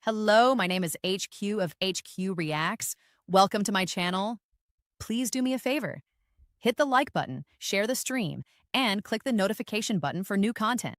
Hello, my name is HQ of HQ Reacts. Welcome to my channel. Please do me a favor. Hit the like button, share the stream, and click the notification button for new content.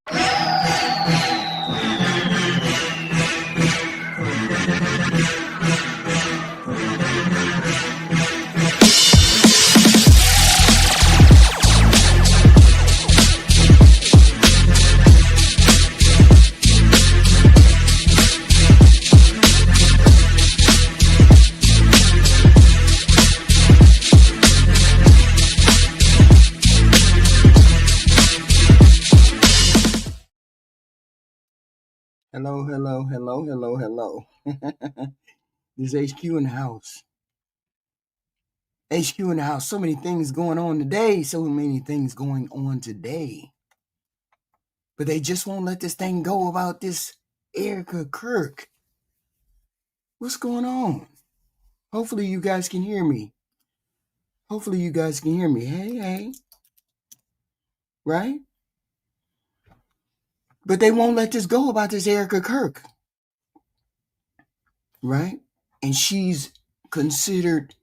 Hello. This is HQ in the house. HQ in the house. So many things going on today. But they just won't let this thing go about this ERIKA Kirk. What's going on? Hopefully you guys can hear me. Hey. Right? But they won't let this go about this ERIKA Kirk. Right? And she's considered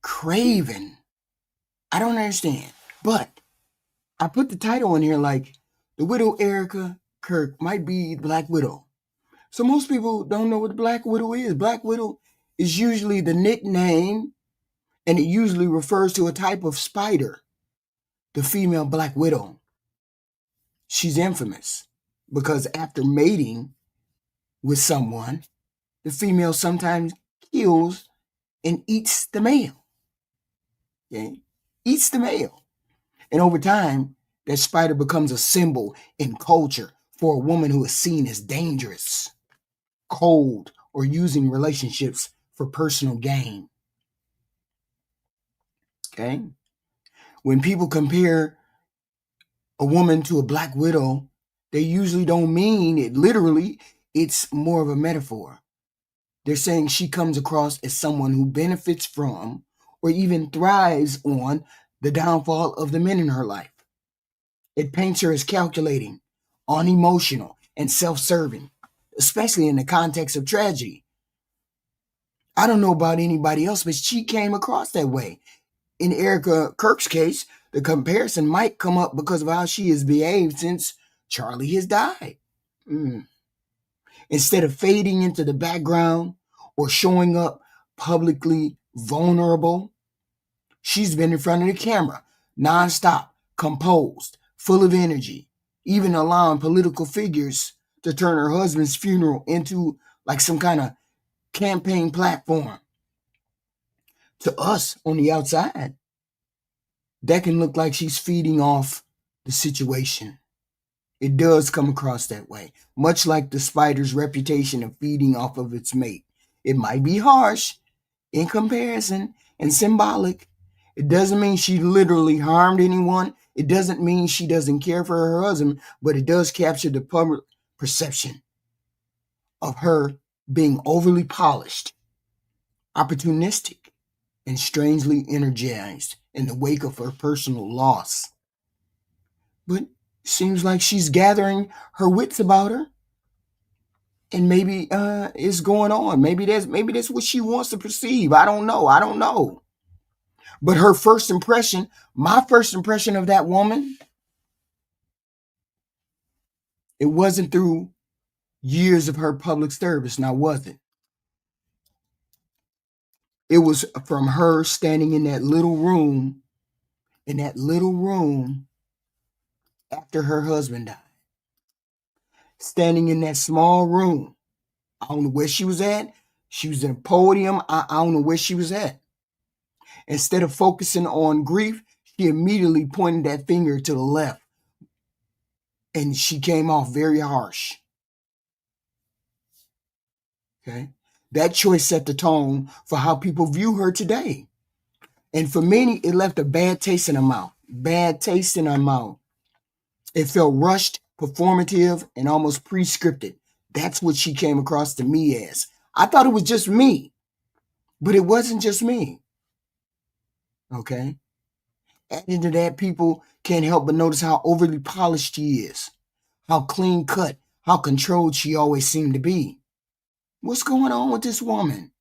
craven. I don't understand. But I put the title in here like the widow ERIKA Kirk might be the Black Widow. So most people don't know what the Black Widow is. Black Widow is usually the nickname, and it usually refers to a type of spider, the female Black Widow. She's infamous because after mating with someone, the female sometimes kills and eats the male. Okay? Eats the male. And over time, that spider becomes a symbol in culture for a woman who is seen as dangerous, cold, or using relationships for personal gain. Okay? When people compare a woman to a Black Widow, they usually don't mean it literally. It's more of a metaphor. They're saying she comes across as someone who benefits from or even thrives on the downfall of the men in her life. It paints her as calculating, unemotional, and self-serving, especially in the context of tragedy. I don't know about anybody else, but she came across that way. In ERIKA Kirk's case, the comparison might come up because of how she has behaved since Charlie has died. Instead of fading into the background or showing up publicly vulnerable, she's been in front of the camera, nonstop, composed, full of energy, even allowing political figures to turn her husband's funeral into like some kind of campaign platform. To us on the outside, that can look like she's feeding off the situation. It does come across that way, much like the spider's reputation of feeding off of its mate. It might be harsh in comparison and symbolic. It doesn't mean she literally harmed anyone. It doesn't mean she doesn't care for her husband, but it does capture the public perception of her being overly polished, opportunistic, and strangely energized in the wake of her personal loss. But it seems like she's gathering her wits about her, and maybe it's going on. Maybe that's what she wants to perceive. I don't know. But her first impression, my first impression of that woman, it wasn't through years of her public service. Now, was it? It was from her standing in that little room, after her husband died. Standing in that small room. I don't know where she was at. She was in a podium. I don't know where she was at. Instead of focusing on grief, she immediately pointed that finger to the left. And she came off very harsh. Okay? That choice set the tone for how people view her today. And for many, it left a bad taste in her mouth. It felt rushed, performative, and almost pre-scripted. That's what she came across to me as. I thought it was just me, but it wasn't just me. Okay? Adding to that, people can't help but notice how overly polished she is, how clean cut, how controlled she always seemed to be. What's going on with this woman?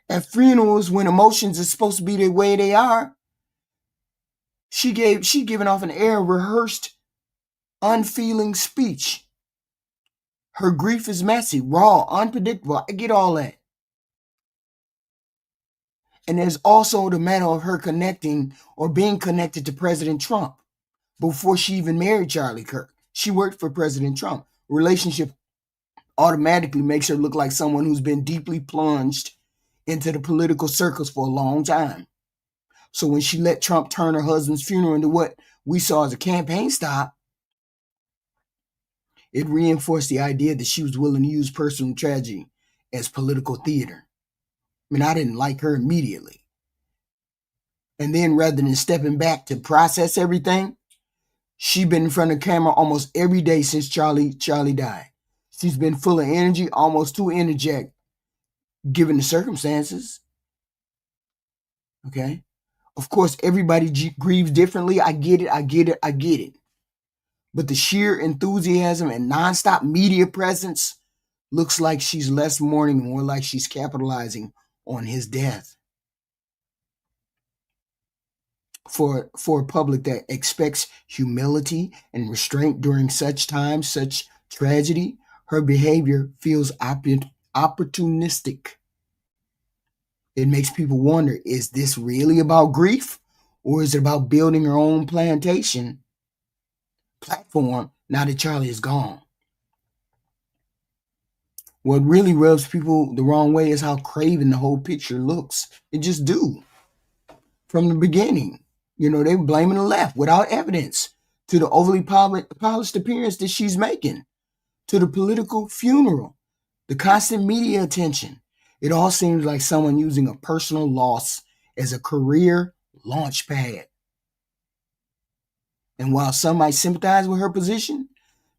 At funerals, when emotions are supposed to be the way they are, she giving off an air of rehearsed, unfeeling speech. Her grief is messy, raw, unpredictable. I get all that. And there's also the matter of her connecting or being connected to President Trump before she even married Charlie Kirk. She worked for President Trump. Relationship automatically makes her look like someone who's been deeply plunged into the political circles for a long time. So when she let Trump turn her husband's funeral into what we saw as a campaign stop, it reinforced the idea that she was willing to use personal tragedy as political theater. I mean, I didn't like her immediately. And then rather than stepping back to process everything, she's been in front of the camera almost every day since Charlie died. She's been full of energy, almost too energetic, given the circumstances. Okay? Of course, everybody grieves differently. I get it. But the sheer enthusiasm and nonstop media presence looks like she's less mourning, more like she's capitalizing on his death. For a public that expects humility and restraint during such times, such tragedy, her behavior feels opportunistic. It makes people wonder, is this really about grief? Or is it about building her own platform now that Charlie is gone? What really rubs people the wrong way is how craven the whole picture looks. It just do. From the beginning. They were blaming the left without evidence, to the overly polished appearance that she's making, to the political funeral, the constant media attention. It all seems like someone using a personal loss as a career launch pad. And while some might sympathize with her position,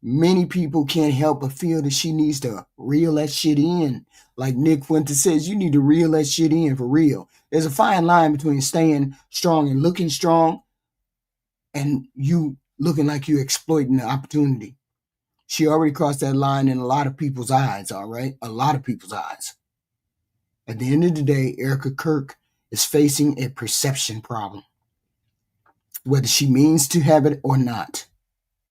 many people can't help but feel that she needs to reel that shit in. Like Nick Fuentes says, you need to reel that shit in for real. There's a fine line between staying strong and looking strong and you looking like you're exploiting the opportunity. She already crossed that line in a lot of people's eyes, all right? A lot of people's eyes. At the end of the day, ERIKA Kirk is facing a perception problem. Whether she means to have it or not,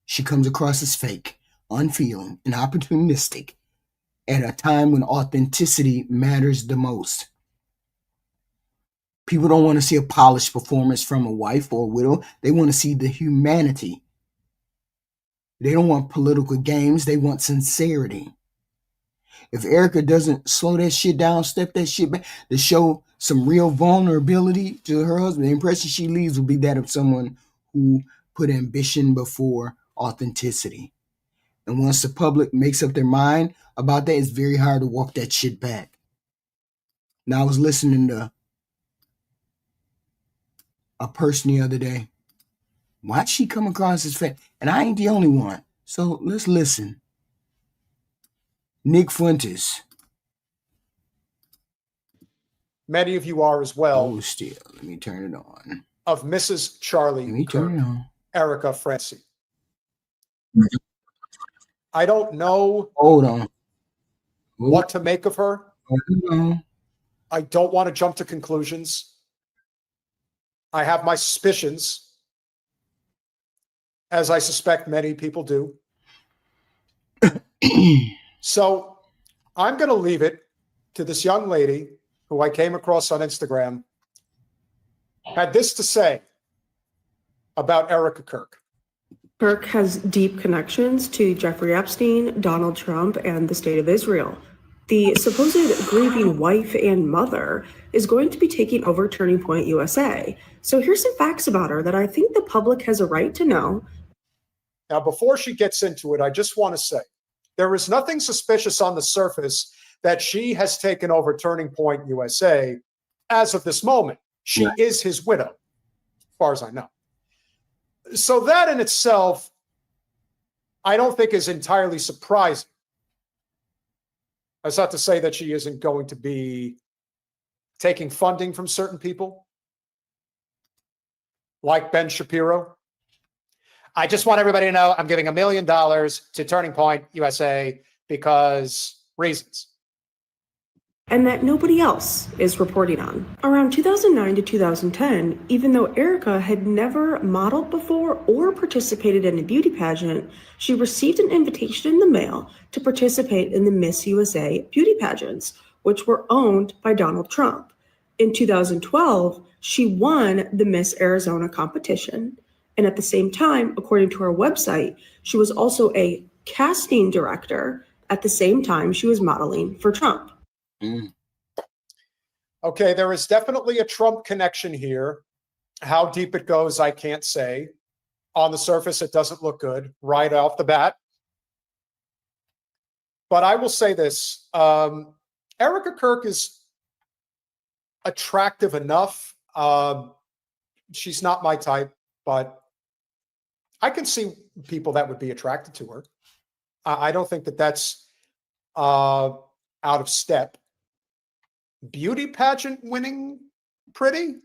she comes across as fake, unfeeling, and opportunistic at a time when authenticity matters the most. People don't want to see a polished performance from a wife or a widow. They want to see the humanity. They don't want political games. They want sincerity. If ERIKA doesn't slow that shit down, step that shit back to show some real vulnerability to her husband, the impression she leaves will be that of someone who put ambition before authenticity. And once the public makes up their mind about that, it's very hard to walk that shit back. Now, I was listening to a person the other day. Why'd she come across as fake? And I ain't the only one. So let's listen. Nick Fuentes. Many of you are as well. Oh, still. Let me turn it on. Of Mrs. Charlie Let me turn it on. ERIKA Francie. I don't know Hold on. what to make of her. Hold on. I don't want to jump to conclusions. I have my suspicions, as I suspect many people do. So I'm going to leave it to this young lady who I came across on Instagram, had this to say about ERIKA Kirk. Kirk has deep connections to Jeffrey Epstein, Donald Trump, and the State of Israel. The supposed grieving wife and mother is going to be taking over Turning Point USA. So here's some facts about her that I think the public has a right to know. Now, before she gets into it, I just want to say there is nothing suspicious on the surface that she has taken over Turning Point USA as of this moment. She is his widow, as far as I know. So that in itself, I don't think is entirely surprising. That's not to say that she isn't going to be taking funding from certain people, like Ben Shapiro. I just want everybody to know I'm giving $1 million to Turning Point USA because reasons. and that nobody else is reporting on. Around 2009 to 2010, even though ERIKA had never modeled before or participated in a beauty pageant, she received an invitation in the mail to participate in the Miss USA beauty pageants, which were owned by Donald Trump. In 2012, she won the Miss Arizona competition, and at the same time, according to her website, she was also a casting director at the same time she was modeling for Trump. Okay, there is definitely a Trump connection here. How deep it goes, I can't say. On the surface, it doesn't look good right off the bat. But I will say this. ERIKA Kirk is attractive enough. She's not my type, but I can see people that would be attracted to her. I don't think that that's out of step. Beauty pageant winning pretty?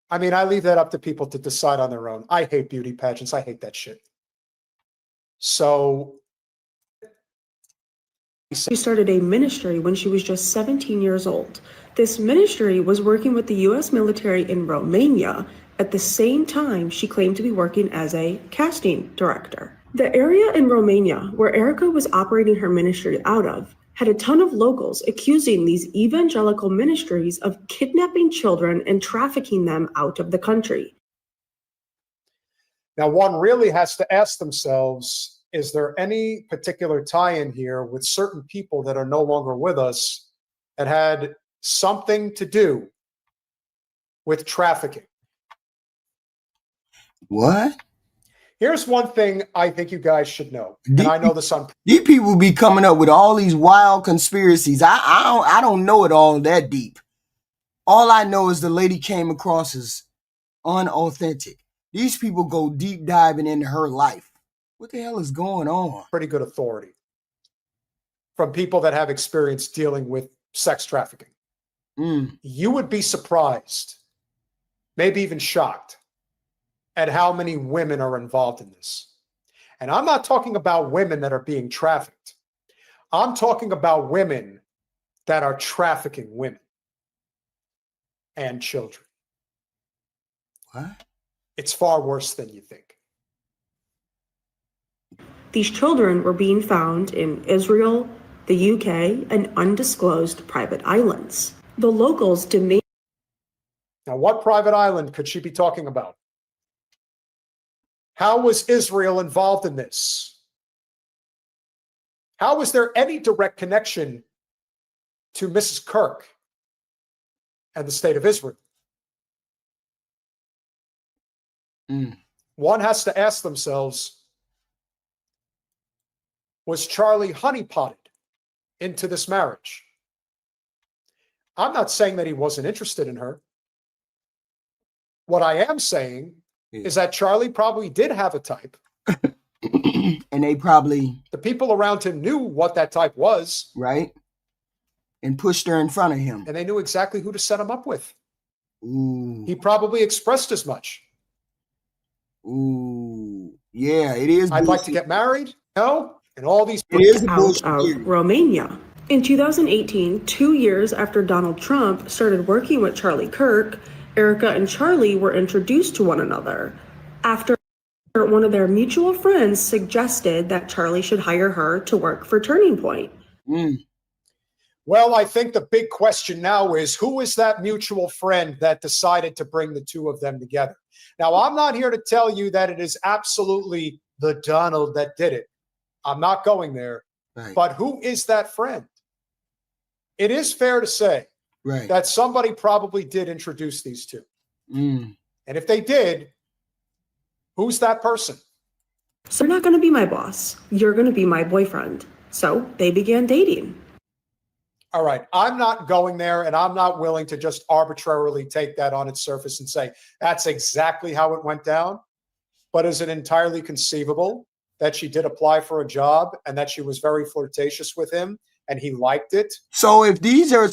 I mean, I leave that up to people to decide on their own. I hate beauty pageants. I hate that shit. So she started a ministry when she was just 17 years old. This ministry was working with the U.S. military in Romania at the same time she claimed to be working as a casting director. The area in Romania where ERIKA was operating her ministry out of had a ton of locals accusing these evangelical ministries of kidnapping children and trafficking them out of the country. Now, one really has to ask themselves, is there any particular tie-in here with certain people that are no longer with us that had something to do with trafficking? What? Here's one thing I think you guys should know, and I know this on. These people be coming up with all these wild conspiracies. I don't know it all that deep. All I know is the lady came across as unauthentic. These people go deep diving into her life. What the hell is going on? Pretty good authority from people that have experience dealing with sex trafficking. You would be surprised, maybe even shocked, at how many women are involved in this. And I'm not talking about women that are being trafficked. I'm talking about women that are trafficking women and children. What? It's far worse than you think. These children were being found in Israel, the UK, and undisclosed private islands. The locals demand. Now, what private island could she be talking about? How was Israel involved in this? How was there any direct connection to Mrs. Kirk and the state of Israel? One has to ask themselves, was Charlie honeypotted into this marriage? I'm not saying that he wasn't interested in her. What I am saying is that Charlie probably did have a type. And they probably... The people around him knew what that type was. Right. And pushed her in front of him. And they knew exactly who to set him up with. Ooh. He probably expressed as much. Ooh. Yeah, it is. I'd like to get married. No. And all these... It is out of Romania. In 2018, 2 years after Donald Trump started working with Charlie Kirk, ERIKA and Charlie were introduced to one another after one of their mutual friends suggested that Charlie should hire her to work for Turning Point. Well, I think the big question now is, who is that mutual friend that decided to bring the two of them together? Now, I'm not here to tell you that it is absolutely the Donald that did it. I'm not going there. Right. But who is that friend? It is fair to say that somebody probably did introduce these two. And if they did, who's that person? So you're not going to be my boss. You're going to be my boyfriend. So they began dating. All right. I'm not going there, and I'm not willing to just arbitrarily take that on its surface and say that's exactly how it went down. But is it entirely conceivable that she did apply for a job and that she was very flirtatious with him and he liked it? So if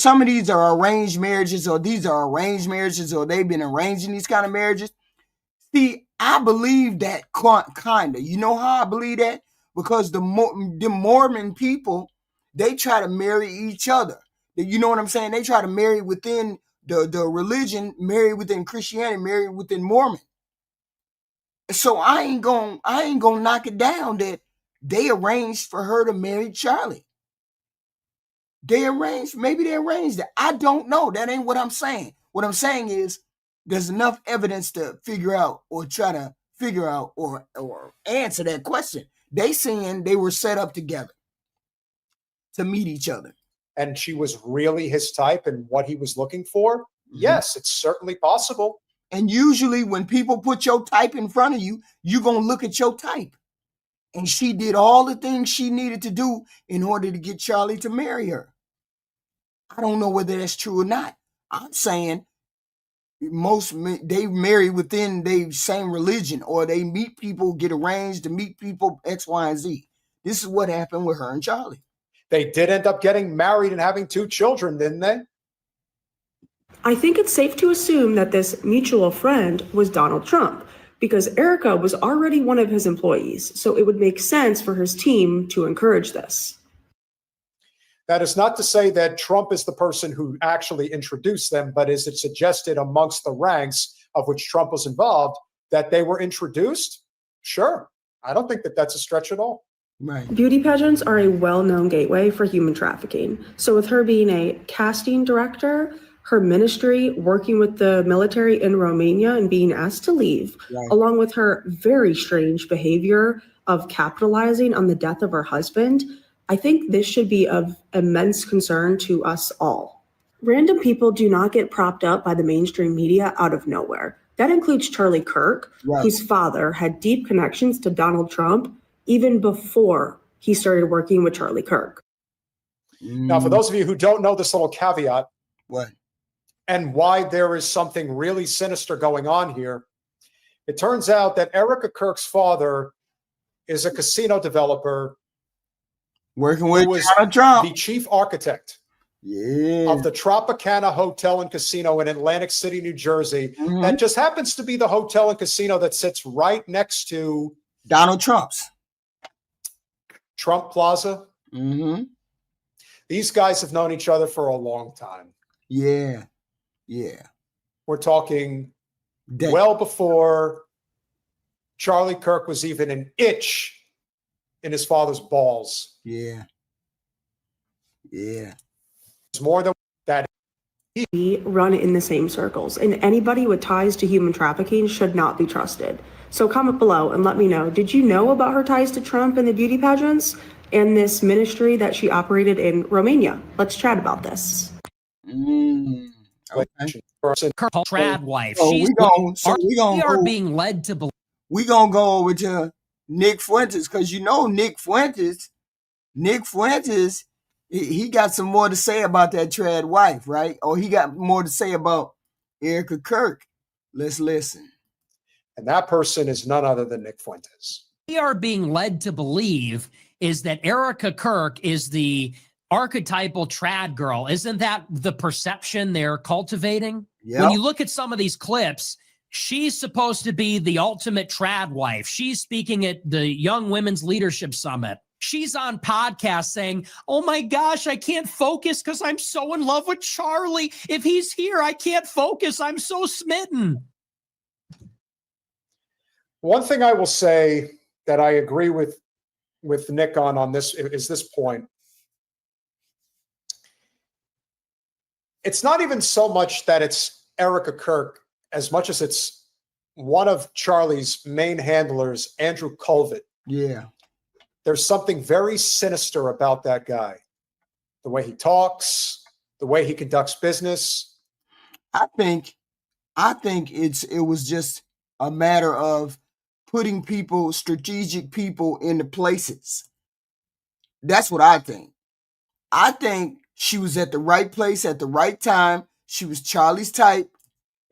some of these are arranged marriages, or these are arranged marriages, or they've been arranging these kind of marriages, see, I believe that kind of. You know how I believe that? Because the Mormon people, they try to marry each other. You know what I'm saying? They try to marry within the religion, marry within Christianity, marry within Mormon. So I ain't gonna knock it down that they arranged for her to marry Charlie. Maybe they arranged it. I don't know. That ain't what I'm saying. What I'm saying is there's enough evidence to figure out or try to figure out or answer that question. They saying they were set up together to meet each other. And she was really his type and what he was looking for? Mm-hmm. Yes, it's certainly possible. And usually when people put your type in front of you, you're going to look at your type. And she did all the things she needed to do in order to get Charlie to marry her. I don't know whether that's true or not. I'm saying they marry within the same religion, or they meet people, get arranged to meet people, X, Y, and Z. This is what happened with her and Charlie. They did end up getting married and having 2 children, didn't they? I think it's safe to assume that this mutual friend was Donald Trump, because ERIKA was already one of his employees, so it would make sense for his team to encourage this. That is not to say that Trump is the person who actually introduced them, but is it suggested amongst the ranks of which Trump was involved that they were introduced? Sure. I don't think that that's a stretch at all. Right. Beauty pageants are a well-known gateway for human trafficking. So with her being a casting director, her ministry working with the military in Romania and being asked to leave, right, along with her very strange behavior of capitalizing on the death of her husband, I think this should be of immense concern to us all. Random people do not get propped up by the mainstream media out of nowhere. That includes Charlie Kirk, right, whose father had deep connections to Donald Trump even before he started working with Charlie Kirk. Now, for those of you who don't know this little caveat, what? And why there is something really sinister going on here, it turns out that ERIKA Kirk's father is a casino developer working with Donald Trump, the chief architect of the Tropicana Hotel and Casino in Atlantic City, New Jersey. Mm-hmm. That just happens to be the hotel and casino that sits right next to Donald Trump's Trump Plaza. Mm-hmm. These guys have known each other for a long time. Yeah. Yeah. We're talking well before Charlie Kirk was even an itch in his father's balls. Yeah. Yeah. It's more than that. We run in the same circles, and anybody with ties to human trafficking should not be trusted. So comment below and let me know, did you know about her ties to Trump and the beauty pageants and this ministry that she operated in Romania? Let's chat about this. Okay. Trad wife. We are being led to believe. We're going to go over to Nick Fuentes, because you know Nick Fuentes, he got some more to say about that trad wife, right? Or he got more to say about ERIKA Kirk. Let's listen. And that person is none other than Nick Fuentes. We are being led to believe is that ERIKA Kirk is the archetypal trad girl. Isn't that the perception they're cultivating? Yep. When you look at some of these clips, she's supposed to be the ultimate trad wife. She's speaking at the Young Women's Leadership Summit. She's on podcasts saying, oh my gosh, I can't focus because I'm so in love with Charlie. If he's here, I can't focus. I'm so smitten. One thing I will say that I agree with Nick on this is this point. It's not even so much that it's ERIKA Kirk as much as it's one of Charlie's main handlers, Andrew Colvett. Yeah. There's something very sinister about that guy. The way he talks, the way he conducts business. I think it was just a matter of putting strategic people into places. That's what I think. I think she was at the right place at the right time. She was Charlie's type.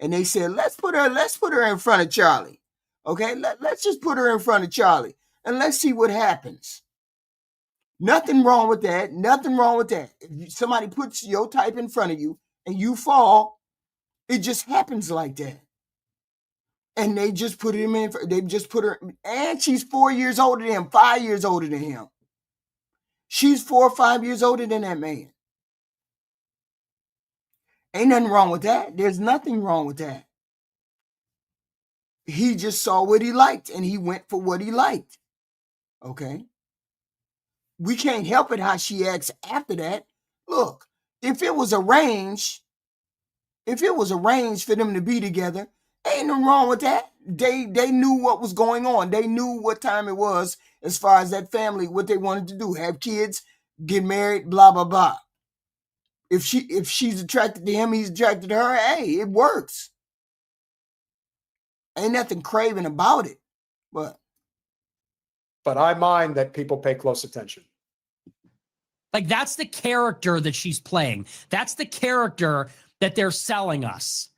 And they said, let's put her in front of Charlie. Okay, let's just put her in front of Charlie and let's see what happens. Nothing wrong with that. Nothing wrong with that. If somebody puts your type in front of you and you fall, it just happens like that. And they just put him in. They just put her, and she's 4 years older than him, 5 years older than him. She's 4 or 5 years older than that man. Ain't nothing wrong with that. There's nothing wrong with that. He just saw what he liked and he went for what he liked. Okay. We can't help it how she acts after that. Look, if it was arranged for them to be together, ain't nothing wrong with that. They knew what was going on. They knew what time it was as far as that family, what they wanted to do, have kids, get married, blah, blah, blah. If she's attracted to him, he's attracted to her, hey, it works. Ain't nothing craving about it. But I mind that people pay close attention. Like, that's the character that she's playing. That's the character that they're selling us.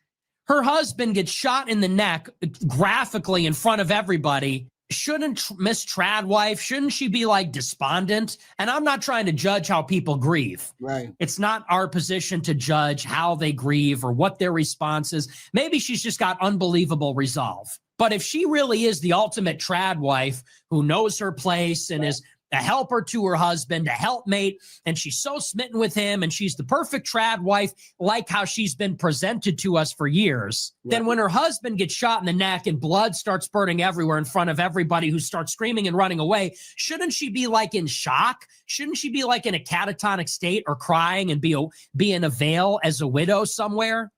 Her husband gets shot in the neck graphically in front of everybody. Shouldn't Miss Tradwife, shouldn't she be like despondent? And I'm not trying to judge how people grieve. right. It's not our position to judge how they grieve or what their response is. Maybe she's just got unbelievable resolve. But if she really is the ultimate Tradwife who knows her place and is a helper to her husband, a helpmate, and she's so smitten with him, and she's the perfect Tradwife, like how she's been presented to us for years, then when her husband gets shot in the neck and blood starts spurting everywhere in front of everybody who starts screaming and running away, shouldn't she be like in shock? Shouldn't she be like in a catatonic state or crying and be in a veil as a widow somewhere?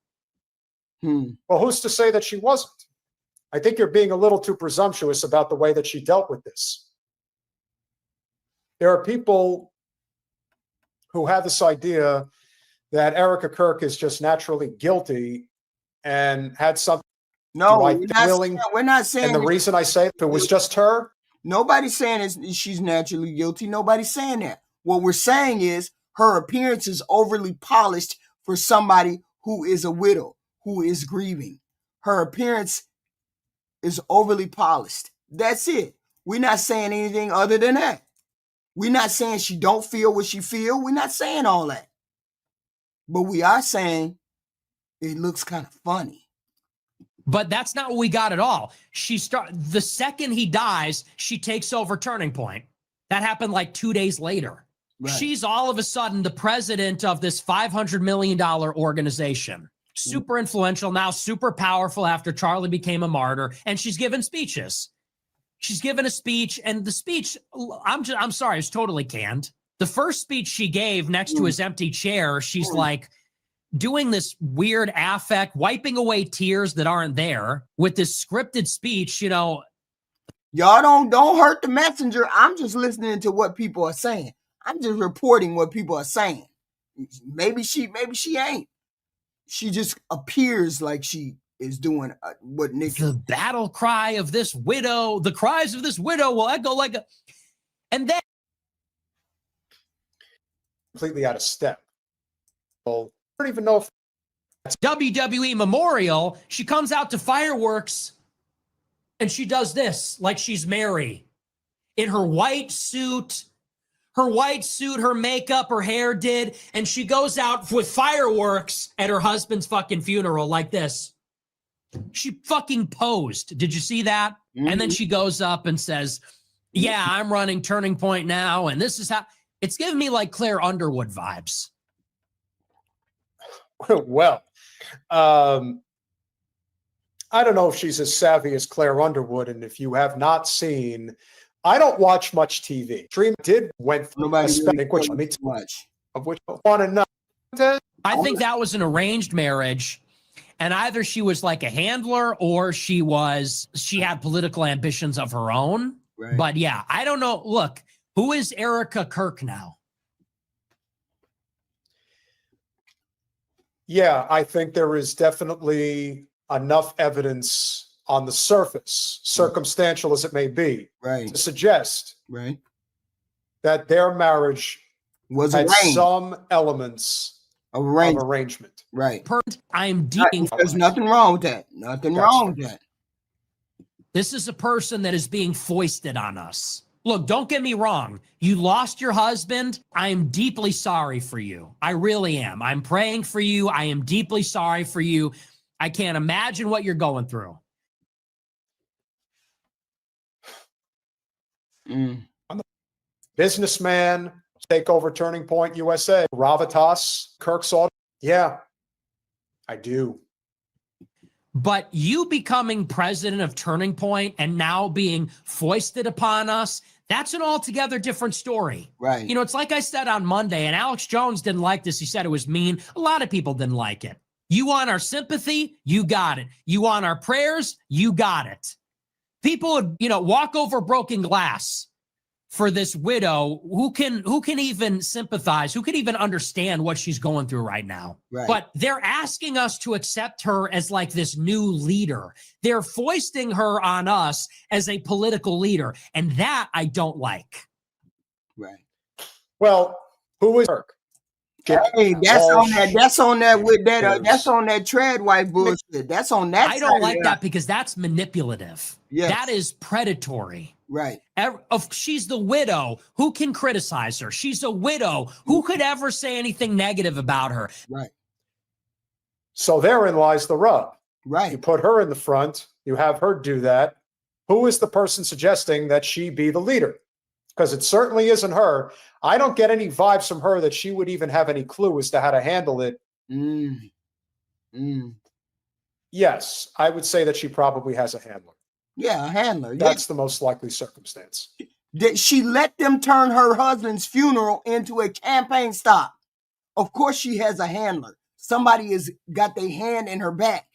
Well, who's to say that she wasn't? I think you're being a little too presumptuous about the way that she dealt with this. There are people who have this idea that ERIKA Kirk is just naturally guilty and had something. No, we're not saying. And the reason I say if it was just her, nobody's saying she's naturally guilty. Nobody's saying that. What we're saying is her appearance is overly polished for somebody who is a widow, who is grieving. Her appearance is overly polished. That's it. We're not saying anything other than that. We're not saying she don't feel what she feel. We're not saying all that. But we are saying it looks kind of funny. But that's not what we got at all. The second he dies, she takes over Turning Point. That happened like 2 days later. Right. She's all of a sudden the president of this $500 million organization. Super influential now, super powerful after Charlie became a martyr. And she's given speeches. She's given a speech, and the speech, I'm sorry, it's totally canned. The first speech she gave next to his empty chair, she's like doing this weird affect, wiping away tears that aren't there with this scripted speech, you know. Y'all don't hurt the messenger. I'm just listening to what people are saying. I'm just reporting what people are saying. Maybe she ain't. She just appears like she is doing what Nick. The battle cry of this widow, the cries of this widow will echo like a, and then completely out of step. Well, I don't even know if it's WWE Memorial. She comes out to fireworks and she does this like she's Mary in her white suit. Her makeup, her hair did, and she goes out with fireworks at her husband's fucking funeral like this. She fucking posed. Did you see that? Mm-hmm. And then she goes up and says, yeah, I'm running Turning Point now, and this is how. It's giving me like Claire Underwood vibes. Well, I don't know if she's as savvy as Claire Underwood, and if you have not seen, I don't watch much TV. Dream went through which much of which I want to know. I think that was an arranged marriage. And either she was like a handler or she had political ambitions of her own. Right. But yeah, I don't know. Look, who is ERIKA Kirk now? Yeah, I think there is definitely enough evidence on the surface, circumstantial as it may be, to suggest that their marriage had some elements of arrangement. Right. I'm deeping. There's nothing wrong with that. Nothing wrong with that. This is a person that is being foisted on us. Look, don't get me wrong. You lost your husband. I am deeply sorry for you. I really am. I'm praying for you. I am deeply sorry for you. I can't imagine what you're going through. Businessman, take over Turning Point USA, Gravitas, Kirk's auto. Yeah. I do. But you becoming president of Turning Point and now being foisted upon us, that's an altogether different story. Right. You know, it's like I said on Monday, and Alex Jones didn't like this. He said it was mean. A lot of people didn't like it. You want our sympathy? You got it. You want our prayers? You got it. People would, you know, walk over broken glass for this widow who can even sympathize, who can even understand what she's going through right now. Right. But they're asking us to accept her as like this new leader. They're foisting her on us as a political leader. And that I don't like. Right. Well, who is Kirk? Hey, that's on that with that. That's on that trad wife bullshit. That's on that. I don't like that because that's manipulative. Yes. That is predatory. Right. She's the widow. Who can criticize her? She's a widow. Who could ever say anything negative about her? Right. So therein lies the rub. Right. You put her in the front. You have her do that. Who is the person suggesting that she be the leader? Because it certainly isn't her. I don't get any vibes from her that she would even have any clue as to how to handle it. Yes, I would say that she probably has a handler. Yeah, a handler. That's the most likely circumstance. That she let them turn her husband's funeral into a campaign stop. Of course she has a handler. Somebody has got their hand in her back,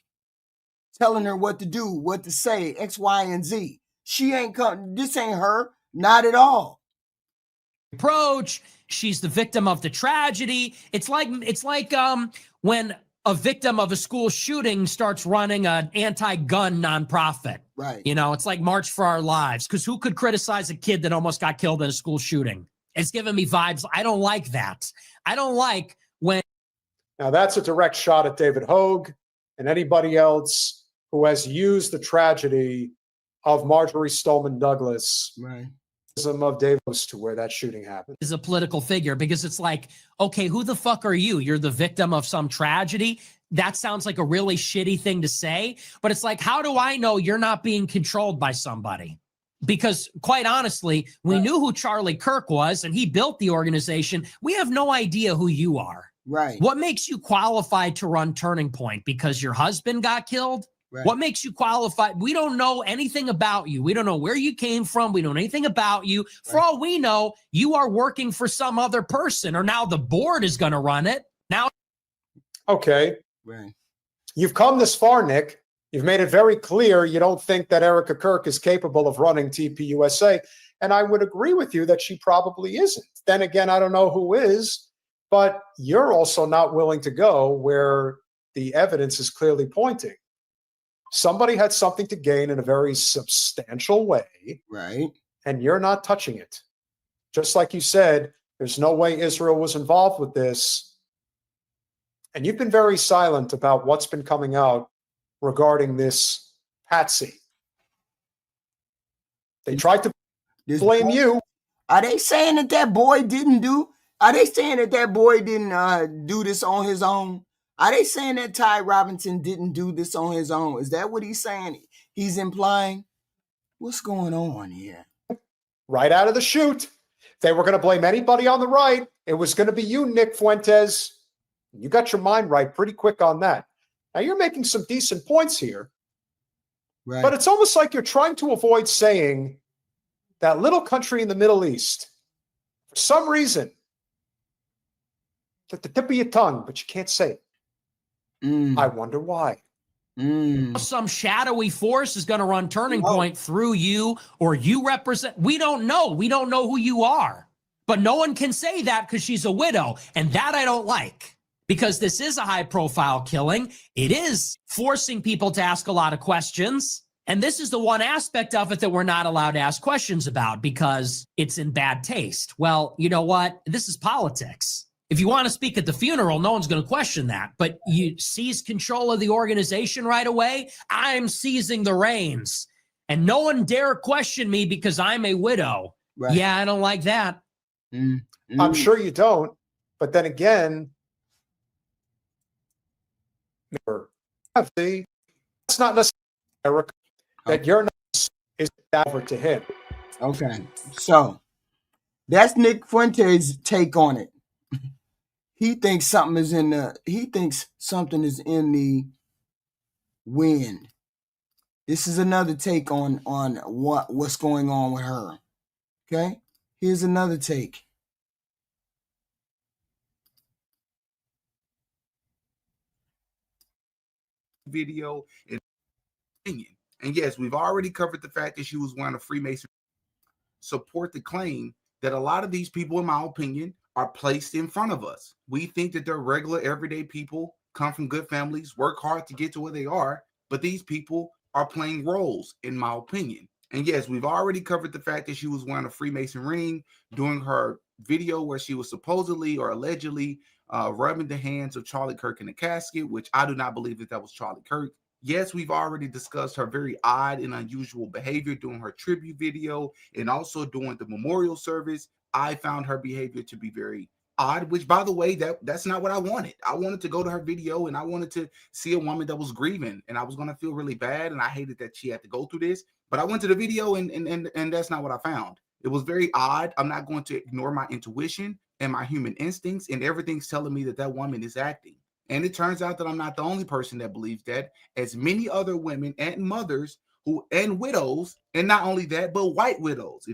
telling her what to do, what to say, X, Y, and Z. She ain't come. This ain't her. Not at all. Approach. She's the victim of the tragedy. It's like when a victim of a school shooting starts running an anti-gun nonprofit. Right. You know, it's like March for Our Lives. Because who could criticize a kid that almost got killed in a school shooting? It's giving me vibes. I don't like that. I don't like when. Now that's a direct shot at David Hogue and anybody else who has used the tragedy of Marjorie Stoneman Douglas. Right. Of Davos to where that shooting happened is a political figure, because it's like, okay, who the fuck are you? You're the victim of some tragedy. That sounds like a really shitty thing to say, but it's like, how do I know you're not being controlled by somebody? Because quite honestly, we knew who Charlie Kirk was and he built the organization. We have no idea who you are. Right. What makes you qualified to run Turning Point? Because your husband got killed? Right. What makes you qualified? We don't know anything about you. We don't know where you came from. We don't know anything about you. For all we know, you are working for some other person, or now the board is going to run it. Now, okay. Right. You've come this far, Nick. You've made it very clear you don't think that ERIKA Kirk is capable of running TPUSA. And I would agree with you that she probably isn't. Then again, I don't know who is, but you're also not willing to go where the evidence is clearly pointing. Somebody had something to gain in a very substantial way. Right. And you're not touching it. Just like you said, there's no way Israel was involved with this. And you've been very silent about what's been coming out regarding this patsy. They tried to blame you. Are they saying that that boy didn't do? Are they saying that that boy didn't do this on his own? Are they saying that Ty Robinson didn't do this on his own? Is that what he's saying? He's implying? What's going on here? Right out of the chute. If they were going to blame anybody on the right, it was going to be you, Nick Fuentes. You got your mind right pretty quick on that. Now, you're making some decent points here. Right. But it's almost like you're trying to avoid saying that little country in the Middle East, for some reason, at the tip of your tongue, but you can't say it. I wonder why. Some shadowy force is going to run Turning Point through you, or you represent. We don't know. We don't know who you are. But no one can say that because she's a widow. And that I don't like, because this is a high-profile killing. It is forcing people to ask a lot of questions. And this is the one aspect of it that we're not allowed to ask questions about because it's in bad taste. Well, you know what? This is politics. If you want to speak at the funeral, no one's going to question that. But you seize control of the organization right away. I'm seizing the reins. And no one dare question me because I'm a widow. Right. Yeah, I don't like that. I'm sure you don't. But then again, it's not necessarily that you're not is over to him. Okay. So that's Nick Fuentes' take on it. He thinks something is in the wind. This is another take on what's going on with her. Okay? Here's another take. Video and opinion. And yes, we've already covered the fact that she was wearing a Freemason. Support the claim that a lot of these people, in my opinion, are placed in front of us. We think that they're regular, everyday people, come from good families, work hard to get to where they are, but these people are playing roles, in my opinion. And yes, we've already covered the fact that she was wearing a Freemason ring during her video where she was supposedly or allegedly rubbing the hands of Charlie Kirk in the casket, which I do not believe that was Charlie Kirk. Yes, we've already discussed her very odd and unusual behavior during her tribute video and also during the memorial service. I found her behavior to be very odd, which, by the way, that's not what I wanted. I wanted to go to her video and I wanted to see a woman that was grieving, and I was going to feel really bad, and I hated that she had to go through this. But I went to the video and that's not what I found. It was very odd. I'm not going to ignore my intuition and my human instincts, and everything's telling me that that woman is acting. And it turns out that I'm not the only person that believes that, as many other women and mothers and widows, and not only that, but white widows.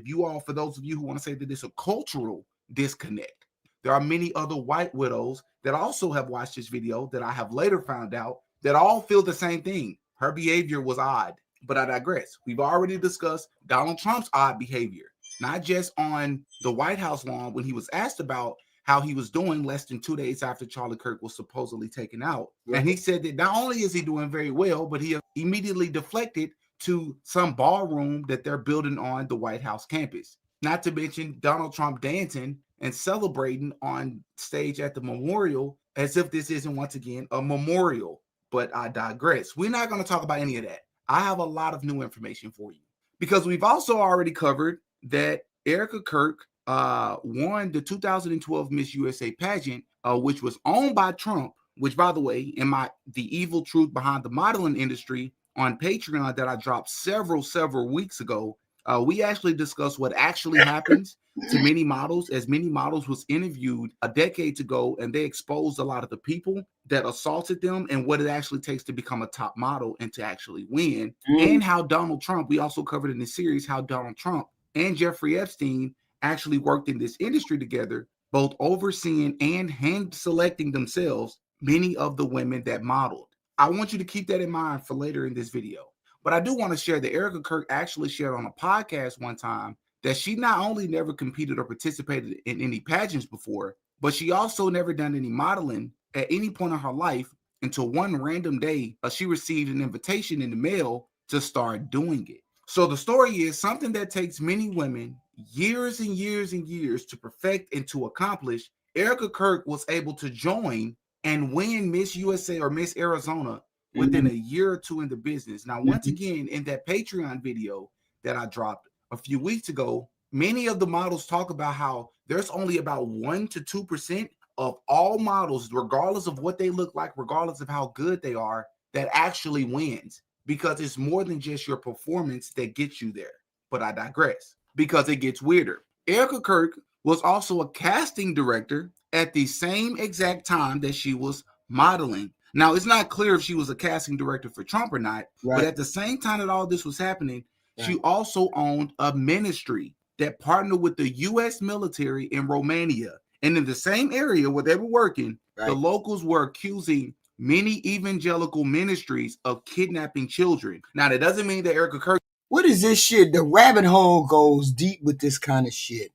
For those of you who want to say that it's a cultural disconnect, there are many other white widows that also have watched this video that I have later found out that all feel the same thing. Her behavior was odd, but I digress. We've already discussed Donald Trump's odd behavior, not just on the White House lawn when he was asked about how he was doing less than 2 days after Charlie Kirk was supposedly taken out. Right. And he said that not only is he doing very well, but he immediately deflected to some ballroom that they're building on the White House campus. Not to mention Donald Trump dancing and celebrating on stage at the memorial as if this isn't, once again, a memorial. But I digress. We're not going to talk about any of that. I have a lot of new information for you, because we've also already covered that ERIKA Kirk won the 2012 Miss USA pageant, which was owned by Trump, which, by the way, in The Evil Truth Behind the Modeling Industry on Patreon that I dropped several weeks ago, we actually discussed what actually happens to many models, as many models was interviewed a decade ago, and they exposed a lot of the people that assaulted them and what it actually takes to become a top model and to actually win. And how Donald Trump, we also covered in this series, how Donald Trump and Jeffrey Epstein actually worked in this industry together, both overseeing and hand selecting themselves many of the women that modeled. I want you to keep that in mind for later in this video. But I do want to share that ERIKA Kirk actually shared on a podcast one time that she not only never competed or participated in any pageants before, but she also never done any modeling at any point in her life until one random day she received an invitation in the mail to start doing it. So the story is something that takes many women years and years and years to perfect and to accomplish. ERIKA Kirk was able to join and win Miss USA or Miss Arizona within a year or two in the business. Now, once again, in that Patreon video that I dropped a few weeks ago, many of the models talk about how there's only about 1% to 2% of all models, regardless of what they look like, regardless of how good they are, that actually wins, because it's more than just your performance that gets you there. But I digress, because it gets weirder. ERIKA Kirk was also a casting director at the same exact time that she was modeling. Now, it's not clear if she was a casting director for Trump or not, but at the same time that all this was happening, she also owned a ministry that partnered with the U.S. military in Romania. And in the same area where they were working, the locals were accusing many evangelical ministries of kidnapping children. Now, that doesn't mean that ERIKA Kirk... What is this shit? The rabbit hole goes deep with this kind of shit.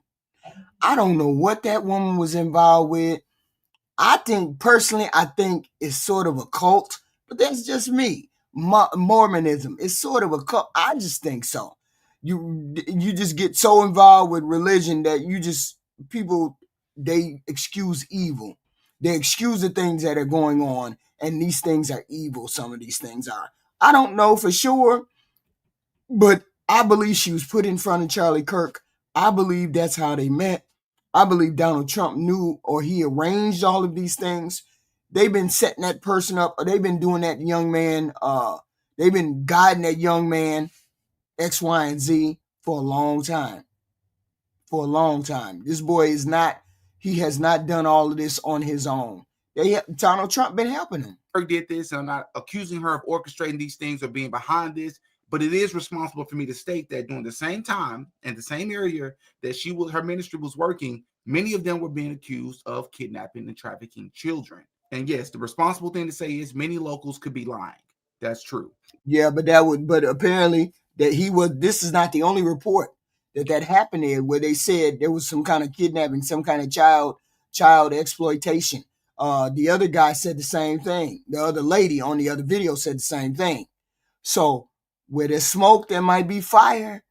I don't know what that woman was involved with. I think it's sort of a cult, but that's just me. Mormonism is sort of a cult. I just think so. You just get so involved with religion that they excuse evil. They excuse the things that are going on, and these things are evil. Some of these things are. I don't know for sure, but I believe she was put in front of Charlie Kirk. I believe that's how they met. I believe Donald Trump knew, or he arranged all of these things. They've been setting that person up, or they've been doing that young man. They've been guiding that young man, X, Y, and Z, for a long time. For a long time. This boy is not he has not done all of this on his own. Donald Trump been helping him. Kirk did this, and I'm not accusing her of orchestrating these things or being behind this, but it is responsible for me to state that during the same time and the same area that her ministry was working, many of them were being accused of kidnapping and trafficking children. And yes, the responsible thing to say is many locals could be lying. That's true. Yeah, but apparently this is not the only report that happened there, where they said there was some kind of kidnapping, some kind of child exploitation. The other guy said the same thing. The other lady on the other video said the same thing. So where there's smoke, there might be fire,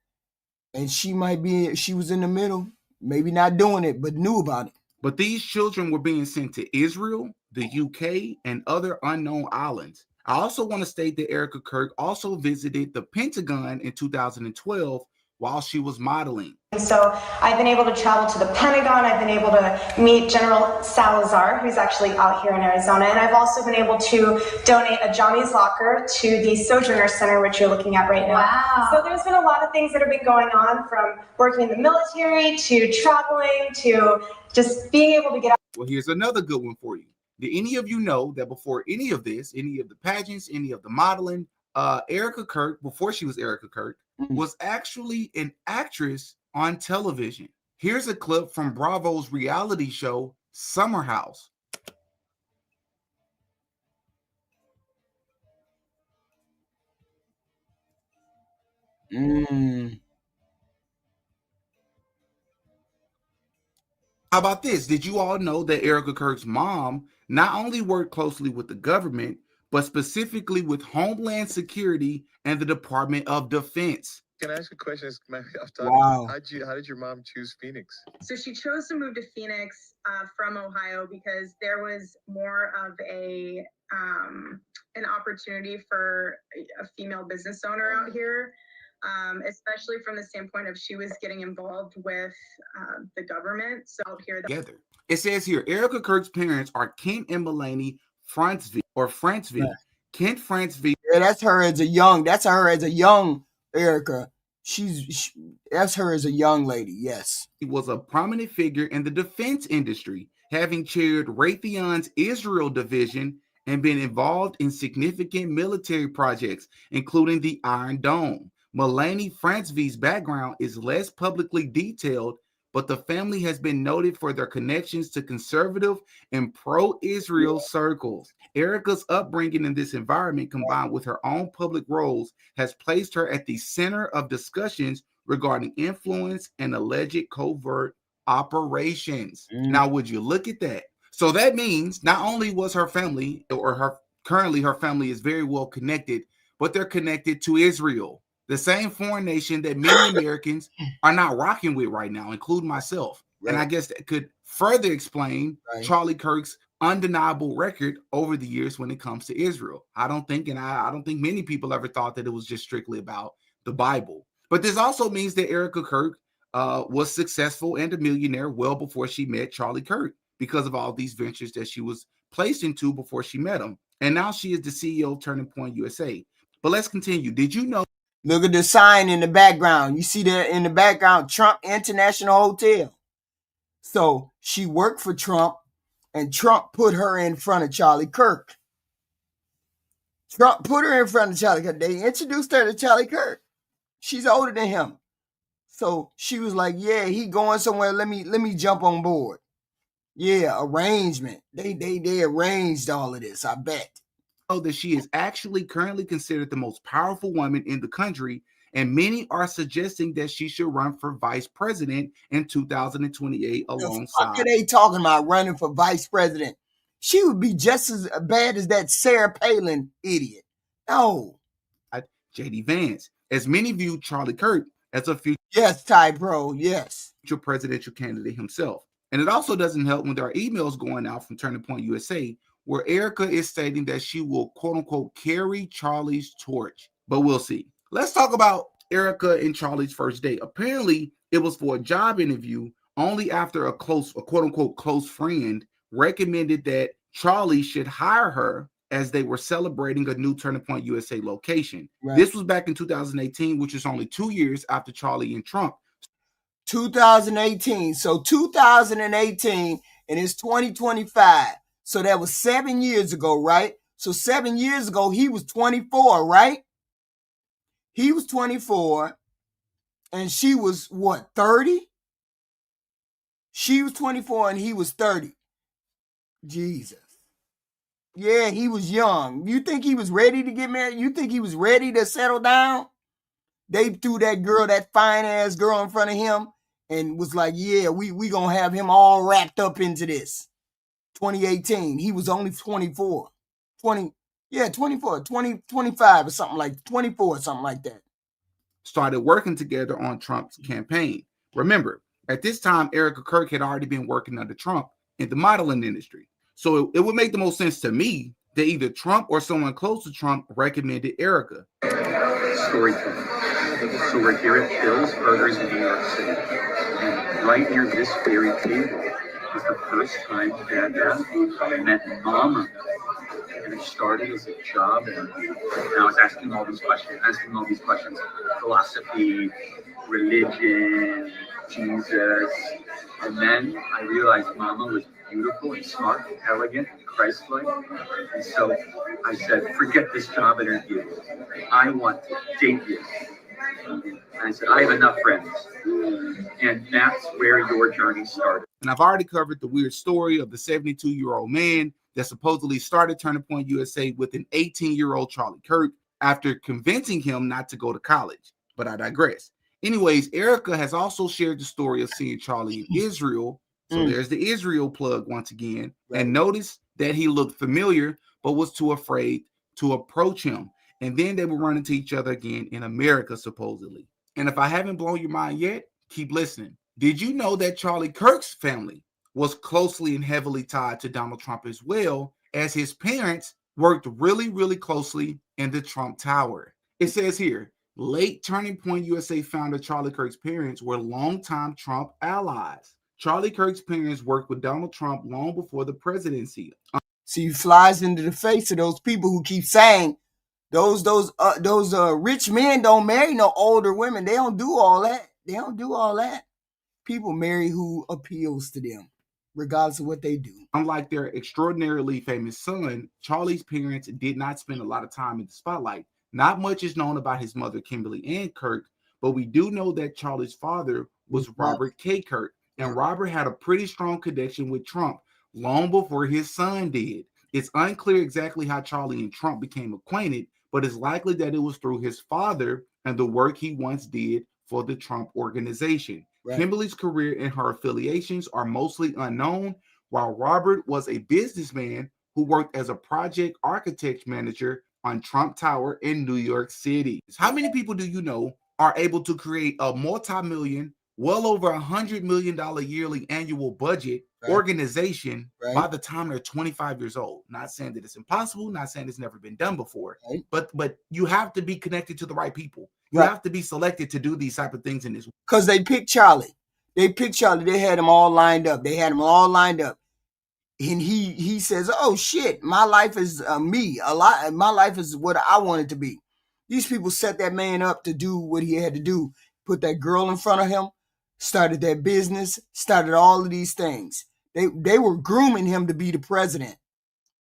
and she was in the middle, maybe not doing it, but knew about it. But these children were being sent to Israel, the UK, and other unknown islands. I also want to state that ERIKA Kirk also visited the Pentagon in 2012 while she was modeling. So I've been able to travel to the Pentagon. I've been able to meet General Salazar, who's actually out here in Arizona. And I've also been able to donate a Johnny's Locker to the Sojourner Center, which you're looking at right now. Wow. So there's been a lot of things that have been going on, from working in the military to traveling to just being able to get out. Well, here's another good one for you. Did any of you know that before any of this, any of the pageants, any of the modeling, ERIKA Kirk, before she was ERIKA Kirk, was actually an actress on television? Here's a clip from Bravo's reality show, Summer House. How about this? Did you all know that ERIKA Kirk's mom not only worked closely with the government, but specifically with Homeland Security and the Department of Defense? Can I ask a question? Wow. How did your mom choose Phoenix? So she chose to move to Phoenix from Ohio because there was more of an opportunity for a female business owner out here, especially from the standpoint of she was getting involved with the government. So out here, together. It says here, ERIKA Kirk's parents are Kent and Melanie Franceville, or Franceville. Yeah. Kent Franceville. Yeah, that's her as a young ERIKA. That's her as a young lady. Yes. He was a prominent figure in the defense industry, having chaired Raytheon's Israel division and been involved in significant military projects, including the Iron Dome. Melanie Franceville's background is less publicly detailed, but the family has been noted for their connections to conservative and pro-Israel circles. ERIKA's upbringing in this environment, combined with her own public roles, has placed her at the center of discussions regarding influence and alleged covert operations. Now, would you look at that? So that means not only was her family, currently her family is very well connected, but they're connected to Israel, the same foreign nation that many Americans are not rocking with right now, including myself. Right. And I guess that could further explain Charlie Kirk's undeniable record over the years when it comes to Israel. I don't think many people ever thought that it was just strictly about the Bible. But this also means that ERIKA Kirk was successful and a millionaire well before she met Charlie Kirk, because of all these ventures that she was placed into before she met him. And now she is the CEO of Turning Point USA. But let's continue. Did you know? Look at the sign in the background. You see that in the background, Trump International Hotel. So she worked for Trump, and Trump put her in front of Charlie Kirk. Trump put her in front of Charlie Kirk. They introduced her to Charlie Kirk. She's older than him. So she was like, yeah, he going somewhere. Let me jump on board. Yeah, arrangement. They arranged all of this, I bet. That she is actually currently considered the most powerful woman in the country, and many are suggesting that she should run for vice president in 2028 alongside. What are they talking about running for vice president? She would be just as bad as that Sarah Palin idiot. No. J.D. Vance, as many view Charlie Kirk as a future. Yes, Ty Bro, yes. Future presidential candidate himself. And it also doesn't help when there are emails going out from Turning Point USA where ERIKA is stating that she will, quote unquote, carry Charlie's torch. But we'll see. Let's talk about ERIKA and Charlie's first date. Apparently, it was for a job interview only after a quote unquote, close friend recommended that Charlie should hire her as they were celebrating a new Turning Point USA location. Right. This was back in 2018, which is only 2 years after Charlie and Trump. 2018. So 2018 and it's 2025. So that was 7 years ago, right? So 7 years ago, he was 24, right? He was 24 and she was what, 30? She was 24 and he was 30. Jesus. Yeah, he was young. You think he was ready to get married? You think he was ready to settle down? They threw that girl, that fine-ass girl in front of him and was like, yeah, we gonna have him all wrapped up into this. 2018. He was only 24. 24, 25 or something like 24 or something like that. Started working together on Trump's campaign. Remember, at this time, ERIKA Kirk had already been working under Trump in the modeling industry. So it would make the most sense to me that either Trump or someone close to Trump recommended ERIKA. Storytelling. So we're here at Bill's Burgers in New York City. And right near this very table was the first time that I met Mama. And it started as a job, and I was asking all these questions. Philosophy, religion, Jesus. And then I realized Mama was beautiful and smart, and elegant, and Christ-like. And so I said, forget this job interview. I want to date you. And I said, I have enough friends. And that's where your journey started. And I've already covered the weird story of the 72-year-old man that supposedly started Turning Point USA with an 18-year-old Charlie Kirk after convincing him not to go to college. But I digress. Anyways, ERIKA has also shared the story of seeing Charlie in Israel. So there's the Israel plug once again. Right. And notice that he looked familiar, but was too afraid to approach him. And then they would run into each other again in America, supposedly. And if I haven't blown your mind yet, keep listening. Did you know that Charlie Kirk's family was closely and heavily tied to Donald Trump as well, as his parents worked really, really closely in the Trump Tower? It says here, late Turning Point USA founder Charlie Kirk's parents were longtime Trump allies. Charlie Kirk's parents worked with Donald Trump long before the presidency. See, he flies into the face of those people who keep saying those rich men don't marry no older women. They don't do all that. People marry who appeals to them, regardless of what they do. Unlike their extraordinarily famous son, Charlie's parents did not spend a lot of time in the spotlight. Not much is known about his mother, Kimberly Ann Kirk, but we do know that Charlie's father was Robert K. Kirk, and Robert had a pretty strong connection with Trump long before his son did. It's unclear exactly how Charlie and Trump became acquainted, but it's likely that it was through his father and the work he once did for the Trump organization. Right. Kimberly's career and her affiliations are mostly unknown, while Robert was a businessman who worked as a project architect manager on Trump Tower in New York City. How many people do you know are able to create a multi-million, well over $100 million yearly annual budget organization by the time they're 25 years old? Not saying that it's impossible, not saying it's never been done before, but you have to be connected to the right people. You have to be selected to do these type of things in this. Because they picked Charlie. They had him all lined up. And he says, oh shit, my life is me. My life is what I want it to be. These people set that man up to do what he had to do. Put that girl in front of him, started that business, started all of these things. They were grooming him to be the president.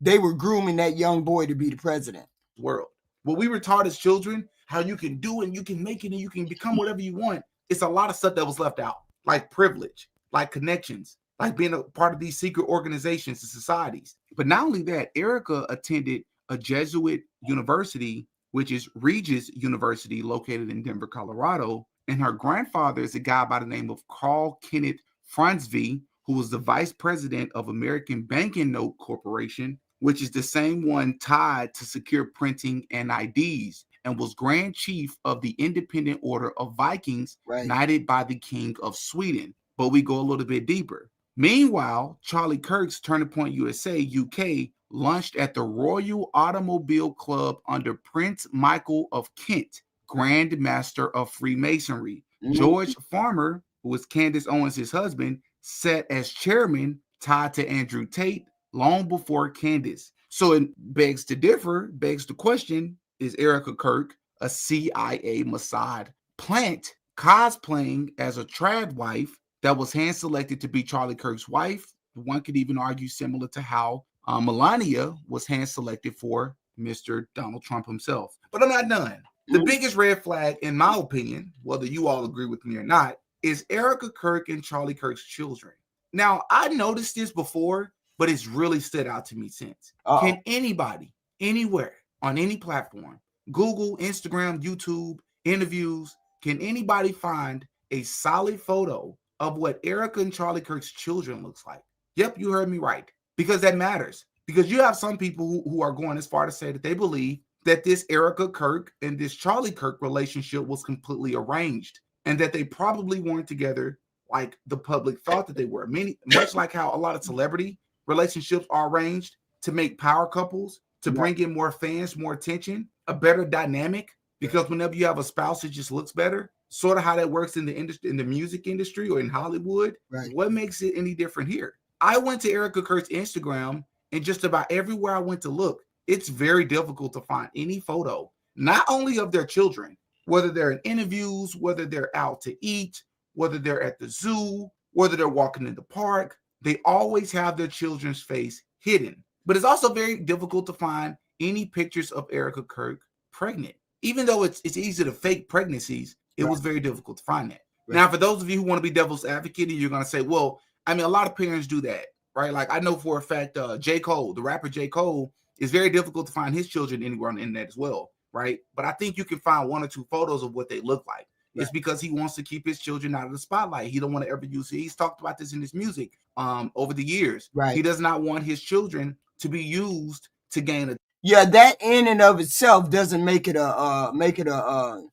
They were grooming that young boy to be the president. World. What we were taught as children, how you can do and you can make it and you can become whatever you want. It's a lot of stuff that was left out, like privilege, like connections, like being a part of these secret organizations and societies. But not only that, ERIKA attended a Jesuit university, which is Regis University, located in Denver, Colorado. And her grandfather is a guy by the name of Carl Kenneth Franzvi, who was the vice president of American Banking Note Corporation, which is the same one tied to secure printing and IDs, and was Grand Chief of the Independent Order of Vikings, knighted by the King of Sweden. But we go a little bit deeper. Meanwhile, Charlie Kirk's Turning Point USA UK launched at the Royal Automobile Club under Prince Michael of Kent, Grand Master of Freemasonry. George Farmer, who was Candace Owens' husband, sat as chairman, tied to Andrew Tate long before Candace. So it begs the question, is ERIKA Kirk a CIA Mossad plant cosplaying as a trad wife that was hand selected to be Charlie Kirk's wife. One could even argue similar to how Melania was hand selected for Mr. Donald Trump himself. But I'm not done. The biggest red flag, in my opinion, whether you all agree with me or not, is ERIKA Kirk and Charlie Kirk's children. Now, I noticed this before, but it's really stood out to me since. Can anybody, anywhere, on any platform, Google, Instagram, YouTube, interviews, can anybody find a solid photo of what ERIKA and Charlie Kirk's children looks like? Yep, you heard me right. Because that matters. Because you have some people who are going as far to say that they believe that this ERIKA Kirk and this Charlie Kirk relationship was completely arranged and that they probably weren't together like the public thought that they were. Much like how a lot of celebrity relationships are arranged to make power couples, to bring in more fans, more attention, a better dynamic. Because whenever you have a spouse, it just looks better. Sort of how that works in the industry, in the music industry or in Hollywood. Right. What makes it any different here? I went to ERIKA Kirk's Instagram, and just about everywhere I went to look, it's very difficult to find any photo, not only of their children, whether they're in interviews, whether they're out to eat, whether they're at the zoo, whether they're walking in the park, they always have their children's face hidden. But it's also very difficult to find any pictures of ERIKA Kirk pregnant. Even though it's easy to fake pregnancies, it was very difficult to find that. Now, for those of you who want to be devil's advocate, you're going to say, well, I mean, a lot of parents do that, right? Like I know for a fact, J. Cole, the rapper J. Cole, is very difficult to find his children anywhere on the internet as well, right? But I think you can find one or two photos of what they look like. It's because he wants to keep his children out of the spotlight. He don't want to ever use it. He's talked about this in his music over the years. Right. He does not want his children to be used to gain a. Yeah, that in and of itself doesn't make it a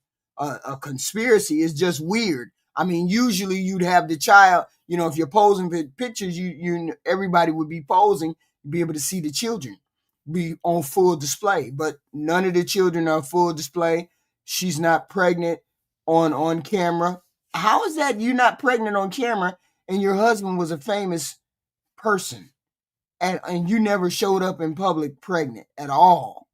conspiracy. It's just weird. I mean, usually you'd have the child. You know, if you're posing for pictures, you everybody would be posing, be able to see the children be on full display. But none of the children are full display. She's not pregnant on camera. How is that you're not pregnant on camera and your husband was a famous person and you never showed up in public pregnant at all?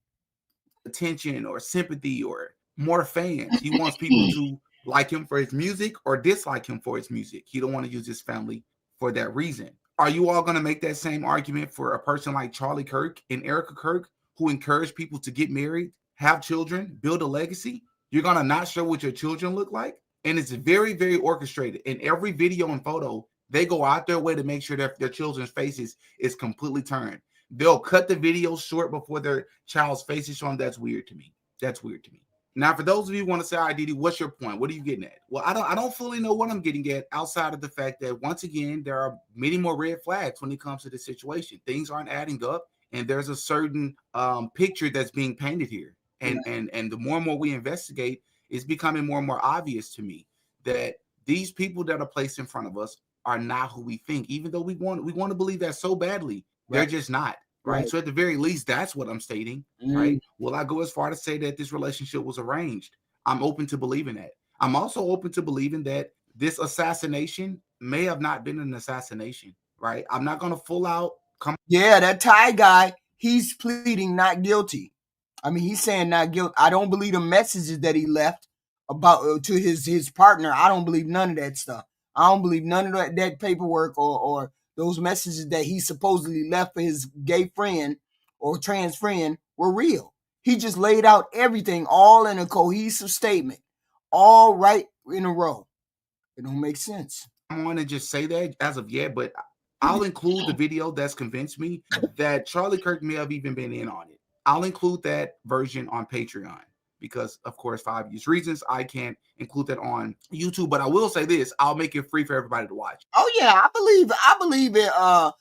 Attention or sympathy or more fans. He wants people to like him for his music or dislike him for his music. He don't want to use his family for that reason. Are you all going to make that same argument for a person like Charlie Kirk and ERIKA Kirk, who encourage people to get married, have children, build a legacy? You're going to not show what your children look like? And it's very, very orchestrated. In every video and photo, they go out their way to make sure that their children's faces is completely turned. They'll cut the video short before their child's face is shown. That's weird to me. That's weird to me. Now, for those of you who want to say, all right, Didi, what's your point? What are you getting at? Well, I don't fully know what I'm getting at outside of the fact that, once again, there are many more red flags when it comes to this situation. Things aren't adding up, and there's a certain picture that's being painted here. And the more and more we investigate, it's becoming more and more obvious to me that these people that are placed in front of us are not who we think, even though we want to believe that so badly. They're just not. Right. So at the very least, that's what I'm stating. Right. Will I go as far to say that this relationship was arranged? I'm open to believing that. I'm also open to believing that this assassination may have not been an assassination. Right. I'm not going to full out come. Yeah, that Thai guy, he's pleading not guilty. I mean, he's saying not guilty. I don't believe the messages that he left about to his partner. I don't believe none of that stuff. I don't believe none of that paperwork or those messages that he supposedly left for his gay friend or trans friend were real. He just laid out everything all in a cohesive statement, all right in a row. It don't make sense. I don't want to just say that as of yet, but I'll include the video that's convinced me that Charlie Kirk may have even been in on it. I'll include that version on Patreon because, of course, for obvious reasons, I can't include that on YouTube. But I will say this: I'll make it free for everybody to watch. Oh yeah, I believe it. I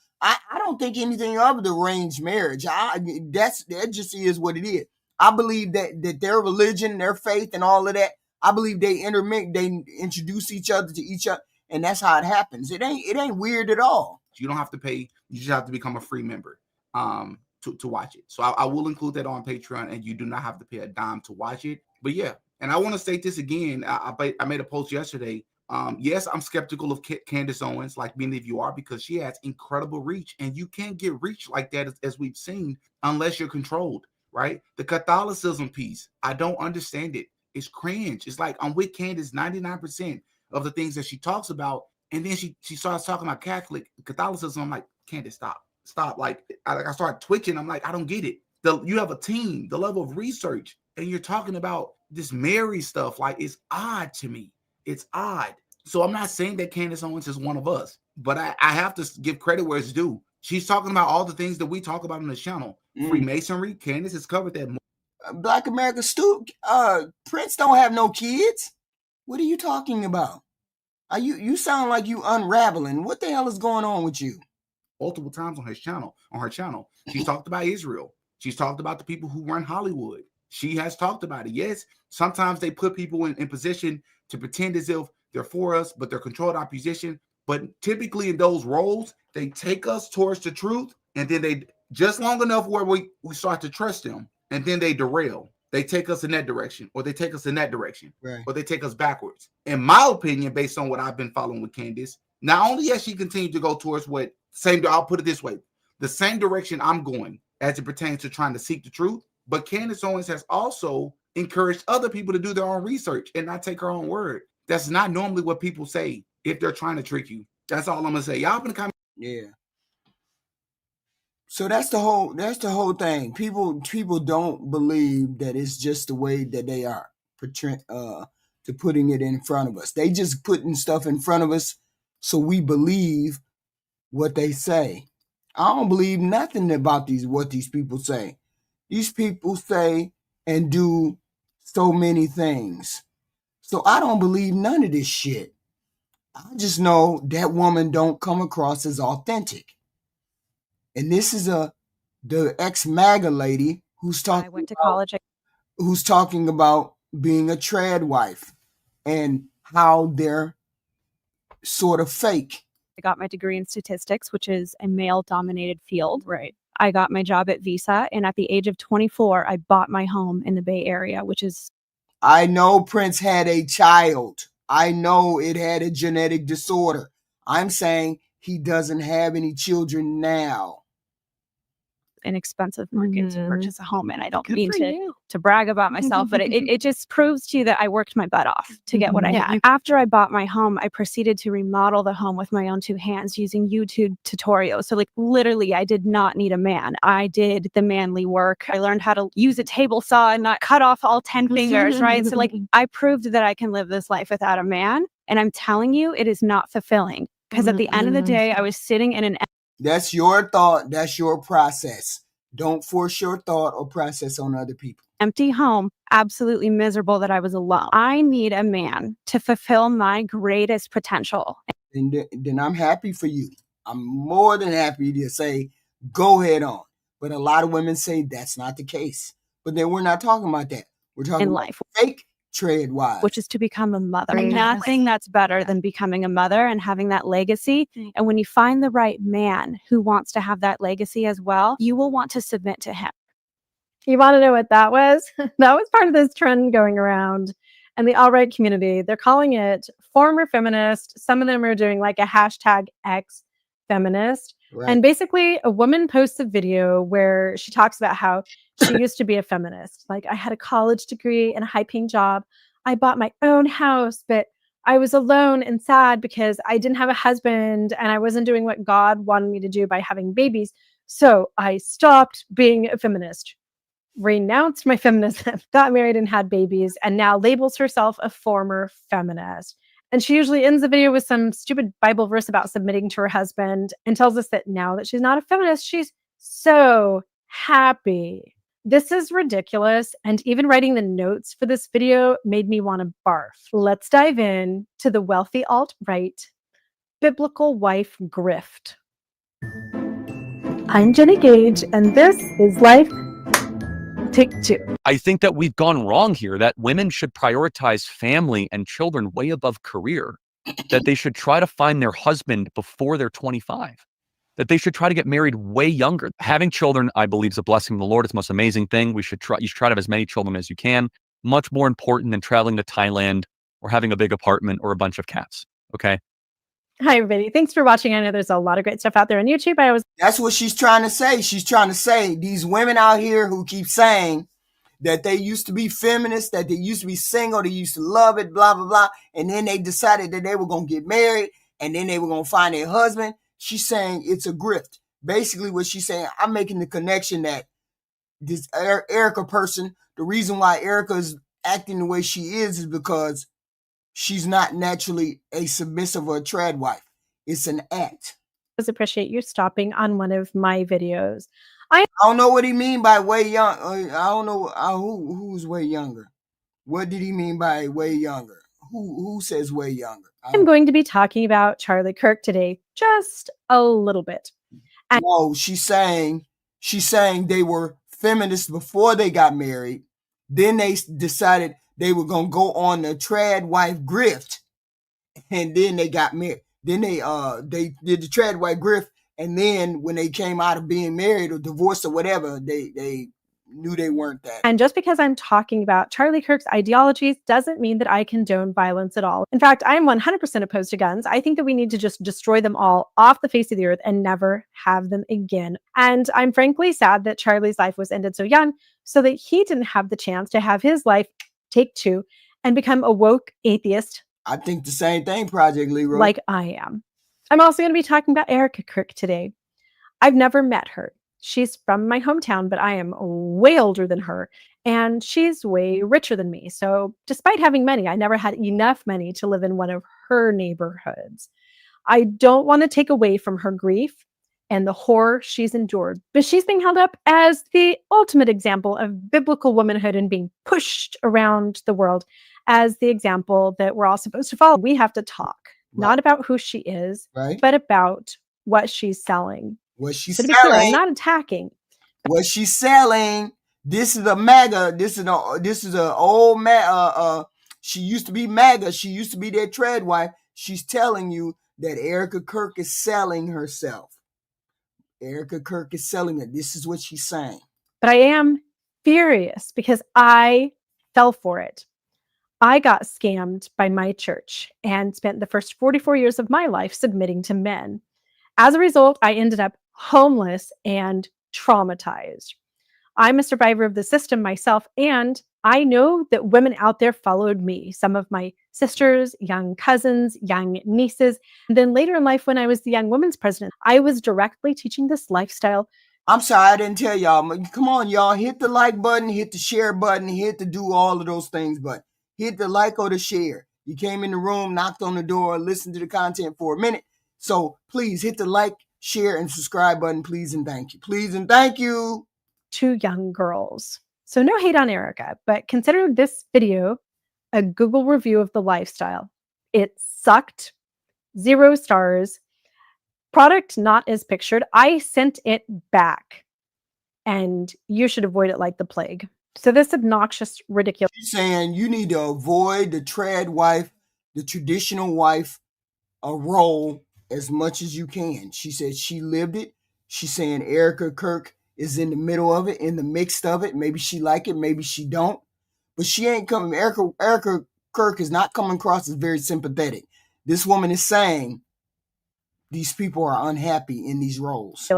don't think anything of the arranged marriage. That just is what it is. I believe that their religion, their faith, and all of that. I believe they intermix, they introduce each other to each other, and that's how it happens. It ain't weird at all. You don't have to pay. You just have to become a free member. To watch it. So I will include that on Patreon, and you do not have to pay a dime to watch it. But yeah, and I want to state this again. I made a post yesterday. Yes, I'm skeptical of Candace Owens, like many of you are, because she has incredible reach, and you can't get reach like that as we've seen unless you're controlled, right? The Catholicism piece, I don't understand it. It's cringe. It's like I'm with Candace 99% of the things that she talks about. And then she starts talking about Catholicism. I'm like, Candace, stop. Like I start twitching. I'm like, I don't get it. You have a team, the level of research, and you're talking about this Mary stuff. Like, it's odd to me. It's odd. So I'm not saying that Candace Owens is one of us, but I have to give credit where it's due. She's talking about all the things that we talk about on the channel. Freemasonry. Candace has covered that. Black America Prince don't have no kids. What are you talking about? You sound like you unraveling. What the hell is going on with you? Multiple times on her channel. She's talked about Israel. She's talked about the people who run Hollywood. She has talked about it. Yes, sometimes they put people in position to pretend as if they're for us, but they're controlled our position. But typically in those roles, they take us towards the truth, and then they just long enough where we start to trust them, and then they derail. They take us in that direction, or they take us in that direction, right, or they take us backwards. In my opinion, based on what I've been following with Candace, not only has she continued to go towards I'll put it this way, the same direction I'm going as it pertains to trying to seek the truth, but Candace Owens has also encouraged other people to do their own research and not take her own word. That's not normally what people say if they're trying to trick you. That's all I'm gonna say. Y'all in the comments. Yeah. So that's the whole thing. People don't believe that it's just the way that they are to putting it in front of us. They just putting stuff in front of us so we believe what they say. I don't believe nothing about what these people say. These people say and do so many things. So I don't believe none of this shit. I just know that woman don't come across as authentic. And this is the ex-MAGA lady who's talking. I went to college. Who's talking about being a trad wife and how they're sort of fake. I got my degree in statistics, which is a male-dominated field. Right. I got my job at Visa, and at the age of 24, I bought my home in the Bay Area, which is. I know Prince had a child. I know it had a genetic disorder. I'm saying he doesn't have any children now. An expensive market to purchase a home, and I don't mean to brag about myself, but it just proves to you that I worked my butt off to get what I had. After I bought my home, I proceeded to remodel the home with my own two hands using YouTube tutorials. So like literally, I did not need a man. I did the manly work. I learned how to use a table saw and not cut off all 10 fingers, right? So like I proved that I can live this life without a man, and I'm telling you, it is not fulfilling because at the end of the day, I was sitting in an. That's your thought. That's your process. Don't force your thought or process on other people. Empty home, absolutely miserable that I was alone. I need a man to fulfill my greatest potential. And then I'm happy for you. I'm more than happy to say, go ahead on. But a lot of women say that's not the case. But then we're not talking about that. We're talking about fake trade wives, which is to become a mother. Nothing that's better than becoming a mother and having that legacy. And when you find the right man who wants to have that legacy as well, you will want to submit to him. You want to know what that was? That was part of this trend going around in the alt-right community. They're calling it former feminist. Some of them are doing like a hashtag ex-feminist. Right. And basically a woman posts a video where she talks about how she used to be a feminist. Like, I had a college degree and a high-paying job. I bought my own house, but I was alone and sad because I didn't have a husband and I wasn't doing what God wanted me to do by having babies. So I stopped being a feminist, renounced my feminism, got married and had babies, and now labels herself a former feminist. And she usually ends the video with some stupid Bible verse about submitting to her husband and tells us that now that she's not a feminist, she's so happy. This is ridiculous. And even writing the notes for this video made me want to barf. Let's dive in to the wealthy alt-right biblical wife grift. I'm Jenny Gage, and this is Life Take Two. I think that we've gone wrong here, that women should prioritize family and children way above career, that they should try to find their husband before they're 25, that they should try to get married way younger. Having children, I believe, is a blessing from the Lord. It's the most amazing thing. You should try to have as many children as you can. Much more important than traveling to Thailand or having a big apartment or a bunch of cats. Okay. Hi, everybody. Thanks for watching. I know there's a lot of great stuff out there on YouTube. That's what she's trying to say. She's trying to say these women out here who keep saying that they used to be feminists, that they used to be single, they used to love it, blah, blah, blah. And then they decided that they were going to get married and then they were going to find their husband. She's saying it's a grift. Basically what she's saying, I'm making the connection that this ERIKA person, the reason why ERIKA is acting the way she is because she's not naturally a submissive or a trad wife. It's an act. I appreciate you stopping on one of my videos. I don't know what he mean by way young. I don't know who's way younger. What did he mean by way younger? Who says way younger? I'm going to be talking about Charlie Kirk today, just a little bit. And no, she's saying they were feminists before they got married. Then they decided they were gonna go on the trad wife grift, and then they got married. Then they did the trad wife grift, and then when they came out of being married or divorced or whatever, they knew they weren't that. And just because I'm talking about Charlie Kirk's ideologies doesn't mean that I condone violence at all. In fact, I am 100% opposed to guns. I think that we need to just destroy them all off the face of the earth and never have them again. And I'm frankly sad that Charlie's life was ended so young so that he didn't have the chance to have his life take two and become a woke atheist. I think the same thing, Project Leroy. Like I am. I'm also going to be talking about ERIKA Kirk today. I've never met her. She's from my hometown, but I am way older than her, and she's way richer than me. So despite having money, I never had enough money to live in one of her neighborhoods. I don't want to take away from her grief and the horror she's endured, but she's being held up as the ultimate example of biblical womanhood and being pushed around the world as the example that we're all supposed to follow. We have to talk, not about who she is, but about what she's selling. What she's selling. Clear, I'm not attacking. What she's selling. This is a MAGA. This is a old she used to be MAGA. She used to be their trad wife. She's telling you that ERIKA Kirk is selling herself. ERIKA Kirk is selling it. This is what she's saying. But I am furious because I fell for it. I got scammed by my church and spent the first 44 years of my life submitting to men. As a result, I ended up homeless and traumatized. I'm a survivor of the system myself, and I know that women out there followed me. Some of my sisters, young cousins, young nieces. And then later in life, when I was the Young Women's President, I was directly teaching this lifestyle. I'm sorry, I didn't tell y'all. Come on, y'all. Hit the like button, hit the share button, hit the do all of those things, but hit the like or the share. You came in the room, knocked on the door, listened to the content for a minute. So please hit the like, share, and subscribe button, please and thank you. Please and thank you. 2 young girls. So no hate on ERIKA, but consider this video a Google review of the lifestyle. It sucked. 0 stars. Product not as pictured. I sent it back. And you should avoid it like the plague. So this obnoxious, ridiculous. She's saying you need to avoid the trad wife, the traditional wife, a role as much as you can. She said she lived it. She's saying ERIKA Kirk is in the middle of it, in the mix of it. Maybe she like it, maybe she don't. But she ain't coming. ERIKA Kirk is not coming across as very sympathetic. This woman is saying these people are unhappy in these roles.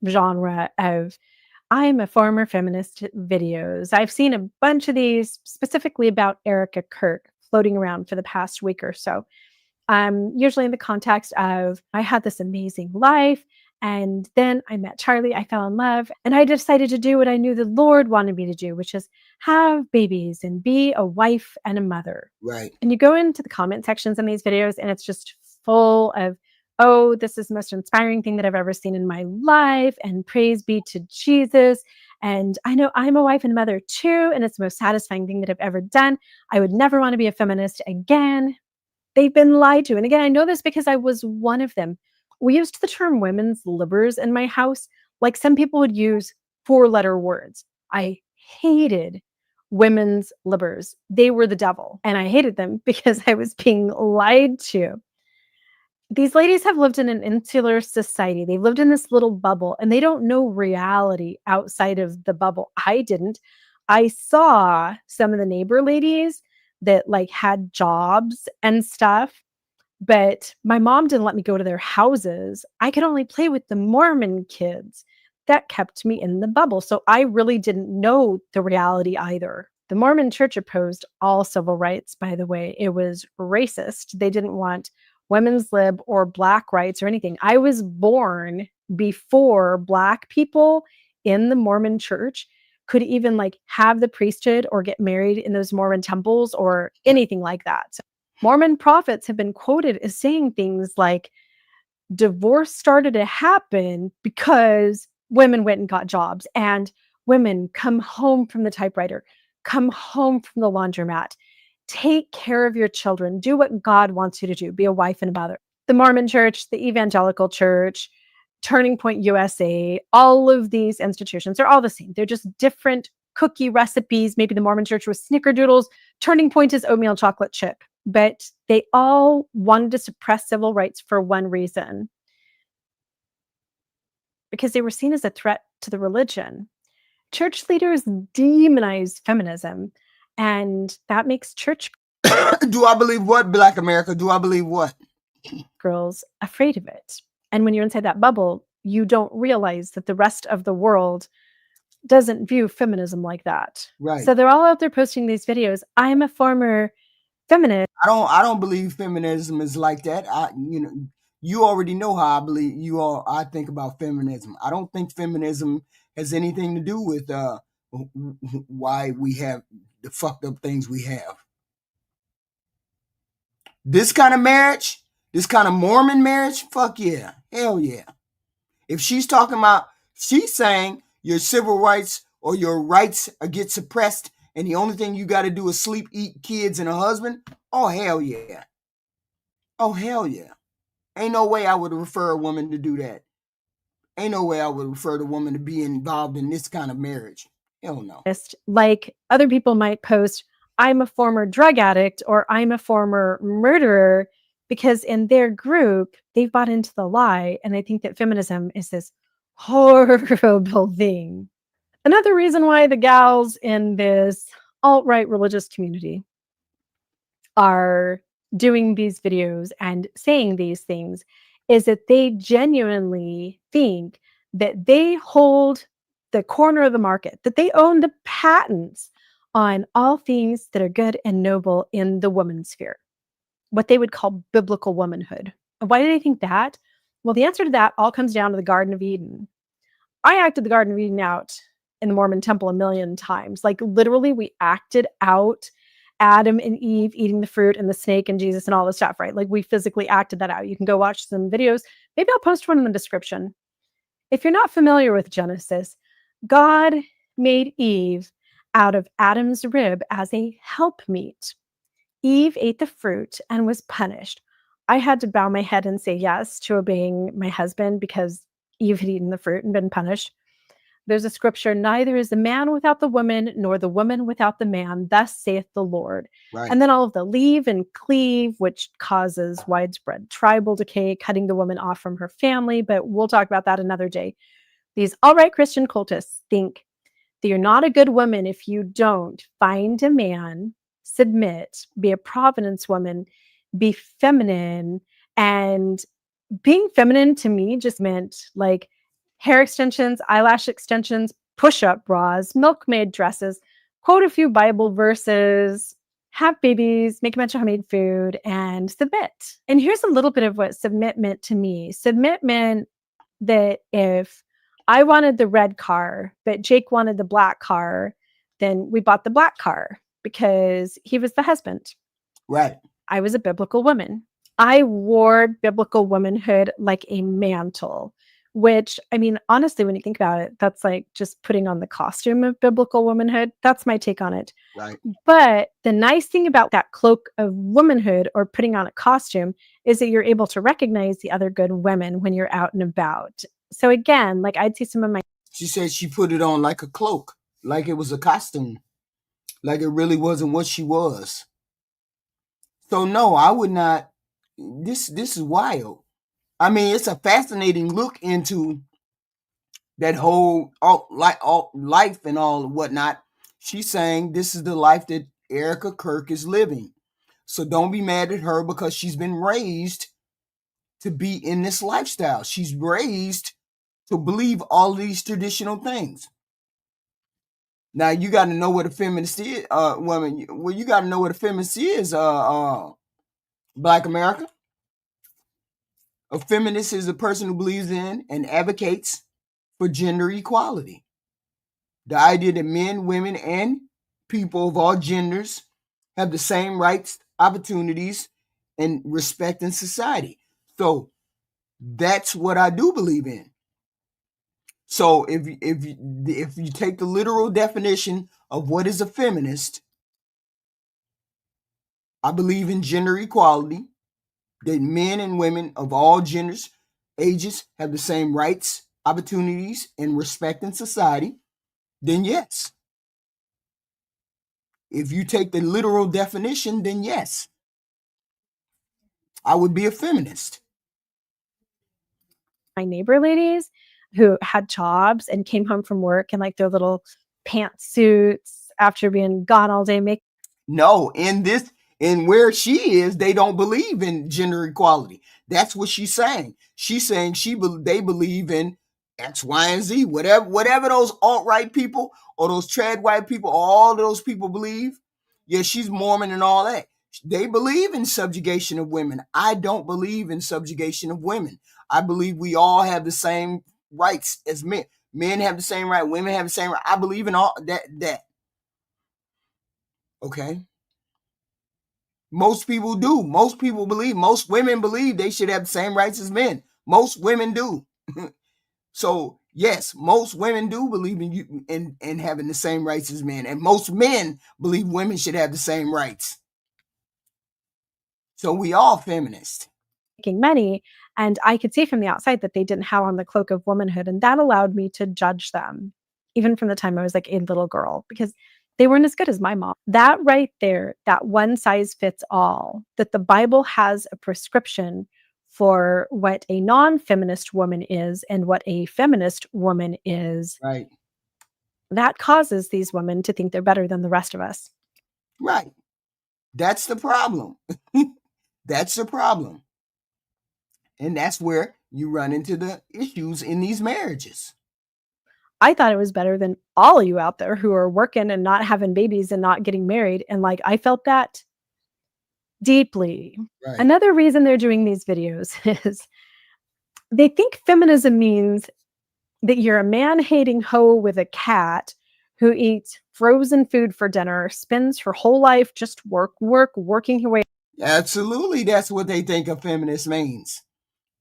Genre of I'm a former feminist videos. I've seen a bunch of these specifically about ERIKA Kirk floating around for the past week or so. Usually in the context of I had this amazing life and then I met Charlie, I fell in love, and I decided to do what I knew the Lord wanted me to do, which is have babies and be a wife and a mother. Right. And you go into the comment sections in these videos and it's just full of, oh, this is the most inspiring thing that I've ever seen in my life, and praise be to Jesus. And I know I'm a wife and mother too, and it's the most satisfying thing that I've ever done. I would never want to be a feminist again. They've been lied to. And again, I know this because I was one of them. We used the term women's libbers in my house, like some people would use 4-letter words. I hated women's libbers. They were the devil. And I hated them because I was being lied to. These ladies have lived in an insular society. They've lived in this little bubble and they don't know reality outside of the bubble. I didn't. I saw some of the neighbor ladies that like had jobs and stuff, but my mom didn't let me go to their houses. I could only play with the Mormon kids. that kept me in the bubble. So I really didn't know the reality either. The Mormon Church opposed all civil rights, by the way. It was racist. They didn't want women's lib or Black rights or anything. I was born before Black people in the Mormon Church could even like have the priesthood or get married in those Mormon temples or anything like that. So Mormon prophets have been quoted as saying things like, divorce started to happen because women went and got jobs, and women come home from the typewriter, come home from the laundromat, take care of your children, do what God wants you to do, be a wife and a mother. The Mormon Church, the Evangelical Church, Turning Point USA, all of these institutions are all the same. They're just different cookie recipes. Maybe the Mormon Church was snickerdoodles. Turning Point is oatmeal chocolate chip. But they all wanted to suppress civil rights for one reason, because they were seen as a threat to the religion. Church leaders demonize feminism, and that makes church Do I believe what, Black America? Do I believe what? girls afraid of it. And when you're inside that bubble, you don't realize that the rest of the world doesn't view feminism like that. Right. So they're all out there posting these videos. I'm a former feminist. I don't believe feminism is like that. You already know how I think about feminism. I don't think feminism has anything to do with why we have the fucked up things we have. This kind of marriage, this kind of Mormon marriage, fuck yeah. Hell yeah. If she's saying your civil rights or your rights get suppressed and the only thing you got to do is sleep, eat, kids, and a husband, oh, hell yeah. Oh, hell yeah. Ain't no way I would refer a woman to do that. Ain't no way I would refer the woman to be involved in this kind of marriage. Hell no. Like other people might post, I'm a former drug addict or I'm a former murderer, because in their group, they've bought into the lie. And they think that feminism is this horrible thing. Another reason why the gals in this alt-right religious community are doing these videos and saying these things is that they genuinely think that they hold the corner of the market, that they own the patents on all things that are good and noble in the woman sphere, what they would call biblical womanhood. Why do they think that? Well, the answer to that all comes down to the Garden of Eden. I acted the Garden of Eden out in the Mormon temple a million times. Like literally we acted out Adam and Eve eating the fruit and the snake and Jesus and all this stuff, right? Like we physically acted that out. You can go watch some videos. Maybe I'll post one in the description. If you're not familiar with Genesis, God made Eve out of Adam's rib as a helpmeet. Eve ate the fruit and was punished. I had to bow my head and say yes to obeying my husband because Eve had eaten the fruit and been punished. There's a scripture, neither is the man without the woman, nor the woman without the man, thus saith the Lord. Right. And then all of the leave and cleave, which causes widespread tribal decay, cutting the woman off from her family. But we'll talk about that another day. These alt-right Christian cultists think that you're not a good woman if you don't find a man, submit, be a providence woman, be feminine. And being feminine to me just meant like hair extensions, eyelash extensions, push-up bras, milkmaid dresses, quote a few Bible verses, have babies, make a bunch of homemade food, and submit. And here's a little bit of what submit meant to me. Submit meant that if I wanted the red car, but Jake wanted the black car, then we bought the black car because he was the husband. Right. I was a biblical woman. I wore biblical womanhood like a mantle, which, I mean, honestly, when you think about it, that's like just putting on the costume of biblical womanhood. That's my take on it. Right. But the nice thing about that cloak of womanhood or putting on a costume is that you're able to recognize the other good women when you're out and about. So again, like I'd see some of my... She said she put it on like a cloak, like it was a costume, like it really wasn't what she was. So no, I would not. This is wild. I mean, it's a fascinating look into that whole life and all whatnot. She's saying this is the life that ERIKA Kirk is living. So don't be mad at her because she's been raised to be in this lifestyle. She's raised to believe all of these traditional things. Now you got to know what a feminist is, woman. Well, you got to know what a feminist is, Black America. A feminist is a person who believes in and advocates for gender equality. The idea that men, women, and people of all genders have the same rights, opportunities, and respect in society. So that's what I do believe in. So if you take the literal definition of what is a feminist, I believe in gender equality, that men and women of all genders, ages have the same rights, opportunities, and respect in society, then yes. If you take the literal definition, then yes, I would be a feminist. My neighbor ladies who had jobs and came home from work in like their little pantsuits after being gone all day making. No, in where she is, they don't believe in gender equality. That's what she's saying. She's saying they believe in X, Y, and Z. Whatever those alt-right people or those trad white people, all those people believe. Yeah, she's Mormon and all that. They believe in subjugation of women. I don't believe in subjugation of women. I believe we all have the same rights as men. Men have the same right. Women have the same right. I believe in all that. Okay. Most people do. Most people believe. Most women believe they should have the same rights as men. Most women do. So yes, most women do believe in you in having the same rights as men, and most men believe women should have the same rights. So we all feminists. Making money, and I could see from the outside that they didn't have on the cloak of womanhood, and that allowed me to judge them, even from the time I was like a little girl, because they weren't as good as my mom. That right there, that one size fits all, that the Bible has a prescription for what a non-feminist woman is and what a feminist woman is. Right. That causes these women to think they're better than the rest of us. Right. That's the problem. That's the problem. And that's where you run into the issues in these marriages. I thought it was better than all of you out there who are working and not having babies and not getting married. And like, I felt that deeply. Right. Another reason they're doing these videos is they think feminism means that you're a man-hating hoe with a cat who eats frozen food for dinner, spends her whole life just working her way. Absolutely. That's what they think a feminist means.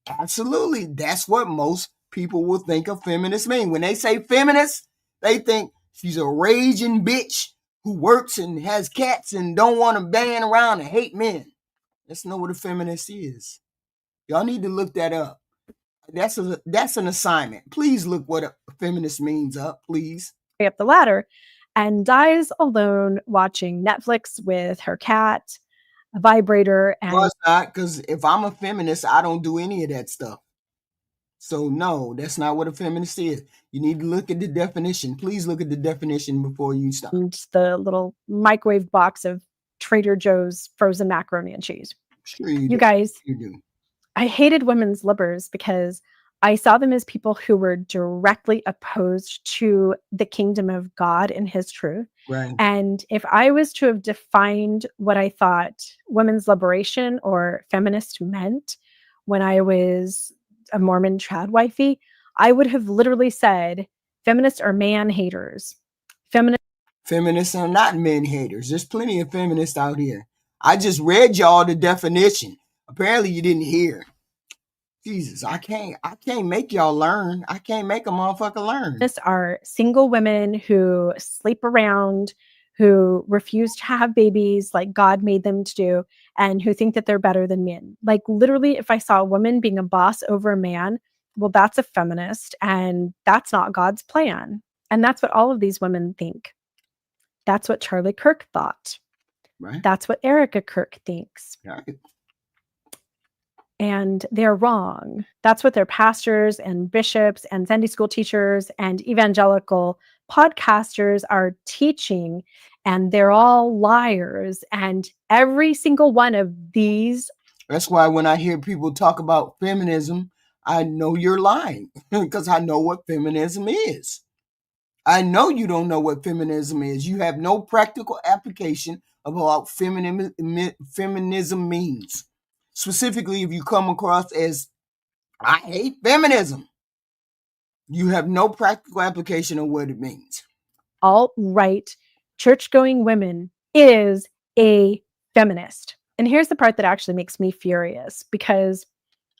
Absolutely. That's what most people will think a feminist mean. When they say feminist, they think she's a raging bitch who works and has cats and don't want to bang around and hate men. That's not what a feminist is. Y'all need to look that up. That's an assignment. Please look what a feminist means up, please. Up the ladder and dies alone watching Netflix with her cat, a vibrator. And well, it's not, because if I'm a feminist, I don't do any of that stuff. So no, that's not what a feminist is. You need to look at the definition. Please look at the definition before you stop. And the little microwave box of Trader Joe's frozen macaroni and cheese. Sure you guys, you do. I hated women's libbers because I saw them as people who were directly opposed to the kingdom of God and his truth. Right. And if I was to have defined what I thought women's liberation or feminist meant when I was a Mormon trad wifey, I would have literally said feminists are man haters. Feminists are not men haters. There's plenty of feminists out here. I just read y'all the definition. Apparently you didn't hear. Jesus, I can't make y'all learn. I can't make a motherfucker learn. This are single women who sleep around, who refuse to have babies like God made them to do, and who think that they're better than men. Like literally, if I saw a woman being a boss over a man, well, that's a feminist, and that's not God's plan. And that's what all of these women think. That's what Charlie Kirk thought. Right. That's what ERIKA Kirk thinks. Right. And they're wrong. That's what their pastors and bishops and Sunday school teachers and evangelical podcasters are teaching. And they're all liars. And every single one of these. That's why when I hear people talk about feminism, I know you're lying because I know what feminism is. I know you don't know what feminism is. You have no practical application of what feminism means. Specifically, if you come across as, I hate feminism, you have no practical application of what it means. Alt-right church-going women is a feminist. And here's the part that actually makes me furious, because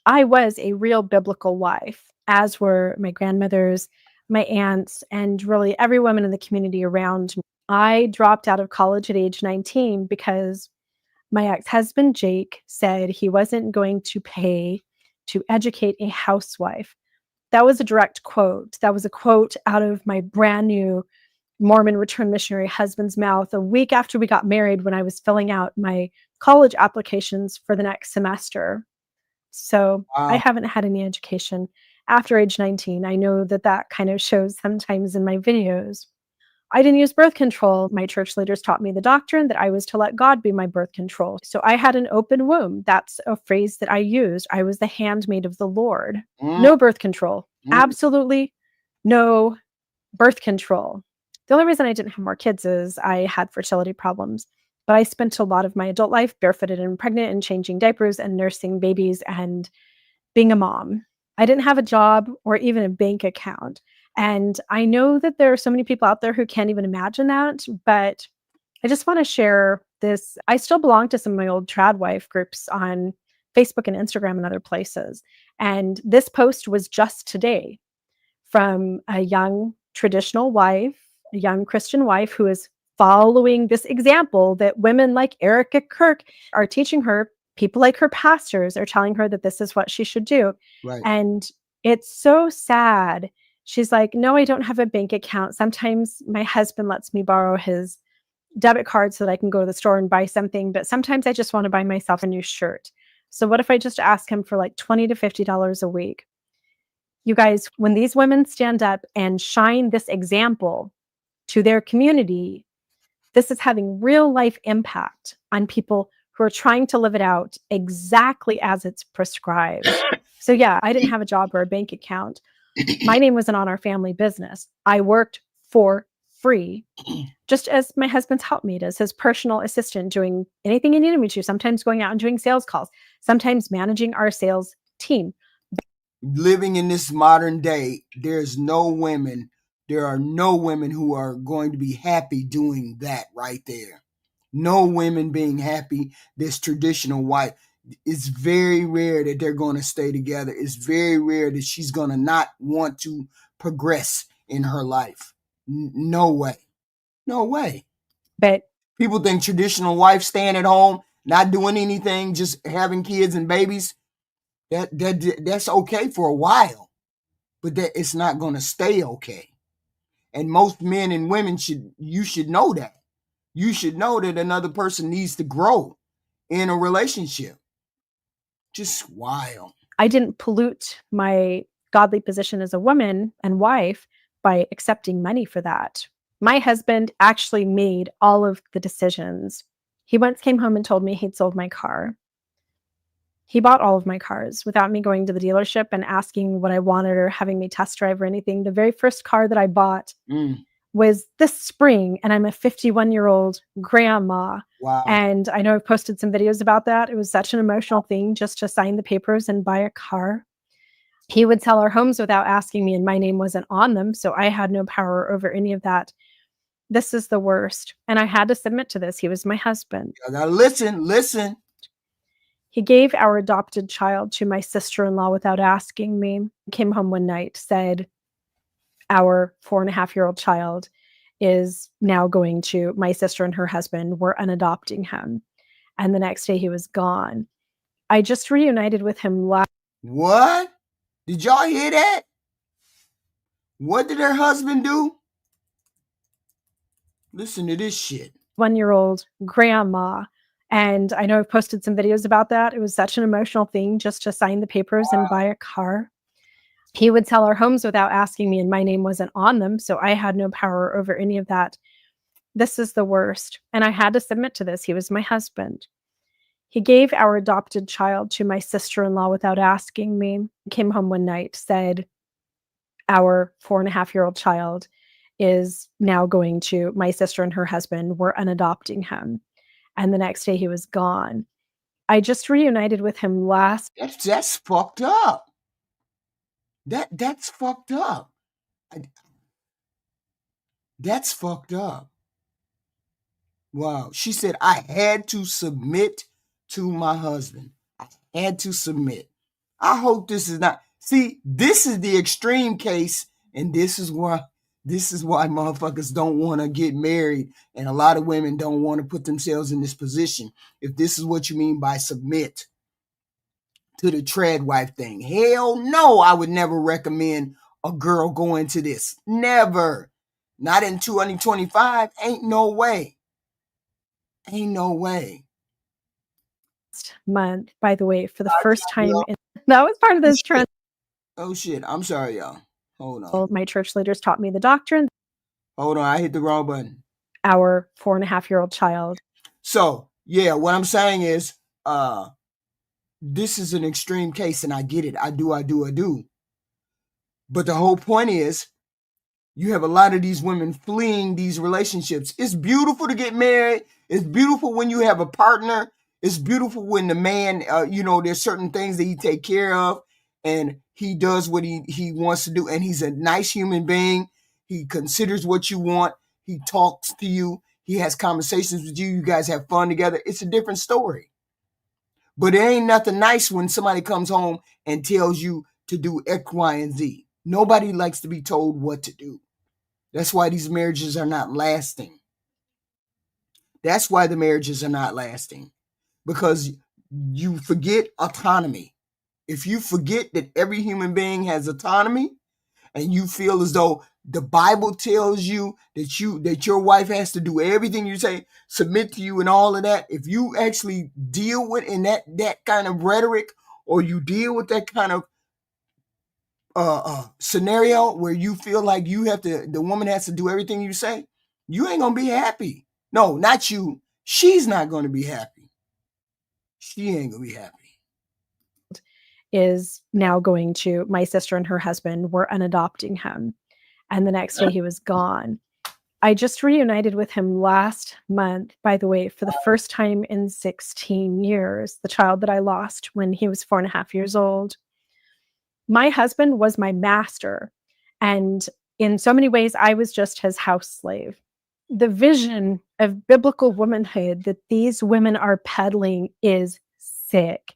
I was a real biblical wife, as were my grandmothers, my aunts, and really every woman in the community around me. I dropped out of college at age 19 because my ex-husband, Jake, said he wasn't going to pay to educate a housewife. That was a direct quote. That was a quote out of my brand new Mormon returned missionary husband's mouth a week after we got married, when I was filling out my college applications for the next semester. So I haven't had any education after age 19. I know that that kind of shows sometimes in my videos. I didn't use birth control. My church leaders taught me the doctrine that I was to let God be my birth control. So I had an open womb. That's a phrase that I used. I was the handmaid of the Lord. No birth control. Absolutely no birth control. The only reason I didn't have more kids is I had fertility problems. But I spent a lot of my adult life barefooted and pregnant and changing diapers and nursing babies and being a mom. I didn't have a job or even a bank account. And I know that there are so many people out there who can't even imagine that, but I just want to share this. I still belong to some of my old trad wife groups on Facebook and Instagram and other places. And this post was just today from a young traditional wife, a young Christian wife who is following this example that women like ERIKA Kirk are teaching her. People like her pastors are telling her that this is what she should do. Right. And it's so sad. She's like, no, I don't have a bank account. Sometimes my husband lets me borrow his debit card so that I can go to the store and buy something. But sometimes I just want to buy myself a new shirt. So what if I just ask him for like $20 to $50 a week? You guys, when these women stand up and shine this example to their community, this is having real life impact on people who are trying to live it out exactly as it's prescribed. So yeah, I didn't have a job or a bank account. My name wasn't on our family business. I worked for free, just as my husband's helpmate, as his personal assistant, doing anything he needed me to, sometimes going out and doing sales calls, sometimes managing our sales team. Living in this modern day, there are no women who are going to be happy doing that right there. No women being happy. This traditional wife, it's very rare that they're going to stay together. It's very rare that she's going to not want to progress in her life. No way. No way. But people think traditional wife staying at home, not doing anything, just having kids and babies, that's okay for a while, but that it's not going to stay okay. And most men and women should know that. You should know that another person needs to grow in a relationship. Just wild. I didn't pollute my godly position as a woman and wife by accepting money for that. My husband actually made all of the decisions. He once came home and told me he'd sold my car. He bought all of my cars without me going to the dealership and asking what I wanted or having me test drive or anything. The very first car that I bought was this spring, and I'm a 51-year-old grandma. Wow. And I know I've posted some videos about that. It was such an emotional thing just to sign the papers and buy a car. He would sell our homes without asking me, and my name wasn't on them, so I had no power over any of that. This is the worst. And I had to submit to this. He was my husband. I gotta listen. He gave our adopted child to my sister-in-law without asking me. He came home one night, said, our 4.5-year-old child is now going to my sister and her husband. We're unadopting him. And the next day he was gone. I just reunited with him last. What? Did y'all hear that? What did her husband do? Listen to this shit. 1-year-old grandma. And I know I've posted some videos about that. It was such an emotional thing just to sign the papers and buy a car. He would sell our homes without asking me, and my name wasn't on them, so I had no power over any of that. This is the worst. And I had to submit to this. He was my husband. He gave our adopted child to my sister-in-law without asking me. Came home one night, said, our 4.5-year-old child is now going to my sister and her husband. We're unadopting him. And the next day he was gone. I just reunited with him last. That's fucked up. That's fucked up. That's fucked up. Wow. She said, I had to submit to my husband. I had to submit. I hope this is not. See, this is the extreme case, and this is why motherfuckers don't want to get married, and a lot of women don't want to put themselves in this position. If this is what you mean by submit to the trad wife thing, hell no, I would never recommend a girl go into this. Never. Not in 2025. Ain't no way. Ain't no way. Month, by the way, for the first time. That was part of this trend. Oh shit. I'm sorry, y'all. Hold on. My church leaders taught me the doctrine. Hold on. I hit the wrong button. Our 4.5-year-old child. So, yeah, what I'm saying is, this is an extreme case, and I get it. I do. But the whole point is, you have a lot of these women fleeing these relationships. It's beautiful to get married. It's beautiful when you have a partner. It's beautiful when the man, there's certain things that he take care of, and he does what he wants to do. And he's a nice human being. He considers what you want. He talks to you. He has conversations with you. You guys have fun together. It's a different story. But it ain't nothing nice when somebody comes home and tells you to do X, Y, and Z. Nobody likes to be told what to do. That's why these marriages are not lasting. That's why the marriages are not lasting. Because you forget autonomy. If you forget that every human being has autonomy, and you feel as though the Bible tells you that your wife has to do everything you say, submit to you and all of that, if you actually deal with in that kind of rhetoric, or you deal with that kind of scenario where you feel like the woman has to do everything you say, you ain't gonna be happy. No, not you. She's not gonna be happy. She ain't gonna be happy. Is now going to my sister and her husband. We're unadopting him. And the next day he was gone. I just reunited with him last month, by the way, for the first time in 16 years, the child that I lost when he was 4.5 years old. My husband was my master. And in so many ways, I was just his house slave. The vision of biblical womanhood that these women are peddling is sick.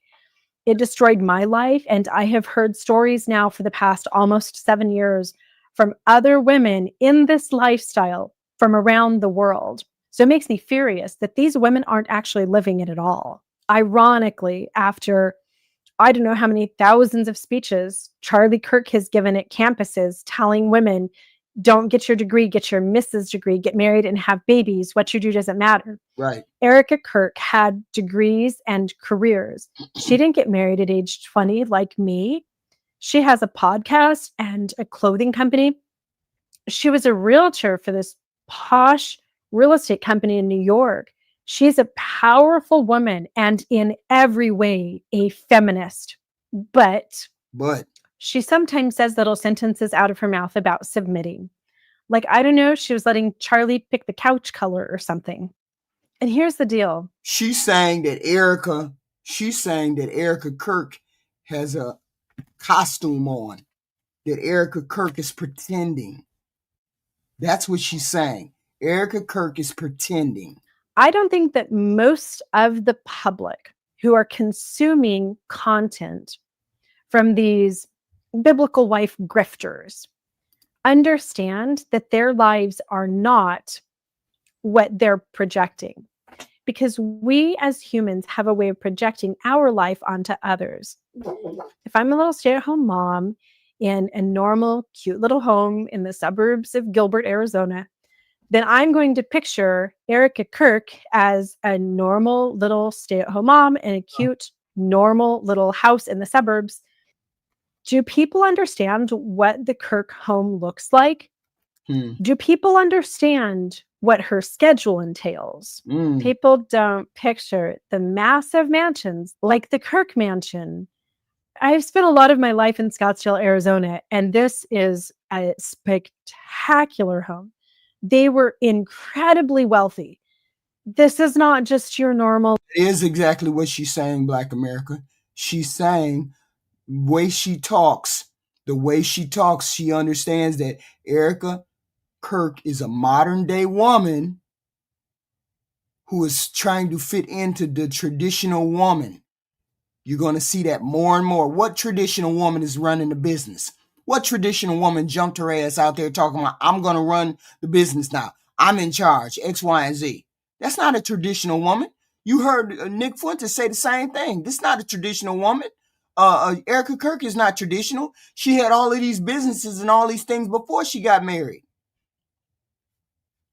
It destroyed my life, and I have heard stories now for the past almost 7 years from other women in this lifestyle from around the world. So it makes me furious that these women aren't actually living it at all. Ironically, after I don't know how many thousands of speeches Charlie Kirk has given at campuses telling women, don't get your degree, get your Mrs. degree, get married and have babies. What you do doesn't matter. Right. ERIKA Kirk had degrees and careers. She didn't get married at age 20 like me. She has a podcast and a clothing company. She was a realtor for this posh real estate company in New York. She's a powerful woman and in every way a feminist. But she sometimes says little sentences out of her mouth about submitting. Like, I don't know, she was letting Charlie pick the couch color or something. And here's the deal. She's saying that ERIKA Kirk has a costume on, that ERIKA Kirk is pretending. That's what she's saying. ERIKA Kirk is pretending. I don't think that most of the public who are consuming content from these biblical wife grifters understand that their lives are not what they're projecting, because we as humans have a way of projecting our life onto others. If I'm a little stay-at-home mom in a normal, cute little home in the suburbs of Gilbert, Arizona, then I'm going to picture ERIKA Kirk as a normal little stay-at-home mom in a cute, normal little house in the suburbs. Do people understand what the Kirk home looks like? Do people understand what her schedule entails. People don't picture the massive mansions like the Kirk mansion. I've spent a lot of my life in Scottsdale, Arizona, and this is a spectacular home. They were incredibly wealthy. This is not just your normal. It is exactly what she's saying, Black America. She's saying the way she talks, she understands that ERIKA Kirk is a modern day woman who is trying to fit into the traditional woman. You're going to see that more and more. What traditional woman is running the business? What traditional woman jumped her ass out there talking about, I'm going to run the business now. I'm in charge, X, Y, and Z. That's not a traditional woman. You heard Nick Fuentes say the same thing. This is not a traditional woman. ERIKA Kirk is not traditional. She had all of these businesses and all these things before she got married.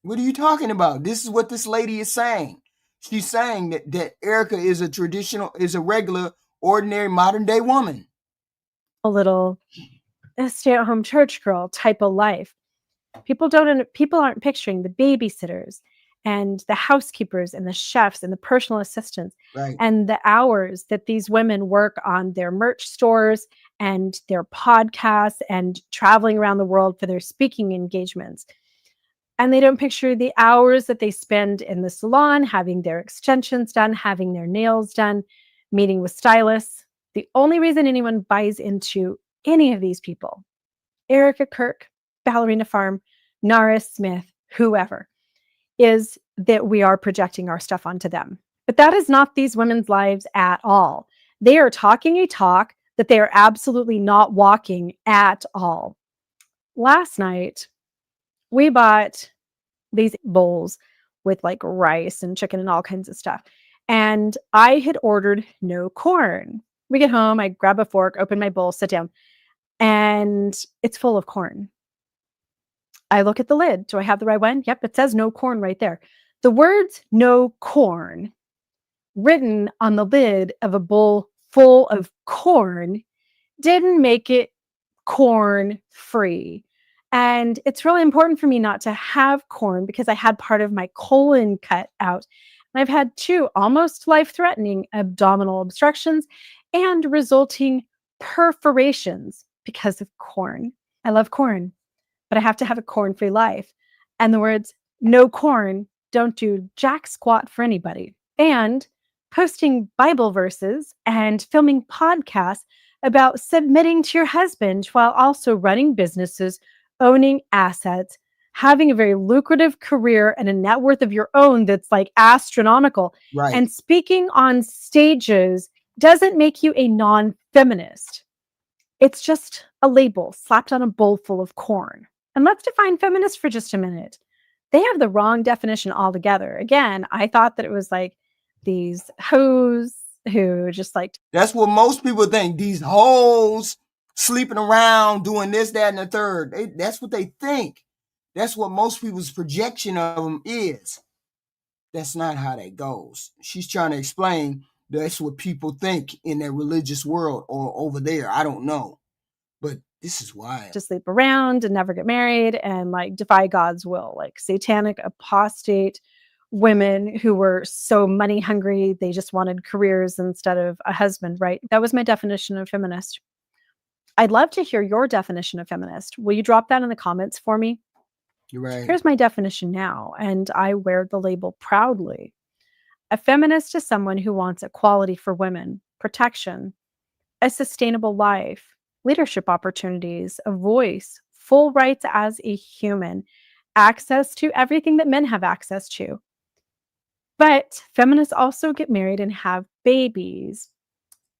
What are you talking about? This is what this lady is saying. She's saying that ERIKA is a regular, ordinary, modern day woman. A little stay-at-home church girl type of life. People aren't picturing the babysitters and the housekeepers and the chefs and the personal assistants, right, and the hours that these women work on their merch stores and their podcasts and traveling around the world for their speaking engagements. And they don't picture the hours that they spend in the salon, having their extensions done, having their nails done, meeting with stylists. The only reason anyone buys into any of these people, ERIKA Kirk, Ballerina Farm, Nara Smith, whoever, is that we are projecting our stuff onto them. But that is not these women's lives at all. They are talking a talk that they are absolutely not walking at all. Last night, we bought these bowls with like rice and chicken and all kinds of stuff. And I had ordered no corn. We get home, I grab a fork, open my bowl, sit down, and it's full of corn. I look at the lid. Do I have the right one? Yep, it says no corn right there. The words no corn written on the lid of a bowl full of corn didn't make it corn free. And it's really important for me not to have corn because I had part of my colon cut out. And I've had 2 almost life-threatening abdominal obstructions and resulting perforations because of corn. I love corn, but I have to have a corn-free life. And the words no corn don't do jack squat for anybody. And posting Bible verses and filming podcasts about submitting to your husband while also running businesses, owning assets, having a very lucrative career and a net worth of your own that's like astronomical, right, and speaking on stages doesn't make you a non-feminist. It's just a label slapped on a bowl full of corn. And let's define feminist for just a minute. They have the wrong definition altogether. Again, I thought that it was like these hoes who just like... That's what most people think. These hoes sleeping around, doing this, that, and the third. That's what they think. That's what most people's projection of them is. That's not how that goes. She's trying to explain that's what people think in their religious world or over there. I don't know. But this is why. To sleep around and never get married and like defy God's will, like satanic apostate women who were so money hungry, they just wanted careers instead of a husband, right? That was my definition of feminist. I'd love to hear your definition of feminist. Will you drop that in the comments for me? You're right. Here's my definition now, and I wear the label proudly. A feminist is someone who wants equality for women, protection, a sustainable life, leadership opportunities, a voice, full rights as a human, access to everything that men have access to. But feminists also get married and have babies.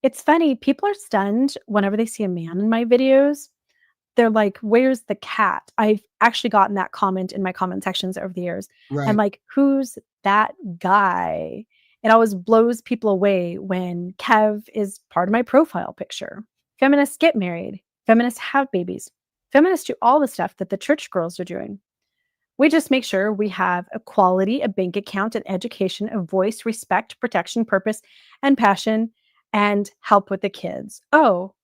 It's funny, people are stunned whenever they see a man in my videos. They're like, where's the cat? I've actually gotten that comment in my comment sections over the years. Right. I'm like, who's that guy? It always blows people away when Kev is part of my profile picture. Feminists get married. Feminists have babies. Feminists do all the stuff that the church girls are doing. We just make sure we have equality, a bank account, an education, a voice, respect, protection, purpose, and passion, and help with the kids. Oh,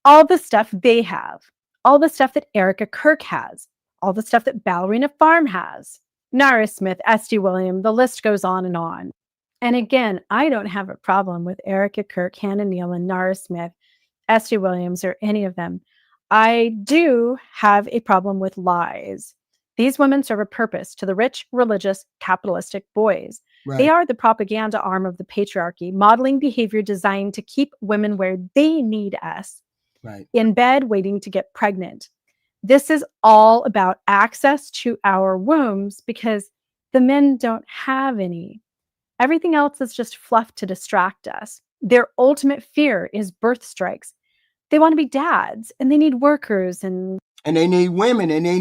all the stuff they have, all the stuff that ERIKA Kirk has, all the stuff that Ballerina Farm has. Nara Smith, Esty William, the list goes on and on. And again, I don't have a problem with ERIKA, Kirk, Hannah Nealon, Nara Smith, Esty Williams, or any of them. I do have a problem with lies. These women serve a purpose to the rich, religious, capitalistic boys. Right. They are the propaganda arm of the patriarchy, modeling behavior designed to keep women where they need us, right, in bed waiting to get pregnant. This is all about access to our wombs because the men don't have any. Everything else is just fluff to distract us. Their ultimate fear is birth strikes. They want to be dads and they need workers and they need women and they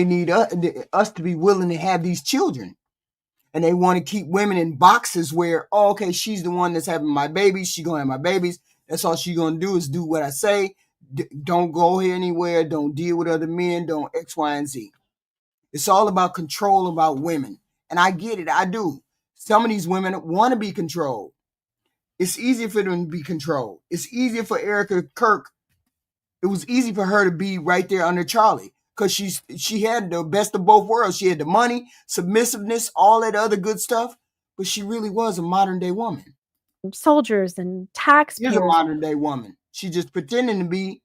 need us to be willing to have these children. And they want to keep women in boxes where, oh, okay, she's the one that's having my babies. She's going to have my babies. That's all she's going to do is do what I say. Don't go here anywhere. Don't deal with other men. Don't X, Y, and Z. It's all about control about women. And I get it. I do. Some of these women want to be controlled. It's easier for them to be controlled. It's easier for ERIKA Kirk. It was easy for her to be right there under Charlie because she had the best of both worlds. She had the money, submissiveness, all that other good stuff, but she really was a modern day woman. Soldiers and taxpayers. She's a modern day woman. She's just pretending to be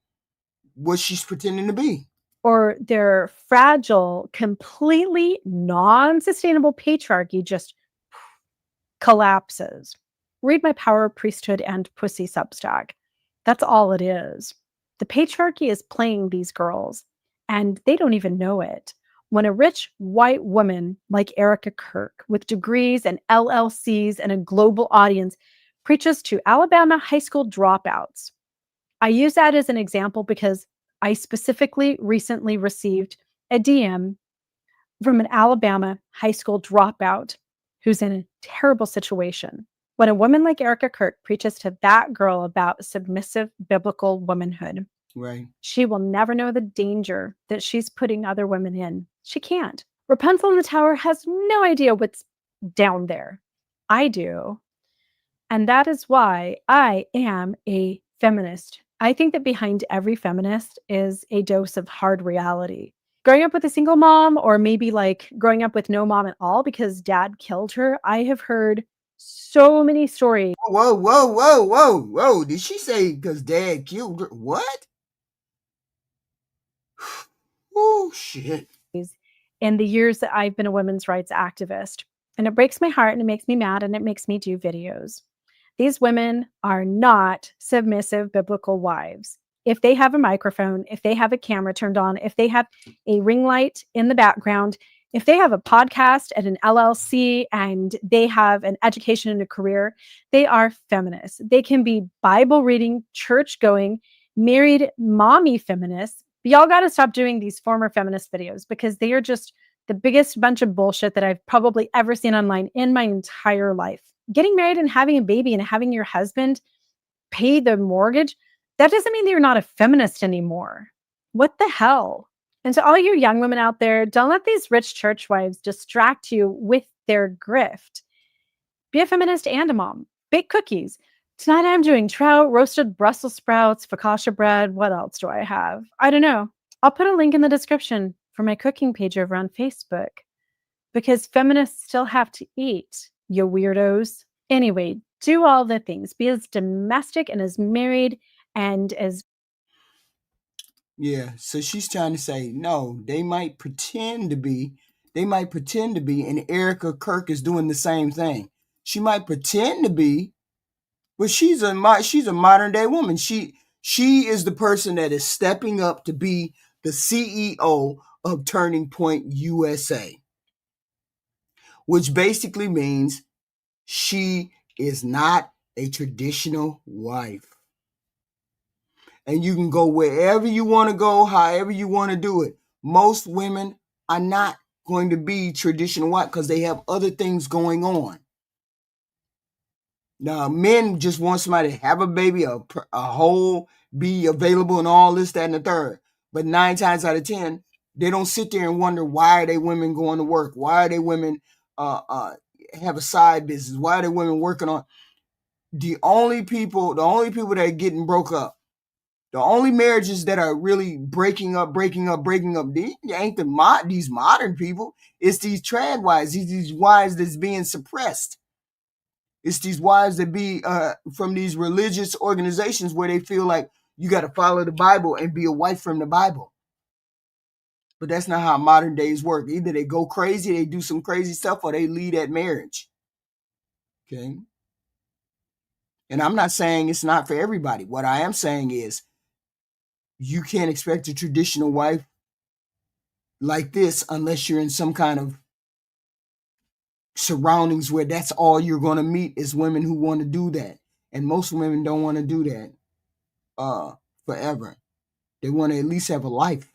what she's pretending to be. Or their fragile, completely non-sustainable patriarchy just collapses. Read my Power, Priesthood, and Pussy Substack. That's all it is. The patriarchy is playing these girls, and they don't even know it. When a rich white woman like ERIKA Kirk, with degrees and LLCs and a global audience, preaches to Alabama high school dropouts. I use that as an example because I specifically recently received a DM from an Alabama high school dropout who's in a terrible situation. When a woman like ERIKA Kirk preaches to that girl about submissive biblical womanhood, right, she will never know the danger that she's putting other women in. She can't. Rapunzel in the Tower has no idea what's down there. I do. And that is why I am a feminist. I think that behind every feminist is a dose of hard reality. Growing up with a single mom, or maybe like growing up with no mom at all because dad killed her, I have heard so many stories. Whoa. Did she say because dad killed her? What? Oh, shit. In the years that I've been a women's rights activist. And it breaks my heart and it makes me mad and it makes me do videos. These women are not submissive biblical wives. If they have a microphone, if they have a camera turned on, if they have a ring light in the background, if they have a podcast at an LLC and they have an education and a career, they are feminists. They can be Bible reading, church going, married mommy feminists. But y'all got to stop doing these former feminist videos because they are just the biggest bunch of bullshit that I've probably ever seen online in my entire life. Getting married and having a baby and having your husband pay the mortgage, that doesn't mean that you're not a feminist anymore. What the hell? And to all you young women out there, don't let these rich church wives distract you with their grift. Be a feminist and a mom. Bake cookies. Tonight I'm doing trout, roasted Brussels sprouts, focaccia bread. What else do I have? I don't know. I'll put a link in the description for my cooking page over on Facebook. Because feminists still have to eat, you weirdos. Anyway, do all the things. Be as domestic and as married and as... Yeah, so she's trying to say, no, they might pretend to be, and ERIKA Kirk is doing the same thing. She might pretend to be, but she's a modern day woman. She is the person that is stepping up to be the CEO of Turning Point USA, which basically means she is not a traditional wife. And you can go wherever you want to go, however you want to do it. Most women are not going to be traditional wife because they have other things going on. Now, men just want somebody to have a baby, a whole, be available and all this, that, and the third. But 9 times out of 10, they don't sit there and wonder, why are they women going to work? Why are they women have a side business? Why are they women working on? The only people that are getting broke up, The only marriages that are really breaking up, ain't these modern people. It's these trad wives. These wives that's being suppressed. It's these wives that be from these religious organizations where they feel like you got to follow the Bible and be a wife from the Bible. But that's not how modern days work. Either they go crazy, they do some crazy stuff, or they lead that marriage. Okay. And I'm not saying it's not for everybody. What I am saying is you can't expect a traditional wife like this unless you're in some kind of surroundings where that's all you're going to meet is women who want to do that. And most women don't want to do that forever. They want to at least have a life,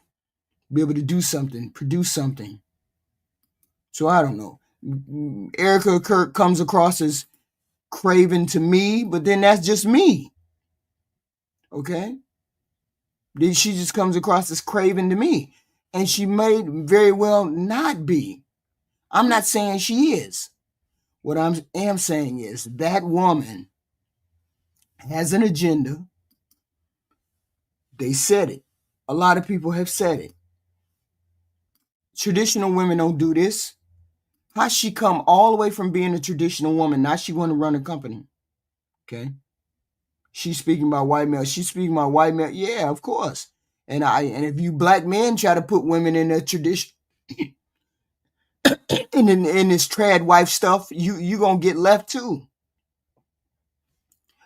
be able to do something, produce something. So I don't know. ERIKA Kirk comes across as craven to me, but then that's just me. Okay? She just comes across as craven to me. And she may very well not be. I'm not saying she is. What I am saying is that woman has an agenda. They said it. A lot of people have said it. Traditional women don't do this. How she come all the way from being a traditional woman? Now she want to run a company. Okay. She's speaking about white male. She's speaking about white male. Yeah, of course. And if you black men try to put women in a tradition in this trad wife stuff, you gonna get left too.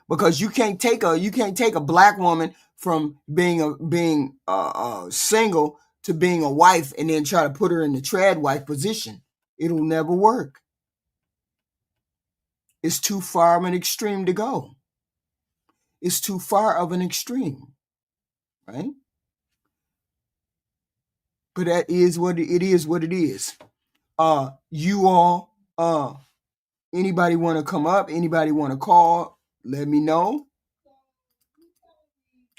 Because you can't take a black woman from being single to being a wife and then try to put her in the trad wife position. It'll never work. It's too far of an extreme to go. It's too far of an extreme, right? But that is what it is. What it is. You all, anybody want to come up? Anybody want to call? Let me know.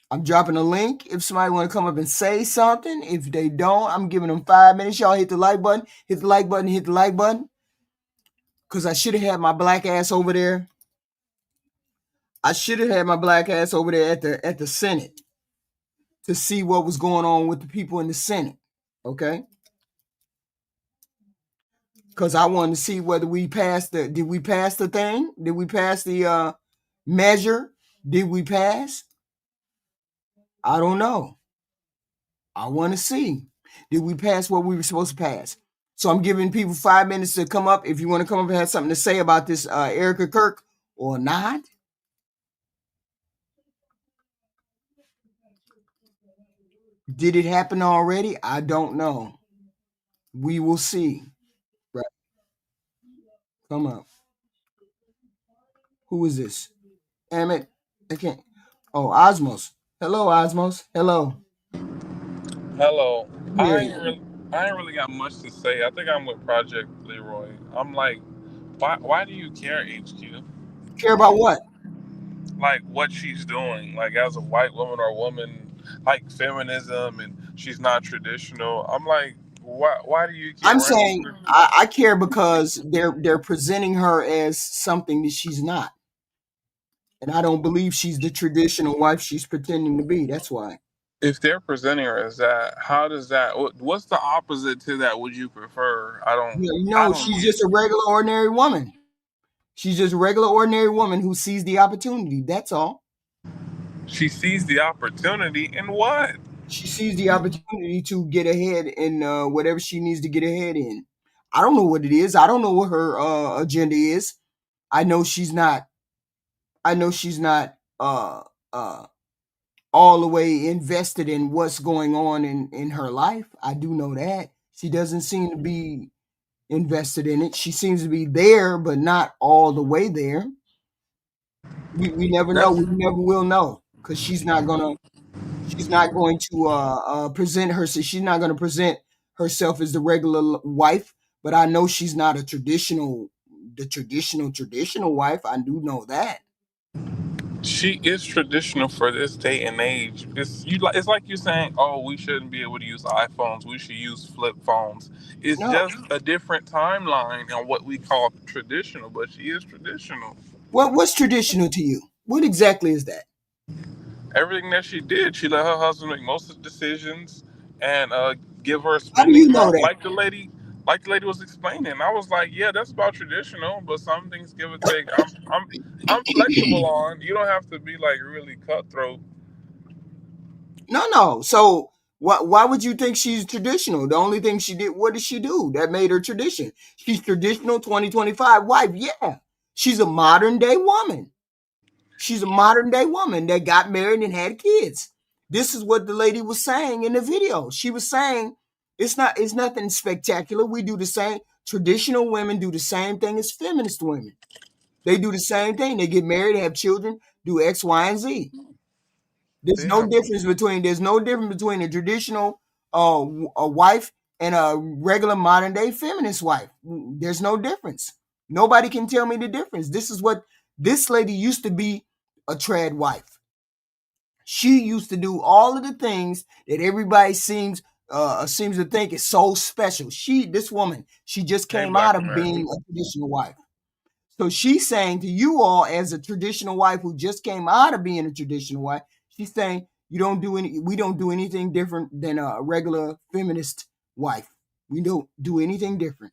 I'm dropping a link. If somebody want to come up and say something, if they don't, I'm giving them 5 minutes. Y'all hit the like button. Hit the like button. Hit the like button. Because I should have had my black ass over there. I should have had my black ass over there at the Senate to see what was going on with the people in the Senate. Okay? Because I wanted to see whether we passed did we pass the thing? Did we pass the measure? Did we pass? I don't know. I want to see. Did we pass what we were supposed to pass? So I'm giving people 5 minutes to come up. If you want to come up and have something to say about this ERIKA Kirk or not. Did it happen already? I don't know. We will see. Right. Come up. Who is this? Emmett. I can't. Oh, Osmos. Hello, Osmos. Hello. Hello. Yeah. I ain't really got much to say. I think I'm with Project Leroy. I'm like, why do you care, HQ? Care about what? Like what she's doing, like as a white woman or woman, like feminism, and she's not traditional. I'm like, why do you care? I'm saying I care because they're presenting her as something that she's not. And I don't believe she's the traditional wife she's pretending to be. That's why. If they're presenting her as that, how does that? What's the opposite to that? Would you prefer? I don't. She's just a regular, ordinary woman. She's just a regular, ordinary woman who sees the opportunity. That's all. She sees the opportunity in what? She sees the opportunity to get ahead in whatever she needs to get ahead in. I don't know what it is. I don't know what her agenda is. I know she's not all the way invested in what's going on in her life. I do know that. She doesn't seem to be invested in it. She seems to be there, but not all the way there. We never know. We never will know because she's not going to present herself. She's not going to present herself as the regular wife. But I know she's not the traditional wife. I do know that. She is traditional for this day and age. It's like you're saying, oh, we shouldn't be able to use iPhones. We should use flip phones. It's just a different timeline on what we call traditional, but she is traditional. What's traditional to you? What exactly is that? everything that she did, she let her husband make most of the decisions and give her How do spending you know that? like the lady was explaining. I was like, yeah, that's about traditional, but some things give or take. I'm flexible on. You don't have to be like really cutthroat. No. So why would you think she's traditional? The only thing she did, what did she do that made her tradition? She's traditional 2025 wife. Yeah. She's a modern day woman. She's a modern day woman that got married and had kids. This is what the lady was saying in the video. She was saying it's nothing spectacular. We do the same. Traditional women do the same thing as feminist women. They do the same thing. They get married, have children, do X, Y, and Z. There's no difference between a traditional a wife and a regular modern day feminist wife. There's no difference. Nobody can tell me the difference. This is what this lady used to be, a trad wife. She used to do all of the things that everybody seems to think is so special. This woman, she just Hey, came Black out of being Americans. a traditional wife. So she's saying to you all, as a traditional wife who just came out of being a traditional wife, she's saying we don't do anything different than a regular feminist wife. We don't do anything different.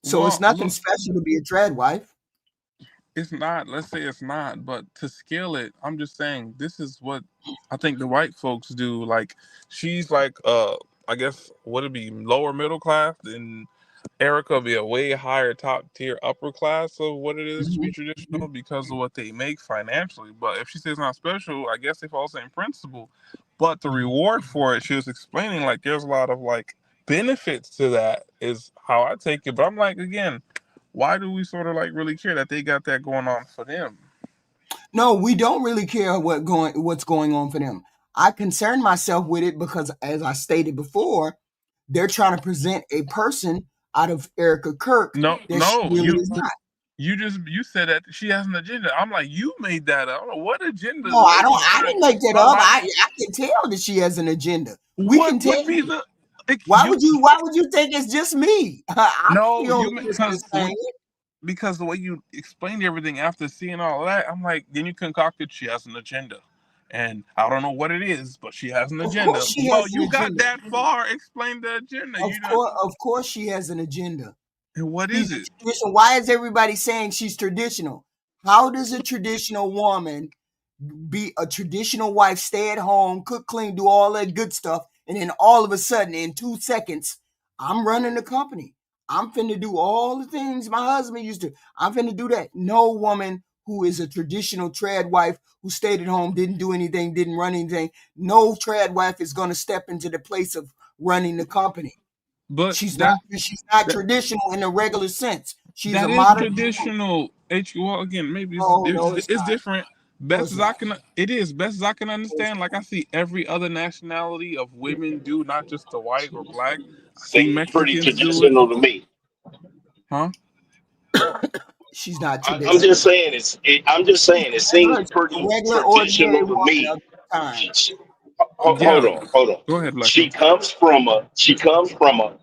So it's Well, nothing look, special to be a trad wife. it's not. Let's say it's not, but to scale it, I'm just saying this is what I think the white folks do. Like she's like I guess would it be lower middle class, and ERIKA will be a way higher top tier upper class of what it is to be traditional because of what they make financially. But if she says not special, I guess they fall the same principle. But the reward for it, she was explaining like there's a lot of like benefits to that is how I take it. But I'm like, again, why do we sort of like really care that they got that going on for them? No, we don't really care what's going on for them. I concern myself with it because, as I stated before, they're trying to present a person out of ERIKA Kirk No, that she really you is not. you said that she has an agenda. I'm like, you made that up. I don't know what agenda. No, The way she's I trying didn't make that her up. life. I can tell that she has an agenda. We What can tell. would be the like, Why would you think it's just me? I'm No, the only you person that's saying it. because the way you explained everything after seeing all of that, I'm like, then you concocted she has an agenda. And I don't know what it is, but she has an Of agenda. course she Well, has an you got agenda. that far. Explain the agenda. You know, Of course she has an agenda. and what She's is a it? traditional. Why is everybody saying she's traditional? How does a traditional woman be a traditional wife, stay at home, cook, clean, do all that good stuff, and then all of a sudden, in 2 seconds, I'm running the company. I'm finna do all the things my husband used to. I'm finna do that. No woman who is a traditional trad wife who stayed at home, didn't do anything, didn't run anything, no trad wife is gonna step into the place of running the company. But She's that not traditional in the regular sense. She's a that is modern. traditional. Well, again, maybe No, it's it's not. different. No, Best it's as not. I can, it is best as I can understand. Like I see every other nationality of women do, not just the white or black. I see Seems pretty Mexicans do it, traditional to me. huh? She's not I'm traditional. just saying I'm just saying it seems She's a pretty regular, ordinary traditional to woman me. of the time. Yeah. Hold on. Go ahead, Black She man. comes from a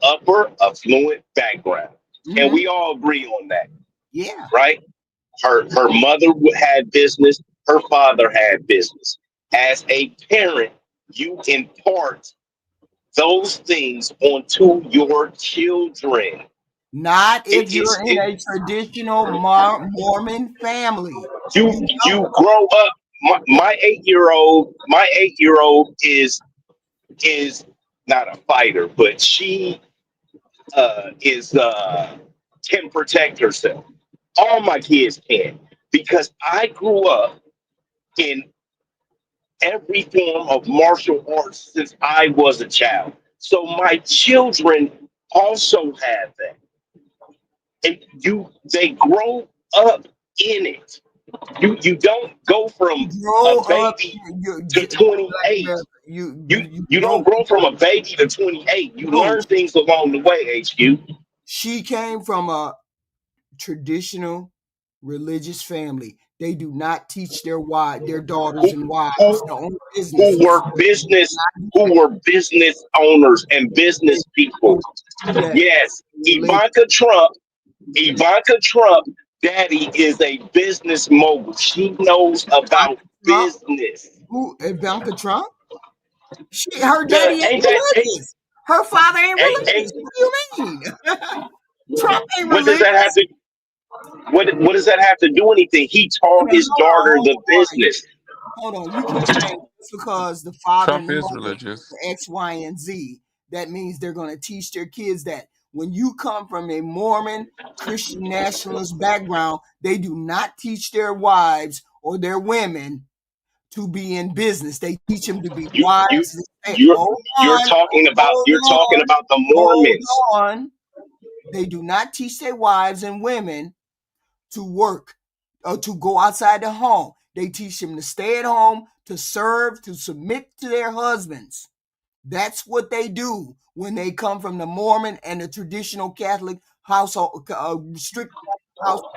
upper affluent background, and Mm-hmm. we all agree on that, Yeah. right? Her mother had business. Her father had business. As a parent, you impart those things onto your children. Not It if you're is in it. a traditional Mormon family. You You you don't. grow up. My 8-year old is not a fighter, but she is can protect herself. All my kids can because I grew up in every form of martial arts since I was a child. So my children also have that, and they grow up in it. You don't go You from a grow up. baby to Black 28. America. You don't grow from a baby to 28. You No. learn things along the way, HQ. She came from a traditional religious family. They do not teach their daughters Who and wives who to own who businesses. were business owners and They business people. do that. Yes, Religion. Ivanka Trump, daddy is a business mogul. She knows about Trump business. Who, Ivanka Trump? Her daddy ain't Ain't that religious. Her father ain't ain't, religious. What do you mean? Trump ain't what does religious. that have to what does that have to do anything? He taught his daughter the business. Hold on. You keep saying just because the father and Trump the is mother religious. X, Y, and Z, that means they're going to teach their kids that when you come from a Mormon Christian nationalist background, they do not teach their wives or their women to be in business. They teach them to be wives. You're talking about the Mormons. Hold on. They do not teach their wives and women to work or to go outside the home. They teach them to stay at home, to serve, to submit to their husbands. That's what they do when they come from the Mormon and the traditional Catholic household, strict household.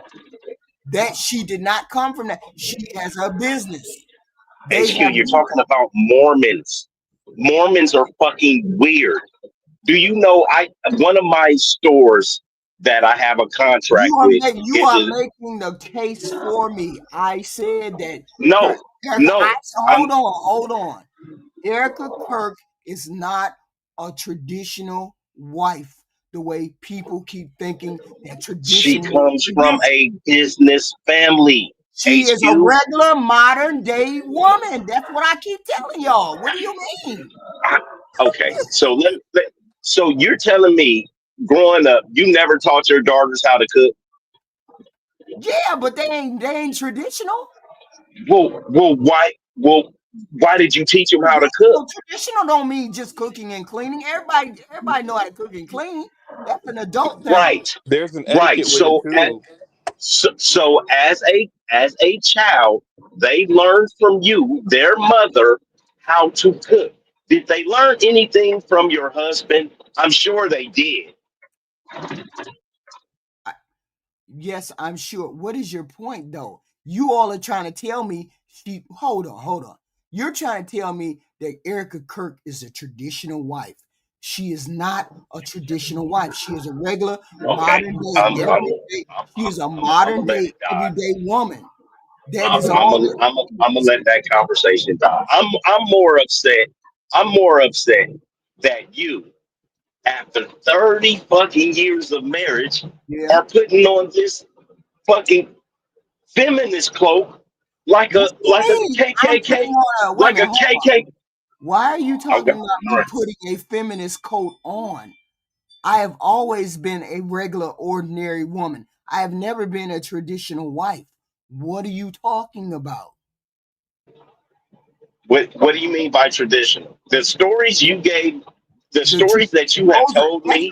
That she did not come from that. She has her business. HQ, you're talking about Mormons. Mormons are fucking weird. Do you know one of my stores that I have a contract with? You are making the case for me. I said that. No. Hold on. ERIKA Kirk is not a traditional wife the way people keep thinking that She tradition. comes from a business family. She is a regular modern day woman. That's what I keep telling y'all. What do you mean? Okay, so so you're telling me growing up, you never taught your daughters how to cook? Yeah, but they ain't traditional. Well, why did you teach them how to cook? Traditional don't mean just cooking and cleaning. Everybody know how to cook and clean. That's an adult thing. Right. There's an etiquette with it too. So as a child, they learned from you, their mother, how to cook. Did they learn anything from your husband? I'm sure they did. Yes, I'm sure. What is your point, though? You all are trying to tell me hold on. You're trying to tell me that ERIKA Kirk is a traditional wife. She is not a traditional wife. She is a regular modern day everyday. She is a modern day everyday woman. That is all. I'm gonna let that conversation die. I'm more upset. I'm more upset that you, after 30 fucking years of marriage, are putting on this fucking feminist cloak like a KKK, like a KKK. Why are you talking about me putting a feminist coat on? I have always been a regular, ordinary woman. I have never been a traditional wife. What are you talking about? What do you mean by traditional? The stories you gave, the stories that you have told me.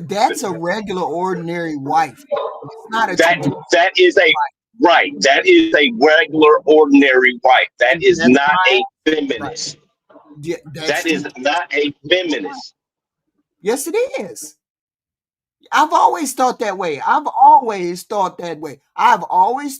That's a regular, ordinary wife. It's not a that is a right. That is a regular, ordinary wife. That is not a feminist. That is not a feminist. Yes, it is. I've always thought that way. I've always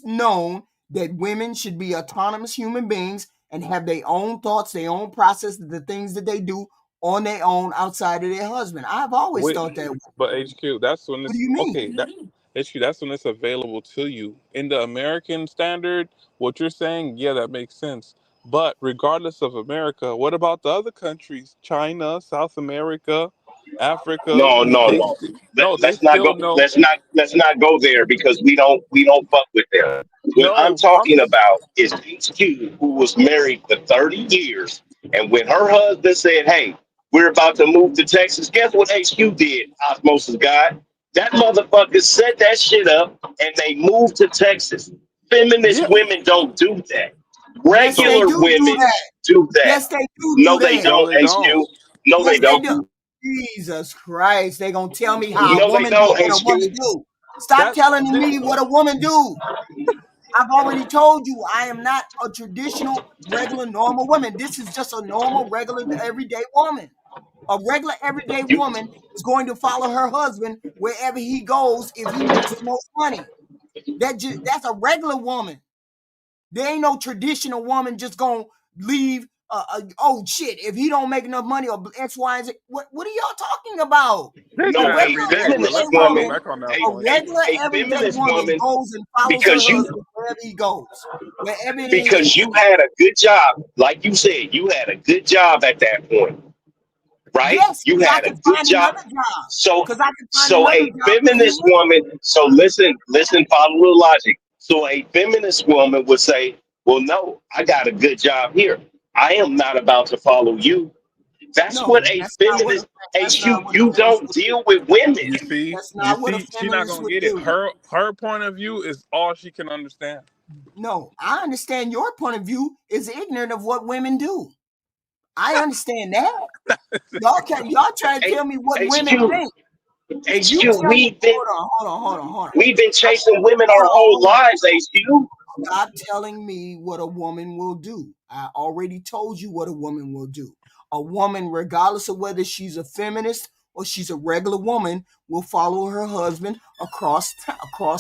known that women should be autonomous human beings and have their own thoughts, their own process, the things that they do on their own outside of their husband. I've always thought that way. But HQ, that's when it's what do you mean? Okay. HQ, that's when it's available to you. In the American standard, what you're saying, yeah, that makes sense. But regardless of America, what about the other countries? China, South America, Africa. No. They Let's not still go. know. Let's not go there because we don't fuck with them. What I'm talking about is HQ, who was married for 30 years, and when her husband said, "Hey, we're about to move to Texas," guess what HQ did? Osmosis God. That motherfucker set that shit up, and they moved to Texas. Feminist women don't do that. Regular women do that. Yes, they do. No, they don't. HQ. No, they don't. Jesus Christ, they gonna tell me how No, a they woman do don't, what a woman do. Stop telling me what a woman do. I've already told you I am not a traditional, regular, normal woman. This is just a normal, regular, everyday woman. A regular, everyday woman is going to follow her husband wherever he goes if he makes the most money. That's a regular woman. There ain't no traditional woman just gonna leave oh shit, if he don't make enough money or X, Y, and Z, what are y'all talking about? No, A regular let's everyday not go woman, back on that a point. regular a everyday feminist woman woman, goes and follows her because you husband wherever he goes, wherever it is. because you had a good job, like you said, you had a good job at that point, right? Yes, You I had a could good find job. another job. So Because I could find so another a job for feminist him. woman, so listen, follow the logic. So a feminist woman would say, well, no, I got a good job here. I am not about to follow you. That's No, what a that's not what feminist, that's not what a you feminist don't would do. deal with women. That's You not what a see, she not feminist gonna would get it. do. Her point of view is all she can understand. No, I understand your point of view is ignorant of what women do. I understand that. Y'all try to tell me what women HQ, think. If you HQ, tell me, hold on. we've been chasing women our whole Hold on. lives, HQ. Stop telling me what a woman will do. I already told you what a woman will do. A woman, regardless of whether she's a feminist or she's a regular woman, will follow her husband across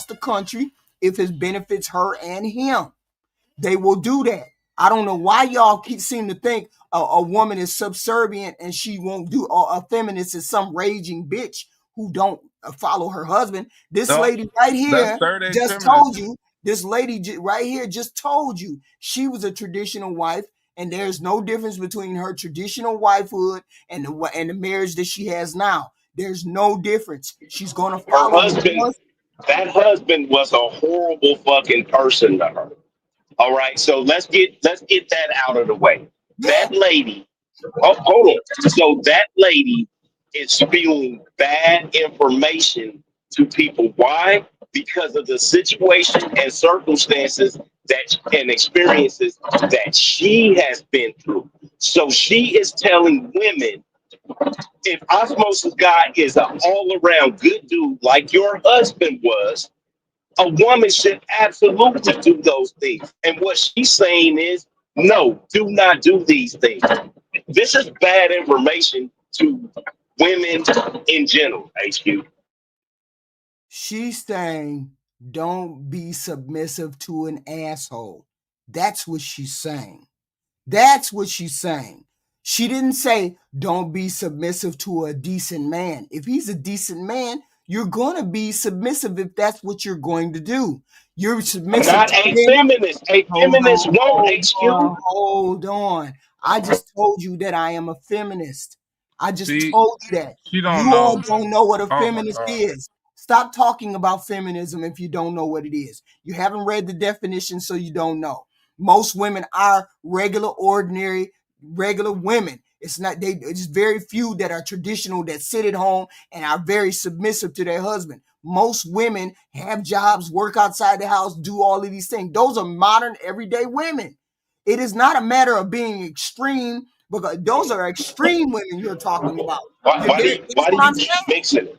the country if it benefits her and him. They will do that. I don't know why y'all seem to think a woman is subservient and she won't do, or a feminist is some raging bitch who don't follow her husband. This No, lady right that's here third age just feminist. told you. This lady right here just told you she was a traditional wife, and there's no difference between her traditional wifehood and the marriage that she has now. There's no difference. She's gonna Her follow husband, that husband was a horrible fucking person to her. All right, so let's get that out of the way. That lady, hold on. So that lady is spewing bad information to people. Why? Because of the situation and circumstances that and experiences that she has been through. So she is telling women, if Osmosis guy is an all-around good dude like your husband was, a woman should absolutely do those things. And what she's saying is, no, do not do these things. This is bad information to women in general, HQ. She's saying, don't be submissive to an asshole. That's what she's saying. That's what she's saying. She didn't say, don't be submissive to a decent man. If he's a decent man, you're going to be submissive if that's what you're going to do. You're submissive Not to a men. feminist. A feminist won't, HQ. Hold on. I just told you that I am a feminist. I just See, told you that. she don't You all know. don't know what a Oh my feminist God. is. Stop talking about feminism if you don't know what it is. You haven't read the definition, so you don't know. Most women are regular, ordinary, regular women. It's very few that are traditional, that sit at home and are very submissive to their husband. Most women have jobs, work outside the house, do all of these things. Those are modern, everyday women. It is not a matter of being extreme, because those are extreme women you're talking about. Why do you keep mixing it?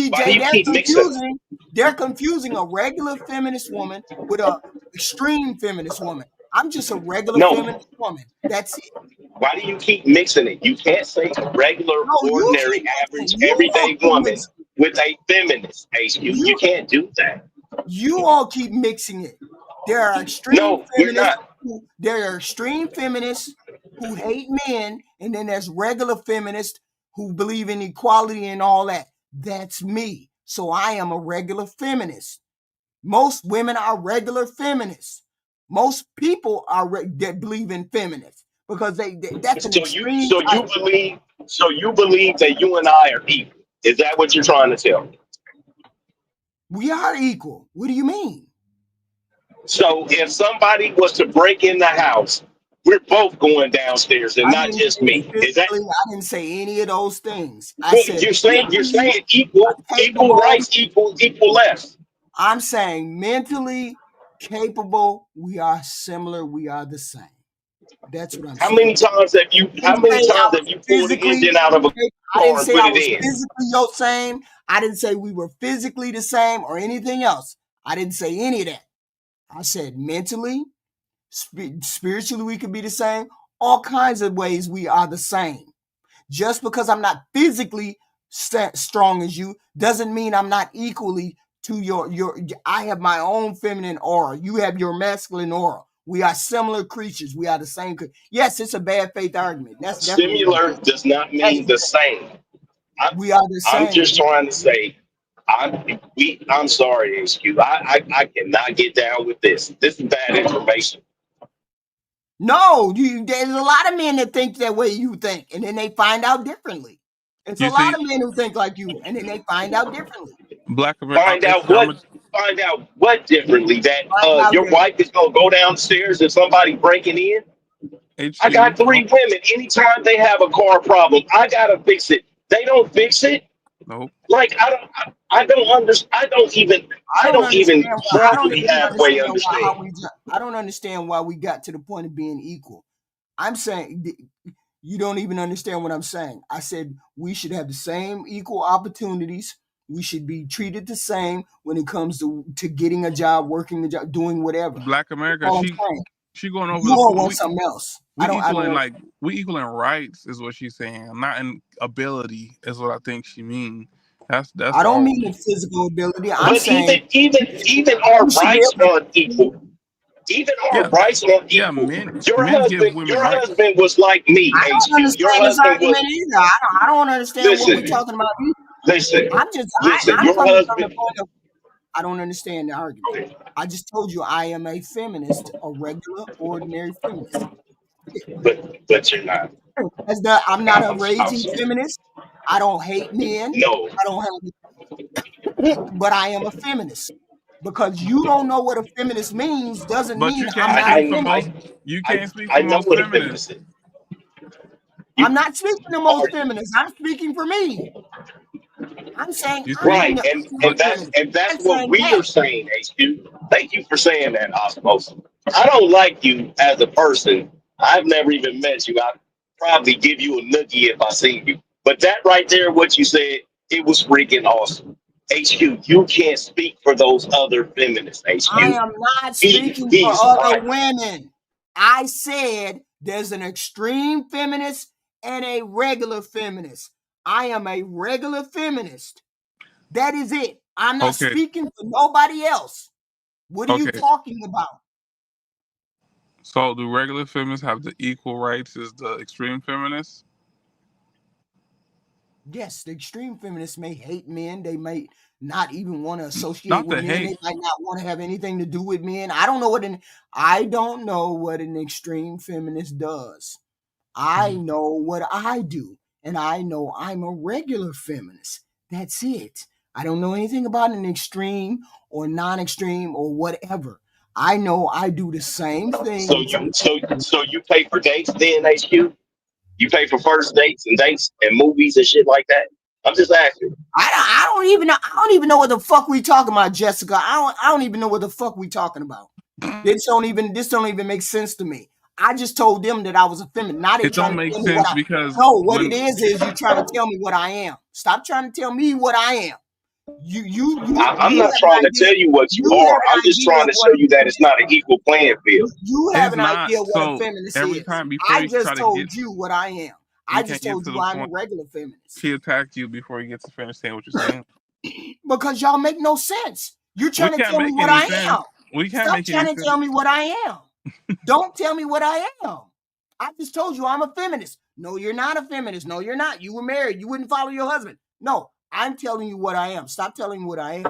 Why do you They're keep mixing it? confusing. They're confusing a regular feminist woman with a extreme feminist woman. I'm just a regular No. feminist woman. That's it. Why do you keep mixing it? You can't say a regular, No, you ordinary, keep average, mixing. You all everyday keep woman mixing. with a feminist, HQ. You can't do that. You all keep mixing it. There are No, we're not. There are extreme feminists who hate men, and then there's regular feminists who believe in equality and all that. That's me. So I am a regular feminist. Most women are regular feminists. Most people are that believe in feminists because that's an extreme type. So you believe that you and I are equal. Is that what you're trying to tell me? We are equal. What do you mean? So if somebody was to break in the house, we're both going downstairs and not just me. Is that? I didn't say any of those things. I Well, said you're saying equal rights, equal left. I'm saying mentally capable, we are similar, we are the same. That's what I'm saying. How many times have you pulled the engine out of a I didn't car and say put I it was in? physically the same. I didn't say we were physically the same or anything else. I didn't say any of that. I said mentally, spiritually, we could be the same. All kinds of ways we are the same. Just because I'm not physically strong as you doesn't mean I'm not equally to your. I have my own feminine aura. You have your masculine aura. We are similar creatures. We are the same. Yes, it's a bad faith argument. That's similar does not mean the same. We are the same. I'm just trying to say, I'm sorry, HQ. I cannot get down with this. This is bad information. No, there's a lot of men that think that way you think, and then they find out differently. It's a lot of men who think like you, and then they find out differently. Black America. Find out what differently? That your wife is gonna go downstairs and somebody breaking in? I got 3 women. Anytime they have a car problem, I gotta fix it. They don't fix it. Nope. Like I don't understand. I don't even probably halfway understand. I don't understand why we got to the point of being equal. I'm saying you don't even understand what I'm saying. I said we should have the same equal opportunities. We should be treated the same when it comes to getting a job, working a job, doing whatever. Black America, she going over. You all want something else. We equal in rights is what she's saying, not in ability is what I think she means. That's. I don't mean the physical ability. I'm saying even our rights aren't equal. Even our rights aren't equal. Yeah, men husband was like me. I don't understand this argument either. I don't understand what we're talking about either. Listen, I'm coming from the point of, I don't understand the argument. I just told you I am a feminist, a regular, ordinary feminist. But you're not. I'm not a raging feminist. I don't hate men. No. I don't have, but I am a feminist. Because you don't know what a feminist means doesn't mean I'm not a feminist. You can't speak for most feminists. I'm not speaking to most feminists. I'm speaking for me. I'm saying right, and that's what we are saying, HQ. Thank you for saying that, Osmos. I don't like you as a person. I've never even met you. I'd probably give you a noogie if I seen you. But that right there, what you said, it was freaking awesome. HQ, you can't speak for those other feminists. HQ, I am not speaking for other women. I said there's an extreme feminist and a regular feminist. I am a regular feminist. That is it. I'm not speaking for nobody else. What are you talking about? So do regular feminists have the equal rights as the extreme feminists? Yes, the extreme feminists may hate men. They may not even want to associate with men. They might not want to have anything to do with men. I don't know what an extreme feminist does. I know what I do. And I know I'm a regular feminist. That's it. I don't know anything about an extreme or non-extreme or whatever. I know I do the same thing. So you pay for dates then, HQ? You pay for first dates and movies and shit like that? I'm just asking. I don't even know what the fuck we talking about, Jessica. I don't even know what the fuck we talking about. This don't even make sense to me. I just told them that I was a feminist. Now they trying to tell me what because what it is you're trying to tell me what I am. Stop trying to tell me what I am. I'm not trying to tell you what you are. I'm just trying to show you that it's not an equal playing field. You have an idea what a feminist is. I just told you what I am. I just told you I'm a regular feminist. She attacked you before you get to finish saying what you're saying. Because y'all make no sense. You're trying to tell me what I am. Stop trying to tell me what I am. Don't tell me what I am. I just told you I'm a feminist. No, you're not a feminist. No, you're not. You were married. You wouldn't follow your husband. No, I'm telling you what I am. Stop telling me what I am.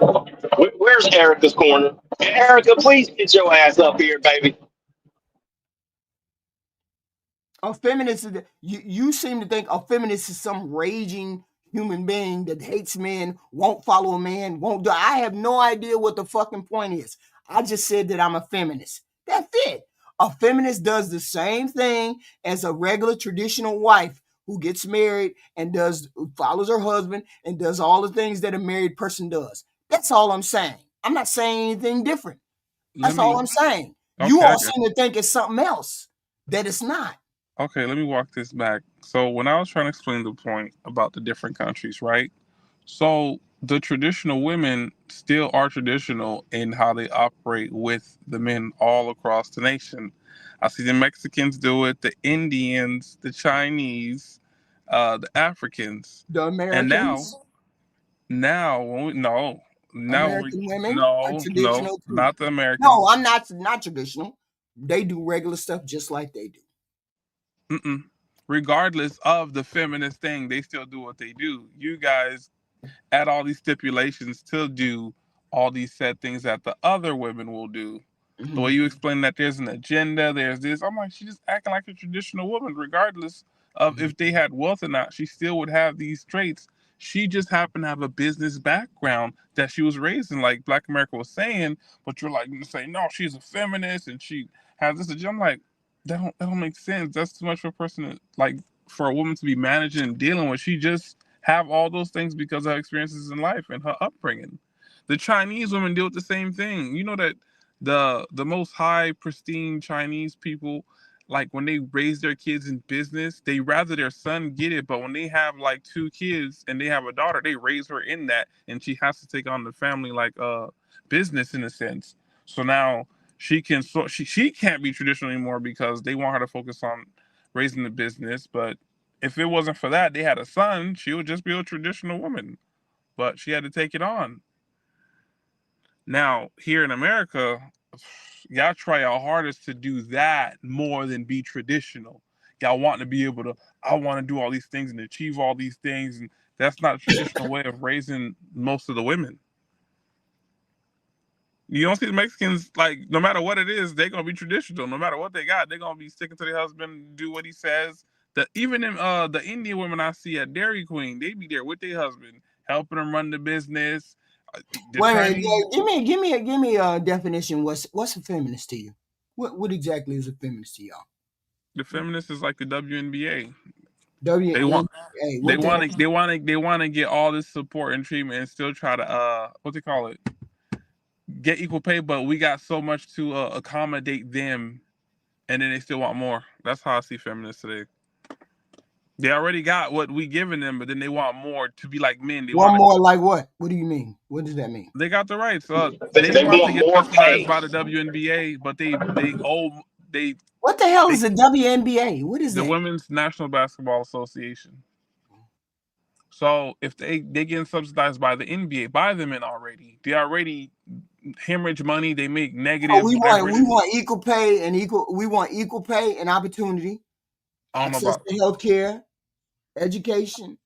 Where's Erica's corner? Erica, please get your ass up here, baby. A feminist, you seem to think a feminist is some raging human being that hates men, won't follow a man, won't do. I have no idea what the fucking point is. I just said that I'm a feminist. That's it. A feminist does the same thing as a regular traditional wife who gets married and follows her husband and does all the things that a married person does. That's all I'm saying. I'm not saying anything different. That's all I'm saying. You all seem to think it's something else that it's not. Okay, let me walk this back. So when I was trying to explain the point about the different countries, right? So the traditional women still are traditional in how they operate with the men all across the nation. I see the Mexicans do it, the Indians, the Chinese, the Africans, the Americans. And now American women are traditional too. not the Americans. No, I'm not traditional. They do regular stuff just like they do. Regardless of the feminist thing, they still do what they do. You guys add all these stipulations to do all these said things that the other women will do. The way you explain that there's an agenda, there's this. I'm like, she's just acting like a traditional woman, regardless of if they had wealth or not. She still would have these traits. She just happened to have a business background that she was raised in, like Black America was saying. But you're like, you say, no, she's a feminist and she has this agenda. I'm like, that don't make sense. That's too much for a person to, like, for a woman to be managing and dealing with. She just have all those things because of her experiences in life and her upbringing. The Chinese women deal with the same thing. You know that the most high pristine Chinese people, like when they raise their kids in business, they rather their son get it. But when they have like 2 kids and they have a daughter, they raise her in that, and she has to take on the family like business in a sense. So now she can't be traditional anymore because they want her to focus on raising the business. But if it wasn't for that, they had a son, she would just be a traditional woman. But she had to take it on. Now, here in America, y'all try your hardest to do that more than be traditional. Y'all want to be able to, I want to do all these things and achieve all these things. And that's not a traditional way of raising most of the women. You don't see the Mexicans, like, no matter what it is, they're going to be traditional. No matter what they got, they're going to be sticking to their husband, do what he says. Even in the Indian women I see at Dairy Queen, they be there with their husband, helping them run the business. Wait a minute, give me a definition. What's a feminist to you? What exactly is a feminist to y'all? The feminist is like the WNBA. WNBA. They want to get all this support and treatment and still try to what they call it, get equal pay, but we got so much to accommodate them, and then they still want more. That's how I see feminists today. They already got what we giving them, but then they want more to be like men. They want more like what? What do you mean? What does that mean? They got the rights. They want to get subsidized by the WNBA, but they What the hell is the WNBA? What is the that? Women's National Basketball Association. So if they getting subsidized by the NBA, by the men already, they already hemorrhage money. They make negative. We want equal pay and we want equal pay and opportunity, access to healthcare, education.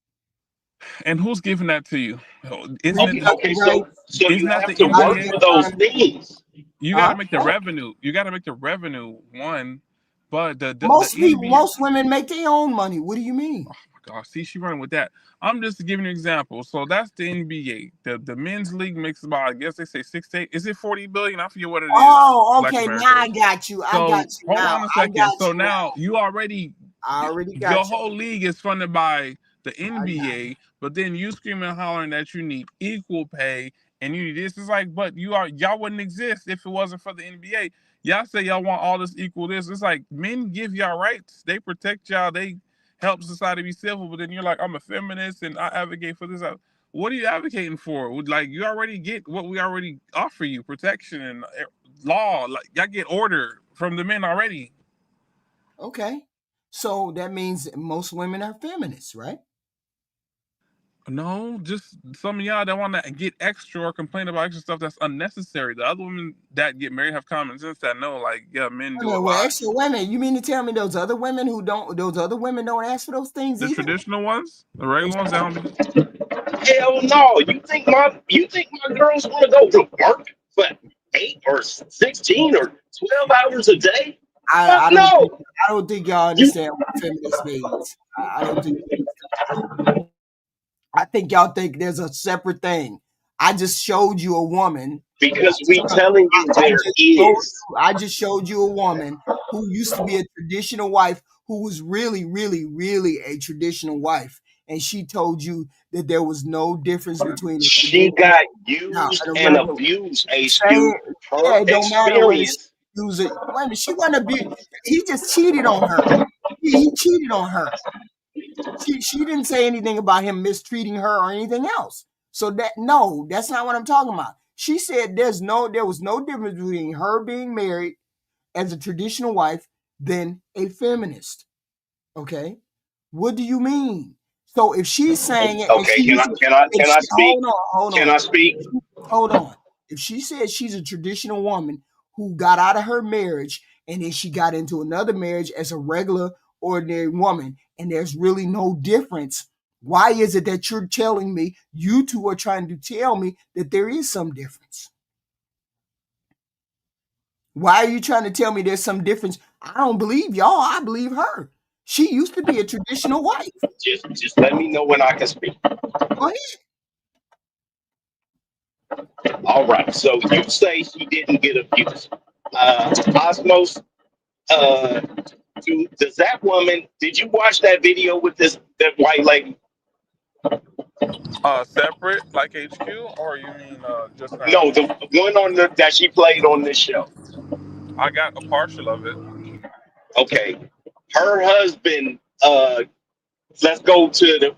And who's giving that to you? So you have to work for those things. You got to make the revenue. You got to make the revenue one. But most women make their own money. What do you mean? Oh my gosh! See, she running with that. I'm just giving you an example. So that's the NBA. The men's league makes about, I guess they say 6 to 8. Is it 40 billion? I forget what it is. Oh, okay. Now I got you. Hold on a second. So now you already got your whole league is funded by the NBA, but then you screaming and hollering that you need equal pay and you need this. It's like, but y'all wouldn't exist if it wasn't for the NBA. Y'all say y'all want all this equal this. It's like men give y'all rights. They protect y'all. They help society be civil. But then you're like, I'm a feminist and I advocate for this. What are you advocating for? Like, you already get what we already offer you, protection and law. Like, y'all get order from the men already. Okay. So that means most women are feminists, right? No, just some of y'all that want to get extra or complain about extra stuff that's unnecessary. The other women that get married have common sense that know, like, yeah, men do a lot. Extra women. You mean to tell me those other women don't ask for those things? The traditional ones, the regular ones, Hell no! You think my girls want to go to work for 8 or 16 or 12 hours a day? I don't think y'all understand what feminist means. I don't think. I think y'all think there's a separate thing. I just showed you a woman. Because we telling you there is. I just showed you a woman who used to be a traditional wife, who was really, really, really a traditional wife. And she told you that there was no difference between it. She got used and abused, HQ. Her experience. Wait a minute, she wasn't abused. He just cheated on her. He cheated on her. She didn't say anything about him mistreating her or anything else. So that's not what I'm talking about. She said there was no difference between her being married as a traditional wife than a feminist. Okay, what do you mean? So if she's saying it, okay, can I speak? Hold on. Can I speak? Hold on. If she says she's a traditional woman who got out of her marriage and then she got into another marriage as a regular, ordinary woman, and there's really no difference. Why is it that you're telling me, you two are trying to tell me that there is some difference? Why are you trying to tell me there's some difference? I don't believe y'all. I believe her. She used to be a traditional wife. Just let me know when I can speak. Go ahead. All right. So you say she didn't get abused. Osmos, does that woman? Did you watch that video with that white lady? Separate, like HQ, or you mean just now? No, the one that she played on this show. I got a partial of it. Okay, her husband. Let's go to the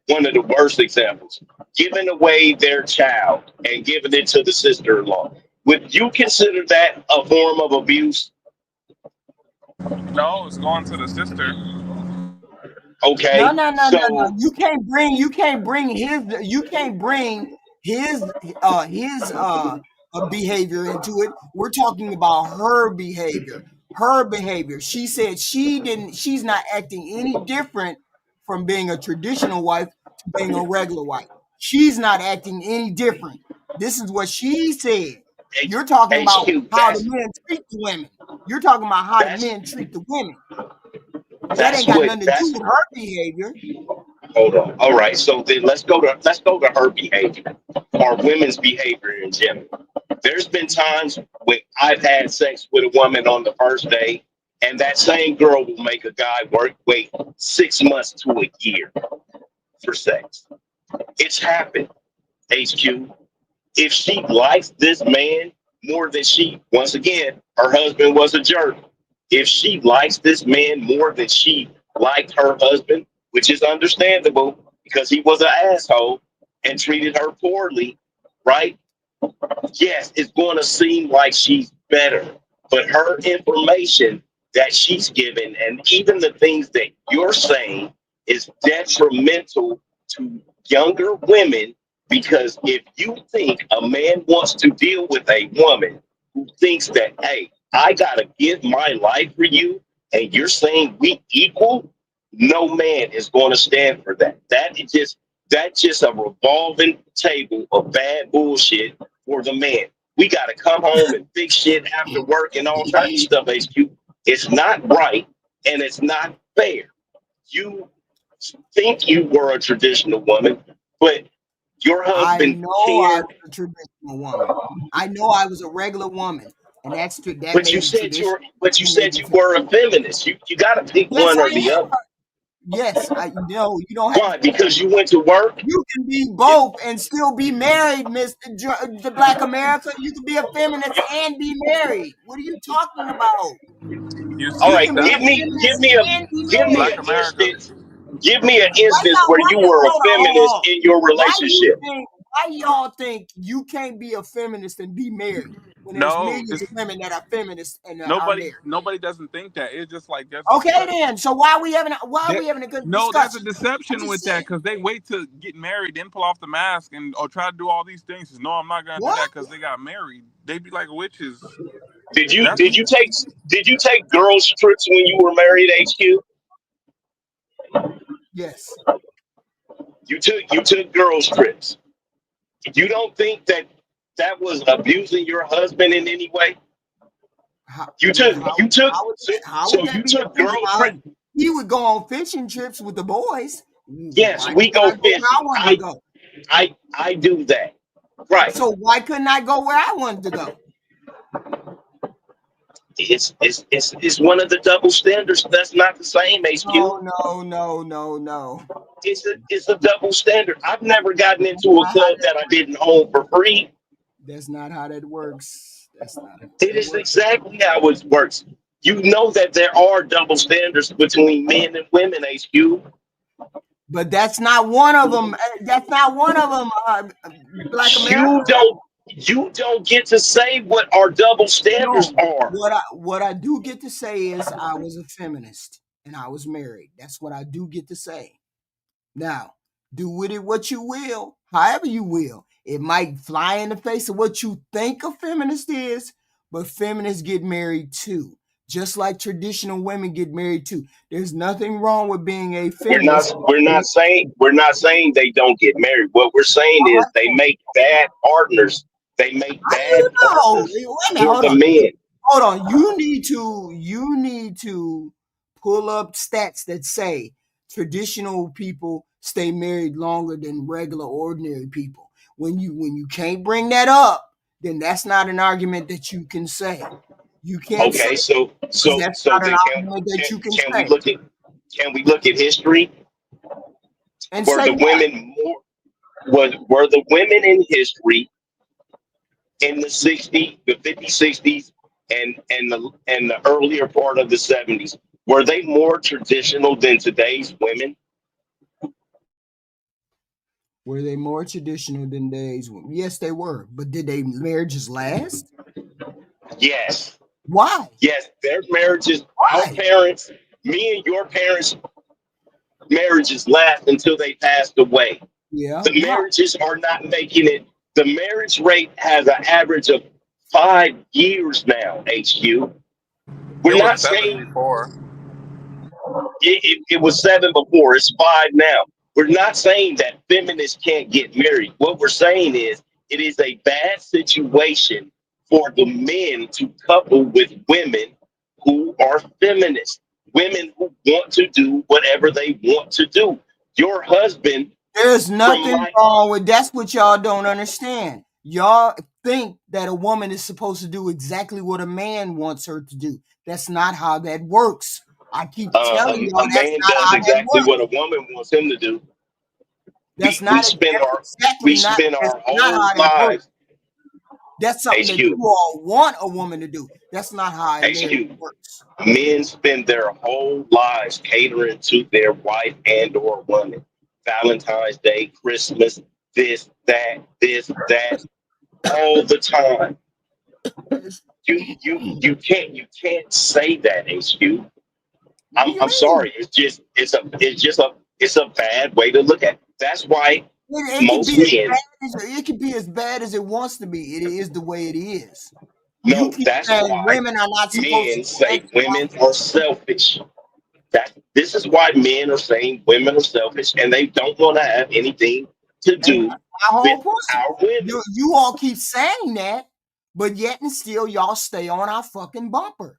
one of the worst examples. Giving away their child and giving it to the sister-in-law. Would you consider that a form of abuse? No, it's going to the sister. Okay. No. You can't bring his behavior into it. We're talking about her behavior. She said she's not acting any different from being a traditional wife to being a regular wife. She's not acting any different. This is what she said. You're talking about how the men treat the women. You're talking about how the men treat the women. That ain't got nothing to do with her behavior. Hold on. All right. So then let's go to her behavior or women's behavior in general. There's been times when I've had sex with a woman on the first day, and that same girl will make a guy wait 6 months to a year for sex. It's happened, HQ. If she likes this man more than once again, her husband was a jerk. If she likes this man more than she liked her husband, which is understandable because he was an asshole and treated her poorly, right? Yes, it's going to seem like she's better, but her information that she's given and even the things that you're saying is detrimental to younger women, because if you think a man wants to deal with a woman who thinks that, hey, I got to give my life for you and you're saying we equal, no man is going to stand for that. That's just a revolving table of bad bullshit for the man. We got to come home and fix shit after work and all types of stuff, HQ. It's not right and it's not fair. You think you were a traditional woman, but your husband. I know I was a traditional woman. I know I was a regular woman, and that's true. But you said you were a feminist. You got to pick one or the other. Yes, I know. You don't have. Why? Because you went to work. You can be both and still be married, the Black America. You can be a feminist and be married. What are you talking about? All right, give me an instance where you were a feminist in your relationship. Why y'all think you can't be a feminist and be married when there's millions of women that are feminists and are married? Nobody doesn't think that. It's just like that's okay. Then, so why are we having a good discussion? No, there's a deception with that because they wait to get married, then pull off the mask or try to do all these things. No, I'm not gonna do that because they got married. They be like witches. Did you take girls trips when you were married, HQ? Yes. You took girls trips. You don't think that was abusing your husband in any way? You took girls trips. He would go on fishing trips with the boys. Yes, we go fishing. I do that. Right. So why couldn't I go where I wanted to go? It's one of the double standards. That's not the same, HQ. No. It's a double standard. I've never gotten into a club that I didn't own for free. That's not how that works. It is exactly how it works. You know that there are double standards between men and women, HQ. But that's not one of them. That's not one of them, Black America. You don't get to say what our double standards are. What I do get to say is I was a feminist and I was married. That's what I do get to say. Now, do with it what you will, however you will. It might fly in the face of what you think a feminist is, but feminists get married too. Just like traditional women get married too. There's nothing wrong with being a feminist. We're not saying they don't get married. What we're saying is they make bad partners. They make bad partners for the men. Hold on. You need to pull up stats that say traditional people stay married longer than regular ordinary people. When you can't bring that up, then that's not an argument that you can say. You can't. Okay, so that's not an argument that you can say. Can we look at history? And were the women more? Were the women in history in the 60s, the 50s, 60s, and the earlier part of the 70s? Were they more traditional than today's women? Were they more traditional than today's women? Yes, they were. But did their marriages last? Yes. Why? Yes, their marriages, our parents, me and your parents' marriages last until they passed away. Yeah. The marriages are not making it. The marriage rate has an average of 5 years now, HQ. We're not saying before. It was 7 before. It's 5 now. We're not saying that feminists can't get married. What we're saying is it is a bad situation for the men to couple with women who are feminists, women who want to do whatever they want to do. Your husband. There's nothing wrong with that's what y'all don't understand. Y'all think that a woman is supposed to do exactly what a man wants her to do. That's not how that works. I keep telling y'all a man does exactly what a woman wants him to do. That's we spend our whole lives. That's something that you all want a woman to do. That's not how it works. Men spend their whole lives catering to their wife and or woman. Valentine's Day, Christmas, this, that, all the time. You can't say that, HQ. I'm sorry. It's a bad way to look at it. That's why most men. It can be as bad as it wants to be. It is the way it is. No, that's why women are not supposed men say women are selfish. This is why men are saying women are selfish, and they don't want to have anything to do with our women. You all keep saying that, but yet and still y'all stay on our fucking bumper.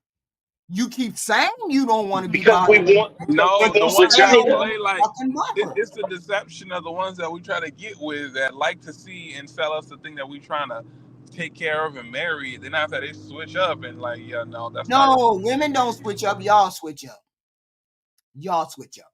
You keep saying you don't want to be because we want. No, the ones that it's the deception of the ones that we try to get with that like to see and sell us the thing that we trying to take care of and marry. Then after they switch up and like, yeah, no, that's not right. Women don't switch up. Y'all switch up. Y'all switch up.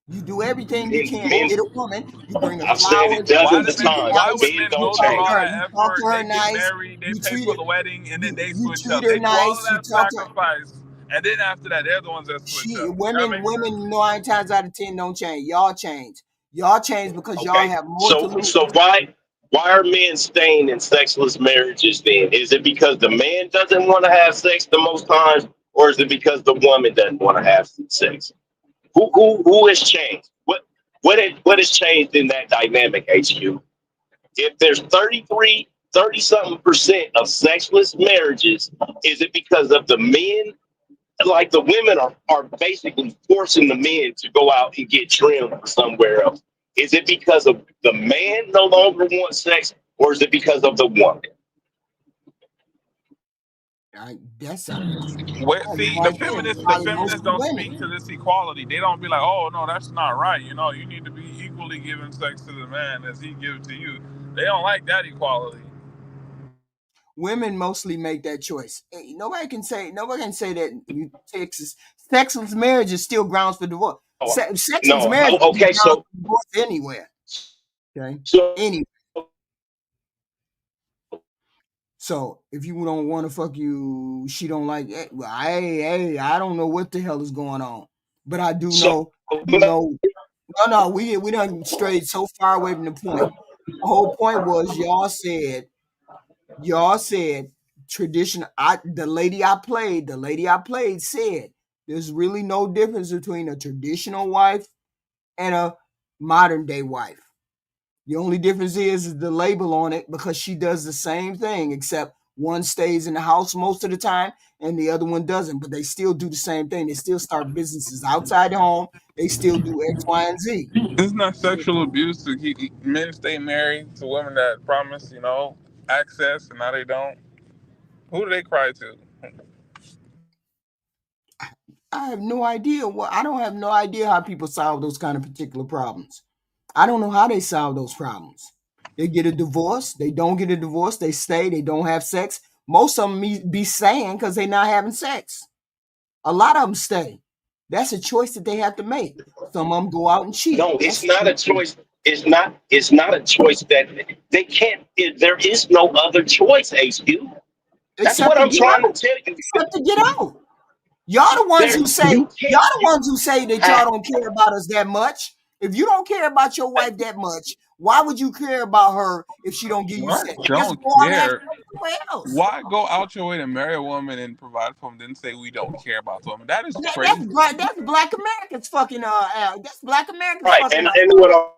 You do everything you can to get a woman. You bring her I've said it dozens of times. Why would men go through all that effort? They get married, they pay for the wedding, and then they switch up. They do all of that sacrifice, and then after that, they're the ones that switch up. Women 9 times out of 10 don't change. Y'all change. Y'all change because y'all have more to lose. So why are men staying in sexless marriages then? Is it because the man doesn't want to have sex the most times, or is it because the woman doesn't want to have sex? Who has changed? What has changed in that dynamic, HQ? If there's 30-something% of sexless marriages, is it because of the men? Like the women are basically forcing the men to go out and get trimmed somewhere else. Is it because of the man no longer wants sex, or is it because of the woman? The feminists don't speak to this equality. They don't be like, oh no, that's not right. You need to be equally giving sex to the man as he gives to you. They don't like that equality. Women mostly make that choice. Nobody can say that sexless marriage is still grounds for divorce. Sexless marriage is grounds for divorce anywhere. Okay. Anyway. So if you don't want to fuck you, she don't like it. Well, I don't know what the hell is going on, but I do know. No, we done strayed so far away from the point. The whole point was y'all said tradition. The lady I played said there's really no difference between a traditional wife and a modern day wife. The only difference is the label on it because she does the same thing, except One stays in the house most of the time and the other one doesn't, but they still do the same thing. They still start businesses outside the home. They still do X, Y, and Z. Isn't that sexual abuse to keep men stay married to women that promise, access and now they don't? Who do they cry to? I have no idea. I don't have no idea how people solve those kind of particular problems. I don't know how they solve those problems. They get a divorce. They don't get a divorce. They stay. They don't have sex. Most of them be staying because they're not having sex. A lot of them stay. That's a choice that they have to make. Some of them go out and cheat. No, it's not a choice. It's not a choice that they can't. There is no other choice, HQ. That's what I'm trying to tell you. Except to get out. Y'all the ones who say that y'all don't care about us that much. If you don't care about your wife that much, why would you care about her if she don't give you sex? Don't care. Why go out your way to marry a woman and provide for them, then say we don't care about the woman? That is crazy. That's Black Americans fucking that's Black Americans right. fucking. And what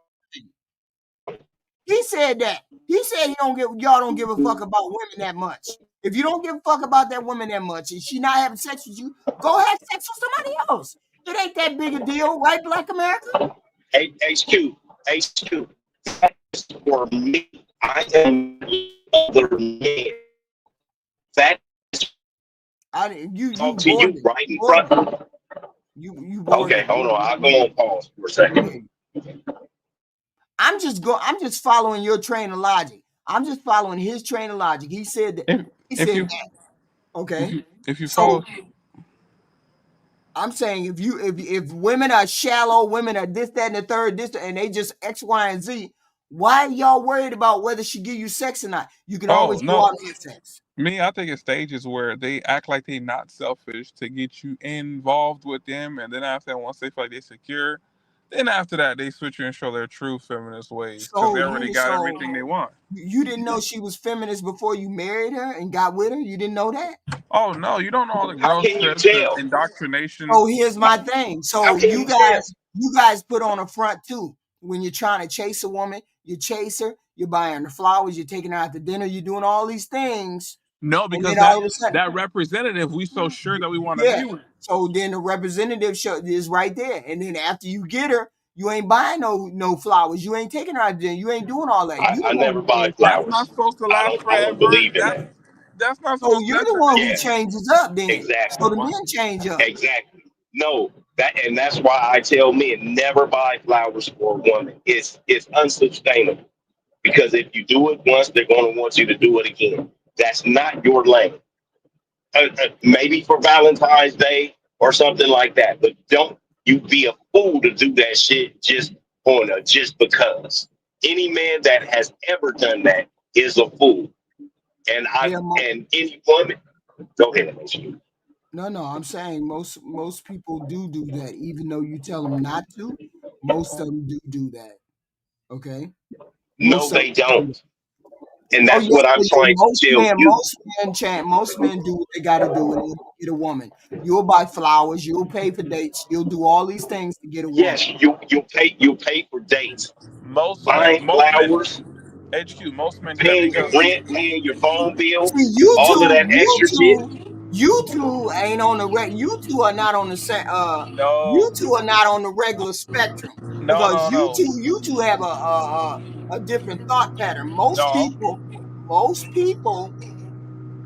he said that. He said y'all don't give a fuck about women that much. If you don't give a fuck about that woman that much and she not having sex with you, go have sex with somebody else. It ain't that big a deal, right, Black America? HQ. For me, I am other man. That you right in front. You okay, hold on. I'll go on pause for a second. I'm just following your train of logic. I'm just following his train of logic. He said that. That. Okay. If you follow. I'm saying if women are shallow, women are this, that, and the third, and they just X, Y, and Z, why are y'all worried about whether she give you sex or not? You can always go out and get sex. Me, I think it's stages where they act like they're not selfish to get you involved with them, and then after that, once they feel like they're secure, then after that, they switch you and show their true feminist ways because they already got everything they want. You didn't know she was feminist before you married her and got with her? You didn't know that? Oh, no. You don't know all the girls' trips and indoctrination. Oh, here's my thing. So you guys put on a front, too. When you're trying to chase a woman, you chase her, you're buying her flowers, you're taking her out to dinner, you're doing all these things. No, because that representative, we so sure that we want to be with. So then the representative is right there. And then after you get her, you ain't buying no flowers. You ain't taking her out to dinner. You ain't doing all that. I never buy flowers. That's not supposed to last forever. I don't believe in that. That's not supposed to. So you're the one who changes up then. Exactly. So the men change up. Exactly. No, that's why I tell men never buy flowers for a woman. It's unsustainable. Because if you do it once, they're going to want you to do it again. That's not your lane. Maybe for Valentine's Day or something like that, but don't you be a fool to do that shit just because. Any man that has ever done that is a fool. And and any woman, go ahead. No, I'm saying most people do that, even though you tell them not to. Most of them do that. Okay. No, they don't. And that's what I'm trying to tell you. Most men do what they got to do to get a woman. You'll buy flowers. You'll pay for dates. You'll do all these things to get a woman. Yes, you'll pay for dates. Buying flowers. HQ, most men paying your rent, paying your phone bill, See, all of that extra shit. You two ain't on the You two are not on the no. You two are not on the regular spectrum because you two have a different thought pattern. Most people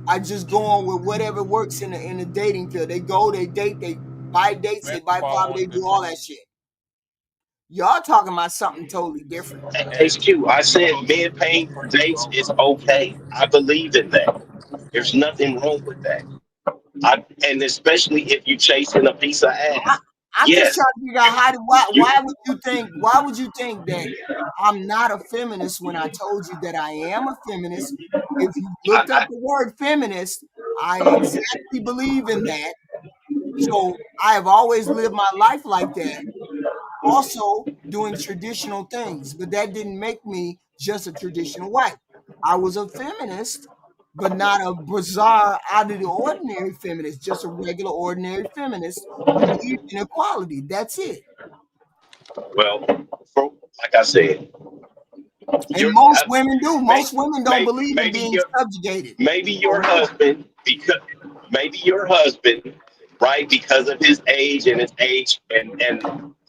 are just going with whatever works in the dating field. They go, they date, they buy dates, they buy flowers, they do all that shit. Y'all talking about something totally different. HQ, I said men paying for dates is okay. I believe in that. There's nothing wrong with that. And especially if you chasing a piece of ass. I'm just trying to figure out why would you think that I'm not a feminist when I told you that I am a feminist? If you looked up the word feminist, I exactly believe in that. So I have always lived my life like that. Also doing traditional things, but that didn't make me just a traditional wife. I was a feminist, but not a bizarre, out of the ordinary feminist, just a regular, ordinary feminist who believed in equality. That's it. Well, like I said, And most women do. Most women don't believe in maybe being your subjugated. maybe your husband right, because of his age and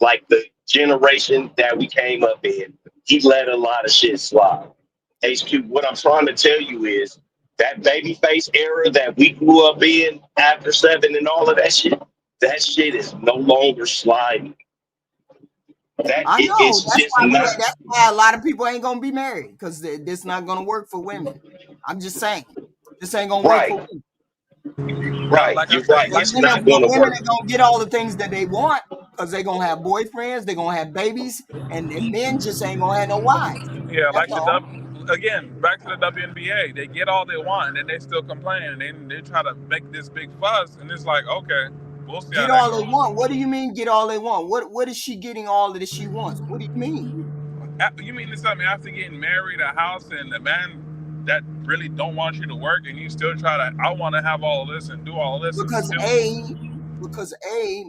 like the generation that we came up in, he let a lot of shit slide. HQ, what I'm trying to tell you is that baby face era that we grew up in after 7 and all of that shit is no longer sliding. I know. It's That's just why not. that's why a lot of people ain't gonna be married, because this not gonna work for women. I'm just saying, this ain't gonna work for Right, women. right. Like I You're said, right. But like It's not going to women work. are gonna get all the things that they want because they're gonna have boyfriends, they're gonna have babies, and men just ain't gonna have no wives. yeah, That's like the all. again, back to the WNBA, they get all they want and then they still complain and they try to make this big fuss and it's like, okay, we'll see how Get that all they goes. want. What do you mean get all they want? What is she getting all that she wants? What do you mean? You mean to tell me after getting married, a house, and a man that really don't want you to work, and you still try to? I want to have all this and do all this, and Because still.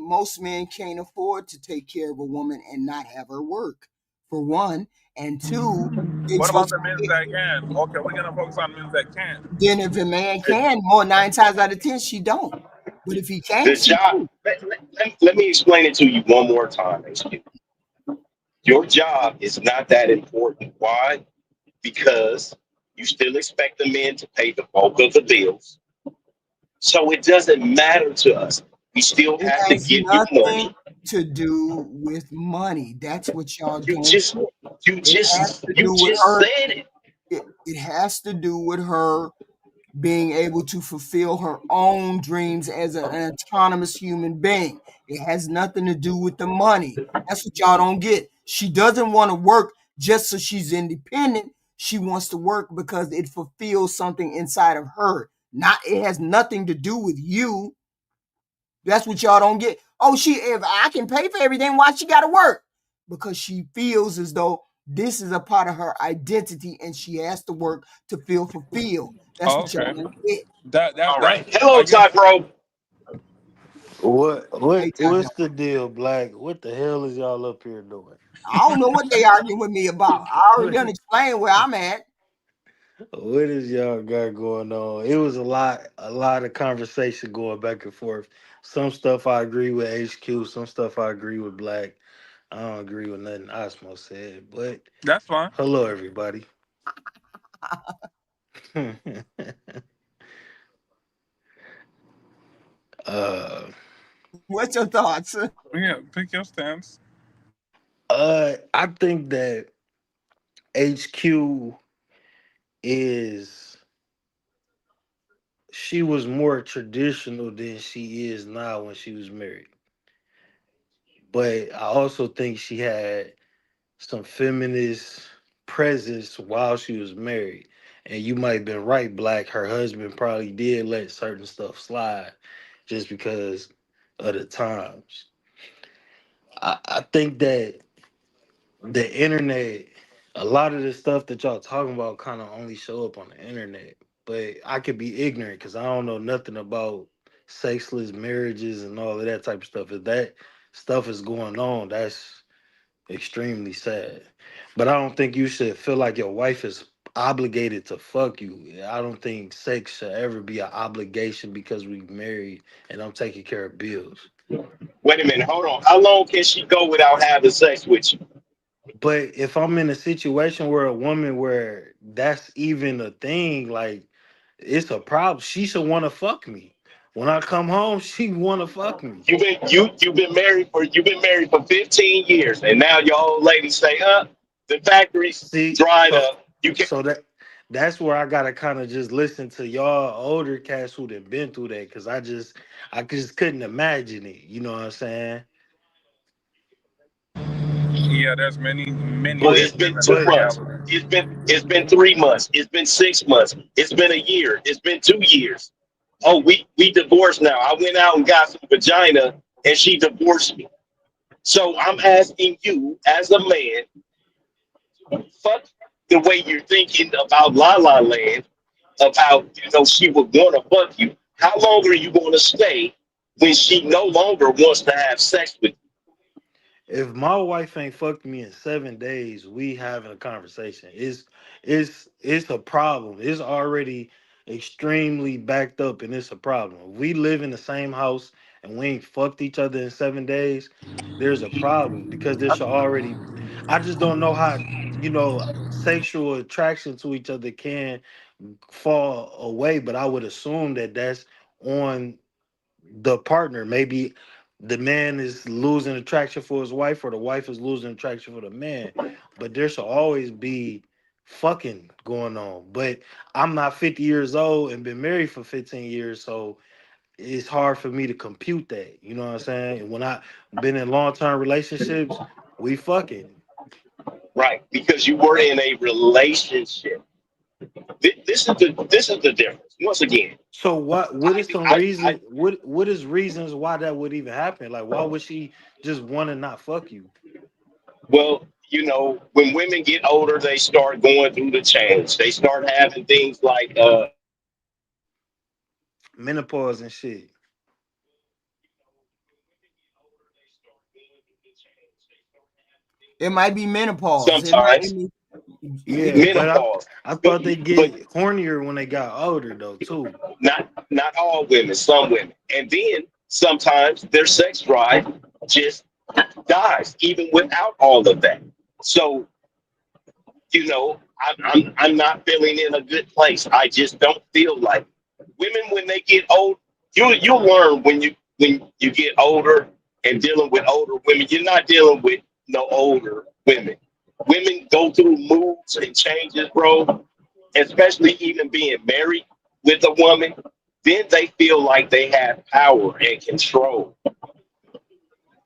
most men can't afford to take care of a woman and not have her work, for one, and two, they What about just the men that can? Okay, we're gonna focus on men that can. then if a man can, more 9 times out of 10 she don't. But if he The can't, she job. do. Let me explain it to you one more time, HQ. Your job is not that important. Why? Because you still expect the men to pay the bulk of the bills. So it doesn't matter to us. We still It have to has give you nothing money. to do with money. That's what y'all You don't just get. you It has just to you do with just her. said it. It has to do with her being able to fulfill her own dreams as an autonomous human being. It has nothing to do with the money. That's what y'all don't get. She doesn't want to work just so she's independent. She wants to work because it fulfills something inside of her. Not it has nothing to do with you. That's what y'all don't get. Oh, if I can pay for everything, why she gotta work? Because she feels as though this is a part of her identity and she has to work to feel fulfilled. That's Oh, what y'all okay. don't get. All That right. Hello, I guess. Ty Bro. Hey, What's the deal, Black? What the hell is y'all up here doing? I don't know what they arguing with me about. I already What done explained where I'm at. what is y'all got going on? It was a lot of conversation going back and forth. Some stuff I agree with HQ, some stuff I agree with Black. I don't agree with nothing Osmo said, but That's fine. hello everybody. uh What's your thoughts? Yeah, pick your stance. I think that HQ is she was more traditional than she is now when she was married. But I also think she had some feminist presence while she was married. And you might have been right, Black. Her husband probably did let certain stuff slide just because of the times. I think that the internet, a lot of the stuff that y'all talking about kind of only show up on the internet. But I could be ignorant because I don't know nothing about sexless marriages and all of that type of stuff. If that stuff is going on, that's extremely sad. But I don't think you should feel like your wife is obligated to fuck you. I don't think sex should ever be an obligation because we married and I'm taking care of bills. Wait a minute. Hold on. How long can she go without having sex with you? But if I'm in a situation where a woman where that's even a thing, like it's a problem, she should want to fuck me. When I come home, she want to fuck me. You've been married for 15 years, and now your old lady say, the factory's See, dried so up. You can so that's where I gotta kind of just listen to y'all older cats who done been through that, because I just couldn't imagine it. You know what I'm saying? Yeah, there's many Well, men it's been in 2 that months. reality. It's been 3 months. It's been 6 months. It's been a year. It's been 2 years. Oh, we divorced now. I went out and got some vagina, and she divorced me. So I'm asking you, as a man, fuck the way you're thinking about La La Land, about she would want to fuck you. How long are you going to stay when she no longer wants to have sex with you? if my wife ain't fucked me in 7 days, we having a conversation. It's a problem. It's already extremely backed up, and it's a problem. If we live in the same house and we ain't fucked each other in 7 days, there's a problem because there should already. I just don't know how sexual attraction to each other can fall away, but I would assume that that's on the partner. Maybe the man is losing attraction for his wife, or the wife is losing attraction for the man. But there should always be fucking going on. But I'm not 50 years old and been married for 15 years, so it's hard for me to compute that. You know what I'm saying? And when I been in long-term relationships, we fucking. Right, because you were in a relationship. This is the difference. Once again. So what is some reason? What is reasons why that would even happen? Like, why would she just want to not fuck you? Well, when women get older, they start going through the change. They start having things like menopause and shit. It might be menopause. Sometimes. Yeah, but I thought they get hornier when they got older though too. Not all women, some women. And then sometimes their sex drive just dies, even without all of that. So, I'm not feeling in a good place. I just don't feel like women when they get old. You'll learn when you get older and dealing with older women. You're not dealing with no older women. Women go through moods and changes, bro. Especially even being married with a woman, then they feel like they have power and control.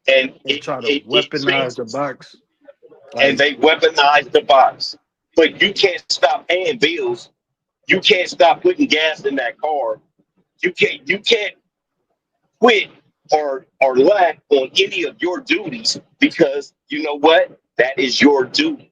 And they try to weaponize the box. And they weaponize the box. But you can't stop paying bills. You can't stop putting gas in that car. You can't quit or lack on any of your duties, because you know what? That is your duty.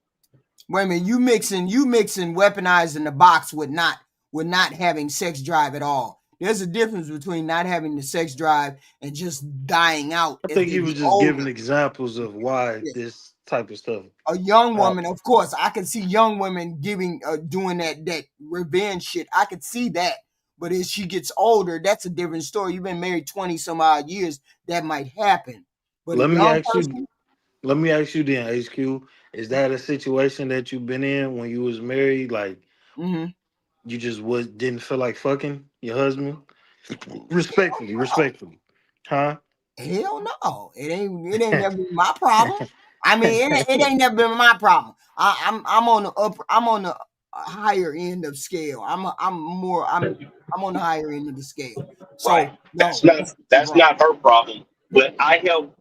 Wait a minute, you mixing weaponizing the box with not having sex drive at all. There's a difference between not having the sex drive and just dying out. I think he was just giving examples of why this type of stuff. A young woman, of course, I can see young women doing that revenge shit. I could see that. But as she gets older, that's a different story. You've been married 20 some odd years, that might happen. But let me ask you then, HQ, is that a situation that you've been in when you was married? Like, you just didn't feel like fucking your husband? Respectfully. Huh? Hell no. It ain't never been my problem. I mean, it ain't never been my problem. I'm on the higher end of scale. I'm on the higher end of the scale. So right. That's not her problem. But I help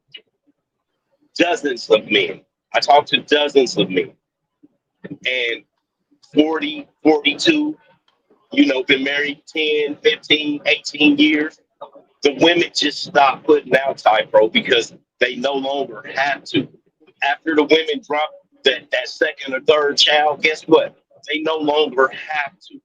dozens of men. I talk to dozens of men. And 40, 42, been married 10, 15, 18 years. The women just stop putting out type, bro, because they no longer have to. After the women drop that second or third child, guess what? They no longer have to.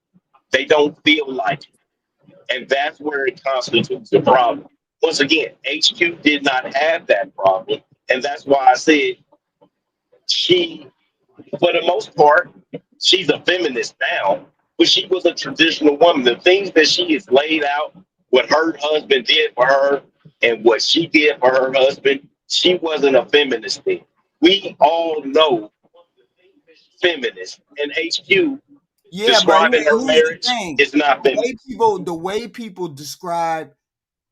They don't feel like it. And that's where it constitutes a problem. Once again, HQ did not have that problem. And that's why I said she, for the most part, she's a feminist now, but she was a traditional woman. The things that she has laid out, what her husband did for her and what she did for her husband, she wasn't a feminist then. We all know feminist, and HQ describing her marriage is not feminist. The way people describe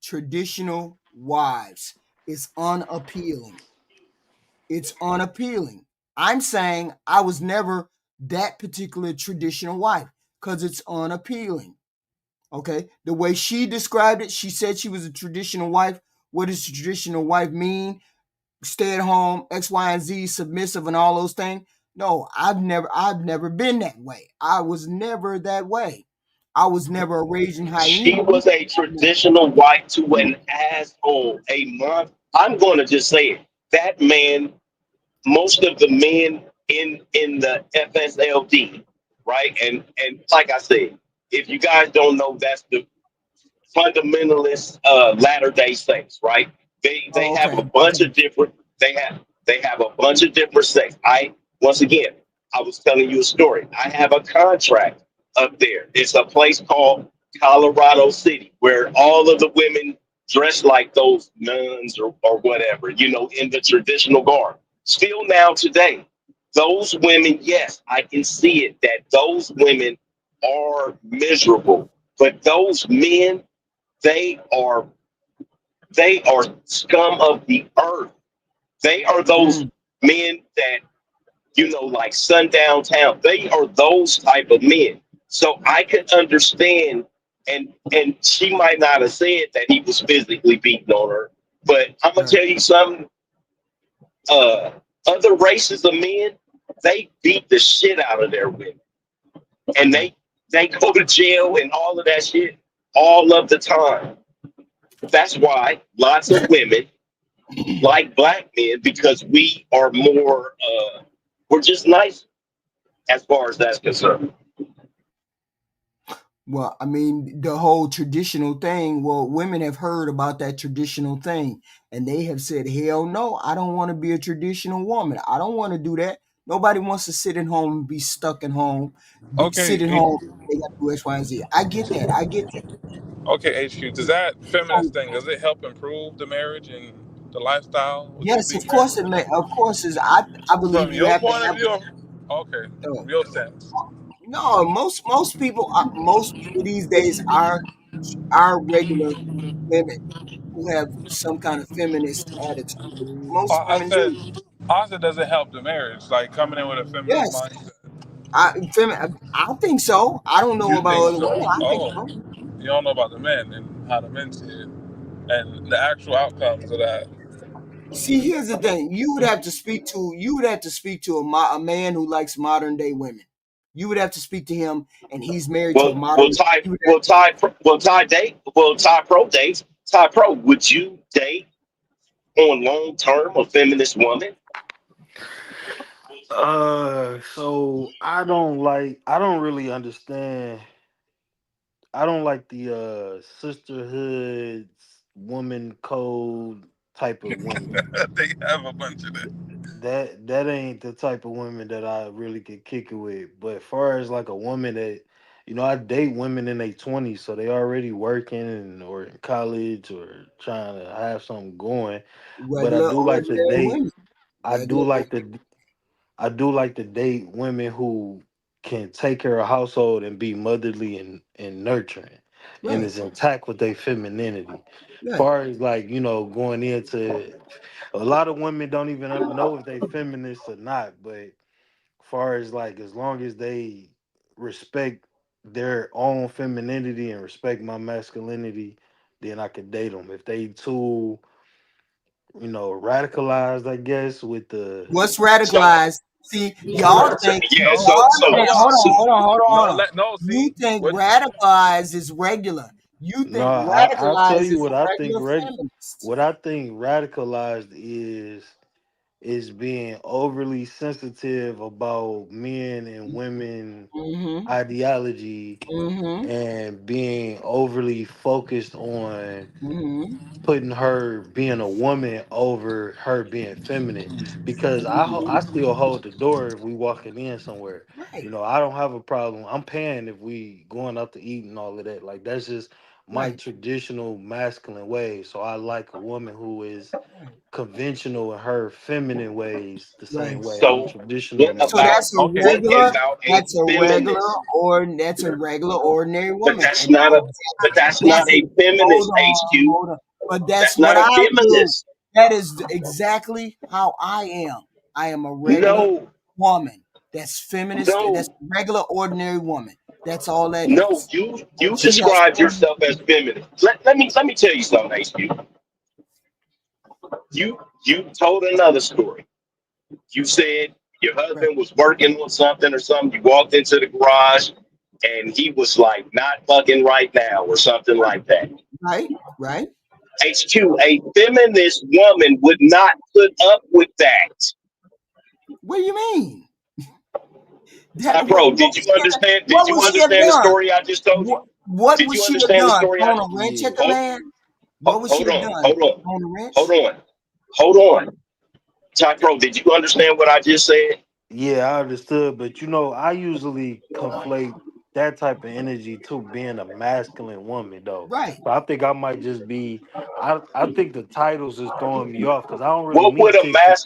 traditional wives is unappealing. It's unappealing. I'm saying I was never that particular traditional wife because it's unappealing. Okay, the way she described it, she said she was a traditional wife. What does traditional wife mean? Stay at home, X, Y, and Z, submissive, and all those things. No, I've never been that way. I was never that way. I was never a raging hyena. She was a traditional wife to an asshole. A month. I'm going to just say it. That man, most of the men in the FSLD, right? And like I said, if you guys don't know, that's the fundamentalist Latter-day Saints, right? They have a bunch of different. They They have a bunch of different sects. Once again, I was telling you a story. I have a contract up there. It's a place called Colorado City where all of the women dress like those nuns or whatever, in the traditional garb. Still now today, those women, yes, I can see it that those women are miserable, but those men, they are scum of the earth. They are those men that, like Sundown Town. They are those type of men. So I could understand, and she might not have said that he was physically beating on her, but I'm gonna tell you something. Other races of men, they beat the shit out of their women, and they go to jail and all of that shit all of the time. That's why lots of women like black men, because we are more, we're just nice as far as that's concerned. Well, I mean, the whole traditional thing, women have heard about that traditional thing and they have said, hell no, I don't want to be a traditional woman. I don't want to do that. Nobody wants to sit at home and be stuck at home, sit at Okay, home. They got to do X, Y, and Z. I get that. okay, HQ. Does that feminist thing, does it help improve the marriage and the lifestyle with you Yes, of being course married? Of course, I believe From you your have to point of have. view, okay, from your sense. No, most people, most people these days are regular women who have some kind of feminist attitude. Most I women said, do. does it help the marriage? Like coming in with a feminist Yes, mindset. I think so. I don't know You about think other women. so? I think Oh, so. you don't know about the men and how the men see it and the actual outcomes of that. See, here's the thing. You would have to speak to a man who likes modern day women. You would have to speak to him, and he's married to a Well, modern. Ty Pro, would you date on long term a feminist woman? So I don't really understand. I don't like the sisterhood woman code type of women. They have a bunch of that. That ain't the type of women that I really could kick it with. But as far as like a woman that, I date women in their 20s, so they already working or in college or trying to have something going. But I Regular, do like to ordinary date. women. I do Regular like to I do like to date women who can take care of household and be motherly and nurturing and right, is intact with their femininity. right. Far as like, going into a lot of women don't even know if they feminists or not, but far as like as long as they respect their own femininity and respect my masculinity, then I could date them. If they too, radicalized, I guess, with the What's So, radicalized? See, y'all think yeah, No, so, hold hold on. on, so hold on, hold on, hold No, on. You see think what? radicalized is regular. You No, think I'll tell radicalized you is what a I think. regular feminist. What I think radicalized is being overly sensitive about men and women Mm-hmm. ideology Mm-hmm. and being overly focused on Mm-hmm. putting her being a woman over her being feminine, because I Mm-hmm. still hold the door if we walking in somewhere. Right, I don't have a problem. I'm paying if we going out to eat and all of that. Like that's just my right, traditional masculine way. So I like a woman who is right, conventional in her feminine ways the right. same way I'm so traditional in what my So about ways. that's a Okay, what regular. about a That's a regular, feminist? or that's a regular, ordinary But woman, that's and not a but that's not that's a it. Hold feminist, on, HQ. hold on. But that's That's what not a I do. feminist. That is exactly how I am. I am a regular No, woman. That's feminist. That's no, a regular, ordinary woman. That's all that no. is. You She has. described yourself as feminist. Let me tell you something, HQ. You told another story. You said your Right, husband was working on something or something. You walked into the garage and he was like, not fucking right now or something like that. right, right. HQ, a feminist woman would not put up with that. What do you mean? That Bro, did you understand? Did what you would she have understand the done? story I just told you? What Did would you she have understand the done? story I Thrown just a wrench at the hold, man? What would she hold have on, done? hold on, Thrown a hold wrench? on, hold on. Pro, did you understand what I just said? Yeah, I understood, but I usually conflate that type of energy to being a masculine woman, though. Right. So I think I might just be. I think the titles is throwing me off because I don't really What would meet a chicks.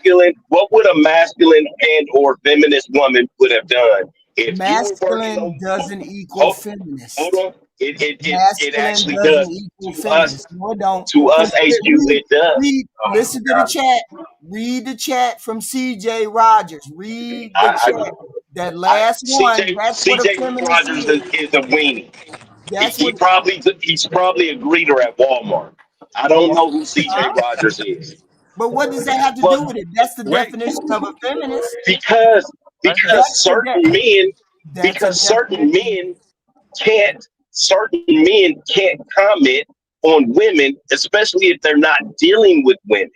masculine and or feminist woman would have done if you were working Masculine on? doesn't equal Hold, hold feminist. on. It Masculine actually doesn't does equal to us. feminist. No, it don't. To us, Because HQ, it does. Oh listen to my the God. chat. Read the chat from CJ Rogers. Read the chat. That last one, that's what a CJ feminist Rogers is. is a weenie. That's He what, he's probably a greeter at Walmart. I don't know who CJ huh? Rogers is. But what does that have to But do with it? That's the Wait, definition of a feminist. because I had That's the certain men that's a definition. certain men can't comment on women, especially if they're not dealing with women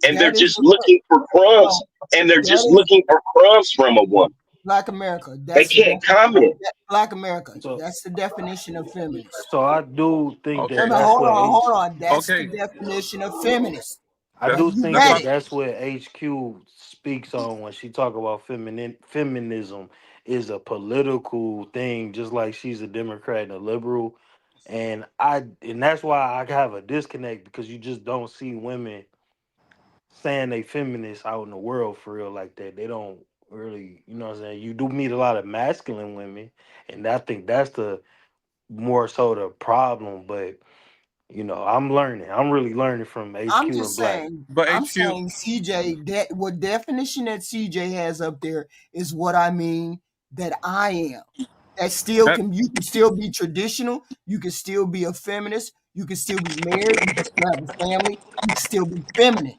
and they're That is just the looking for crumbs no, and they're just that is looking for crumbs from a woman. Black America. They can't comment. Black America. So, That's the definition of feminist. so I do think Wait a okay, that minute, that's hold what on, hold H. on. That's the okay. definition of feminist. I That's do You think that's read my that it. that's what HQ speaks on when she talk about feminism is a political thing, just like she's a Democrat and a liberal, and that's why I have a disconnect because you just don't see women saying they feminists out in the world for real like that. They don't really, what I'm saying. You do meet a lot of masculine women, and I think that's the more so the problem. But I'm learning. I'm really learning from I'm HQ just and Black. saying, but I'm HQ. saying CJ, that what definition that CJ has up there is what I mean that I am. That still That can you can still be traditional, you can still be a feminist, you can still be married, you can still have a family, you can still be feminine.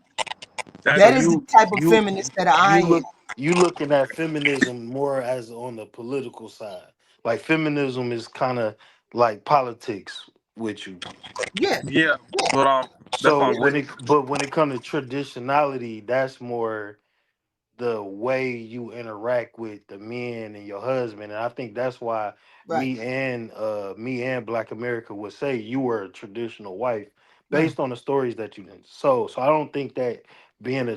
So That that's is the you type of you feminist that I you am. look you looking at feminism more as on the political side. Like feminism is kind of like politics with you. Yeah, yeah, yeah, but that's So what I'm saying. when it comes to traditionality, that's more the way you interact with the men and your husband, and I think that's why right, me and Black America would say you were a traditional wife right, based on the stories that you did. So I don't think that being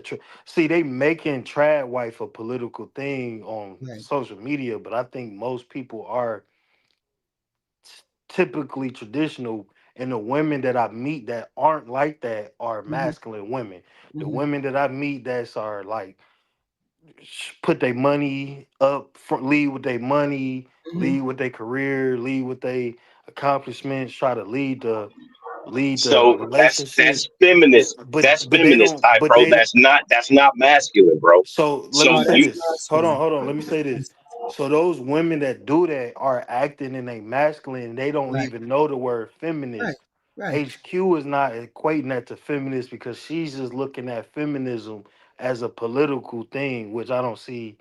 see they making trad wife a political thing on right. social media, but I think most people are typically traditional, and the women that I meet that aren't like that are Mm-hmm, masculine women. The mm-hmm, women that I meet that's are like put their money up front, lead with their money, mm-hmm. lead with their career, lead with their accomplishments, try to lead the So relationship. that's feminist. That's But they feminist don't type, but bro. they That's not masculine, bro. so let me So No, say that's you this. Hold on, masculine. hold on. Let me say this. So those women that do that are acting in a masculine, they don't Right, even know the word right, feminist. right. HQ is not equating that to feminist because she's just looking at feminism as a political thing, which I don't see.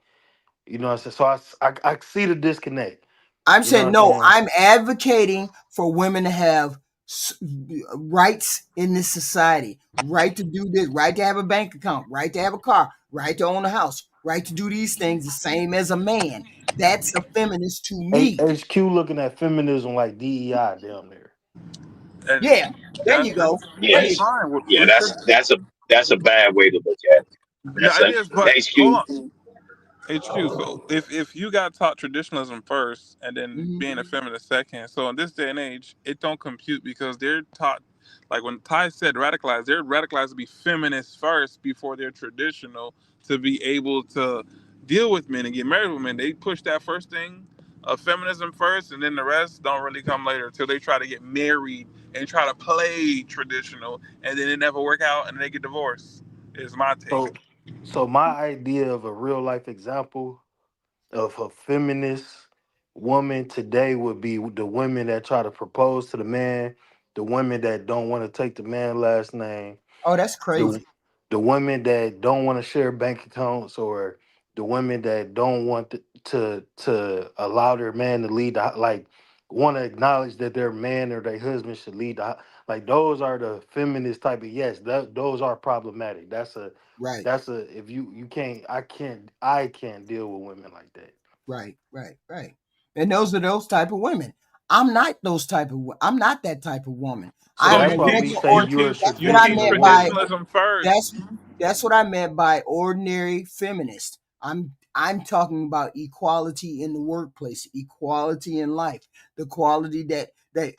You know what I'm saying? So I see the disconnect. I'm You know saying what I'm no. saying? I'm advocating for women to have rights in this society. Right to do this. Right to have a bank account. Right to have a car. Right to own a house. Right to do these things the same as a man. That's a feminist to me. HQ looking at feminism like DEI down there. And Yeah. There that's you go. There yeah, you that's go. fine. yeah, We should. that's a bad way to look at it. No, That's it a is. But hold HQ. on. HQ. So if you got taught traditionalism first and then Mm-hmm. being a feminist second, so in this day and age, it don't compute because they're taught, like when Ty said radicalized, they're radicalized to be feminists first before they're traditional to be able to deal with men and get married with men. They push that first thing of feminism first, and then the rest don't really come later until they try to get married and try to play traditional, and then it never work out, and then they get divorced. Is my take. So so my idea of a real life example of a feminist woman today would be the women that try to propose to the man, the women that don't want to take the man last name, Oh, that's the crazy. the women that don't want to share bank accounts, or the women that don't want to allow their man to lead like want to acknowledge that their man or their husband should lead like those are the feminist type of, yes, those are problematic. Right, That's a if you can't I can't deal with women like that. right, right, right. And those are those type of women. I'm not those type of. I'm not that type of woman. So I'm that's a why we regular. say you're a That's what I keep meant by. traditional. traditionalism first. That's what I meant by ordinary feminist. I'm talking about equality in the workplace, equality in life, the quality that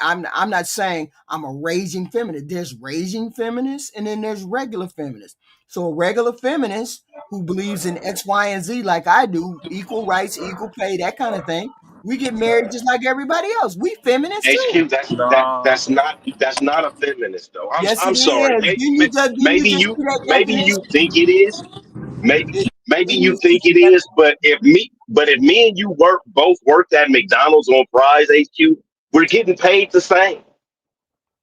I'm not saying I'm a raging feminist. There's raging feminists and then there's regular feminists. So a regular feminist who believes in X, Y, and Z like I do, equal rights, equal pay, that kind of thing. We get married just like everybody else. We feminists too. HQ, that's not a feminist though. Yes, it I'm sorry. is. Didn't you just see that Maybe you definition? think it is. Maybe Didn't you you see think it that? is, but if me and you both worked at McDonald's on fries, HQ, we're getting paid the same.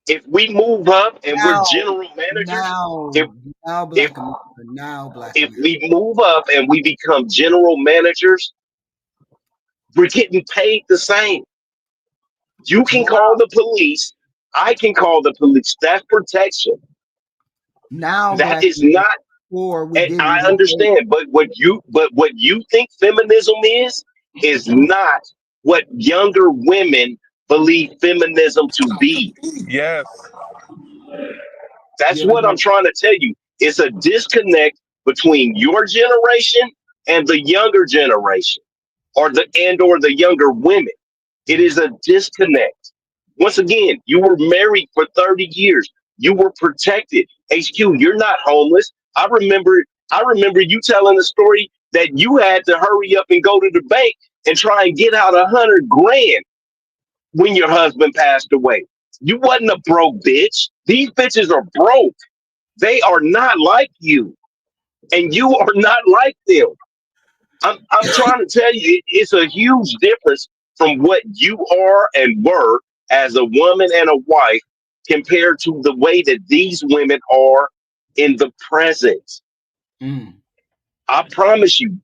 If we move up and we're Now, general managers, now, if now, if Black America, now, Black if America. we move up and we become general managers, we're getting paid the same. You can call the police. I can call the police. That's protection. Now, That Black is America. not. Before we And didn't I get paid. understand, but what you think feminism is not what younger women believe feminism to be. Yes. That's Yeah, what I'm trying to tell you. It's a disconnect between your generation and the younger generation, or the younger women. It is a disconnect. Once again, you were married for 30 years. You were protected. HQ, you're not homeless. I remember you telling the story that you had to hurry up and go to the bank and try and get out 100 grand when your husband passed away. You wasn't a broke bitch. These bitches are broke. They are not like you, and you are not like them. I'm trying to tell you, it's a huge difference from what you are and were as a woman and a wife compared to the way that these women are in the present. Mm. I promise you.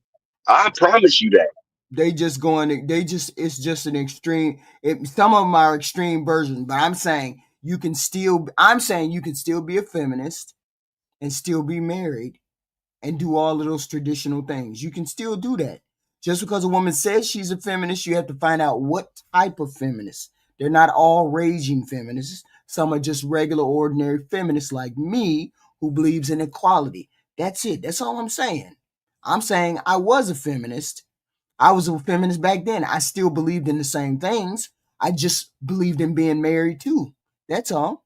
I promise you that. They just going. They just. It's just an extreme. Some of them are extreme versions, but I'm saying you can still. I'm saying you can still be a feminist and still be married and do all of those traditional things. You can still do that. Just because a woman says she's a feminist, you have to find out what type of feminist. They're not all raging feminists. Some are just regular, ordinary feminists like me who believes in equality. That's it. That's all I'm saying. I'm saying I was a feminist. I was a feminist back then. I still believed in the same things. I just believed in being married too. That's all.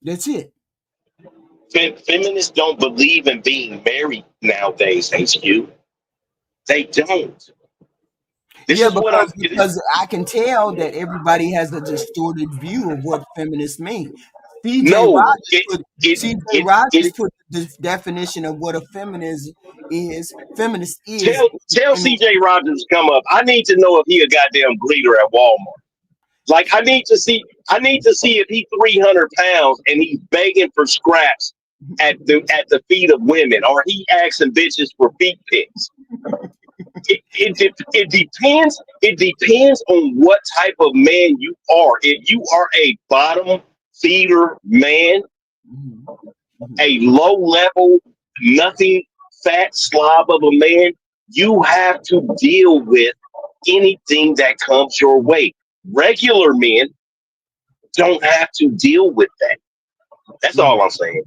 That's it. Feminists don't believe in being married nowadays, HQ. They don't. This Yeah, is what I'm. because I can tell that everybody has a distorted view of what feminists mean. CJ No, Rogers put CJ it, Rogers it put the definition of what a feminist is tell in CJ Rogers to come up. I need to know if he a goddamn greeter at Walmart. Like I need to see if he 300 pounds and he's begging for scraps at the feet of women, or he asking bitches for feet pics. It depends. It depends on what type of man you are. If you are a bottom feeder man, a low level, nothing fat slob of a man, you have to deal with anything that comes your way. Regular men don't have to deal with that. That's all I'm saying.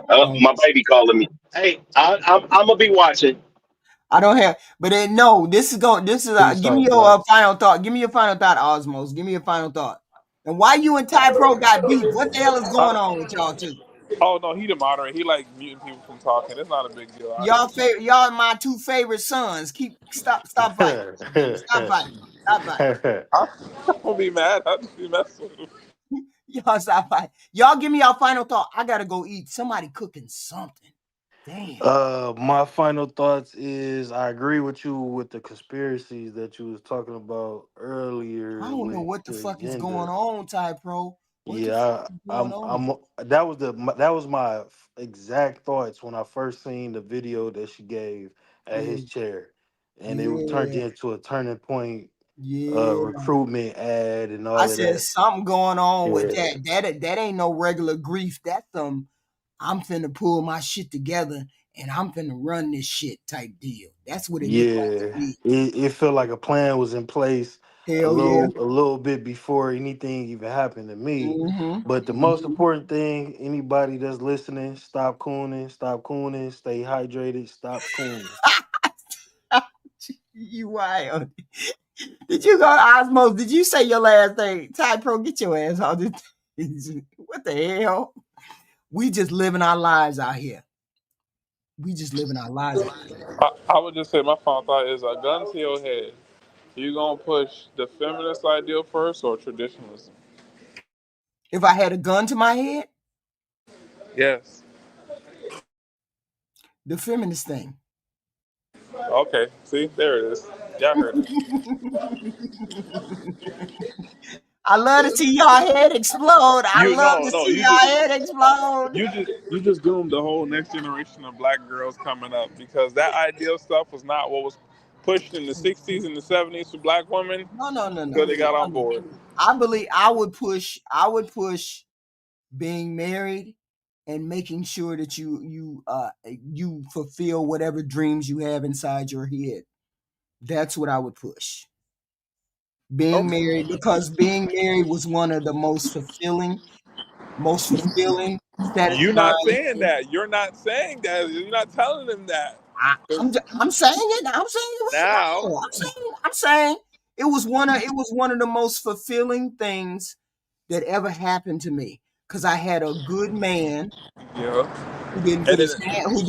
My baby calling me. Hey, I'm gonna be watching. I don't have, but then no. This is going. This is. Peace Give me out, your Black. final thought. Give me your final thought, Osmos. Give me your final thought. And why you and Ty Pro got beef? What the hell is going on with y'all two? Oh no, he the moderator. He like muting people from talking. It's not a big deal. Y'all my two favorite sons. Stop fighting. Stop fighting. Stop fighting. I won't be mad. I'll just be messing with him. Y'all stop fighting. Y'all give me y'all final thought. I gotta go eat. Somebody cooking something. Damn. My final thoughts is I agree with you with the conspiracies that you was talking about earlier I don't know with what the the fuck is gender. going on, Ty Pro. What the fuck Yeah, is going on? that was my exact thoughts when I first seen the video that she gave at Yeah. his chair, and it turned Yeah. into a turning point Yeah. recruitment ad and I all of said that. something going on with Yeah. that ain't no regular grief. That's I'm finna pull my shit together and I'm finna run this shit type deal. That's what it looked like to Yeah, me. it felt like a plan was in place. a Hell yeah. little bit before anything even happened to me. But the most important thing, anybody that's listening, stop cooning, stay hydrated, stop cooning. You wild. Did you go, Osmos? Did you say your last thing? Ty Pro, get your ass on this. What the hell? We just living our lives out here. We just living our lives out here. I would just say my final thought is a gun to your head. You gonna push the feminist ideal first or traditionalism? If I had a gun to my head, Yes. the feminist thing. Okay. See, there it is. Y'all heard it. I love to see y'all head explode. I love to see y'all head explode. You just doomed the whole next generation of black girls coming up because that ideal stuff was not what was pushed in the 60s and the 70s for black women. No. So they got on board. I believe I would push being married and making sure that you fulfill whatever dreams you have inside your head. That's what I would push. Being married, because being married was one of the most fulfilling, satisfying. You're not saying that. You're not saying that. You're not telling them that. I'm saying it. I'm saying it right now. I'm saying it was one of the most fulfilling things that ever happened to me, because I had a good man. Yeah. Who didn't put his hands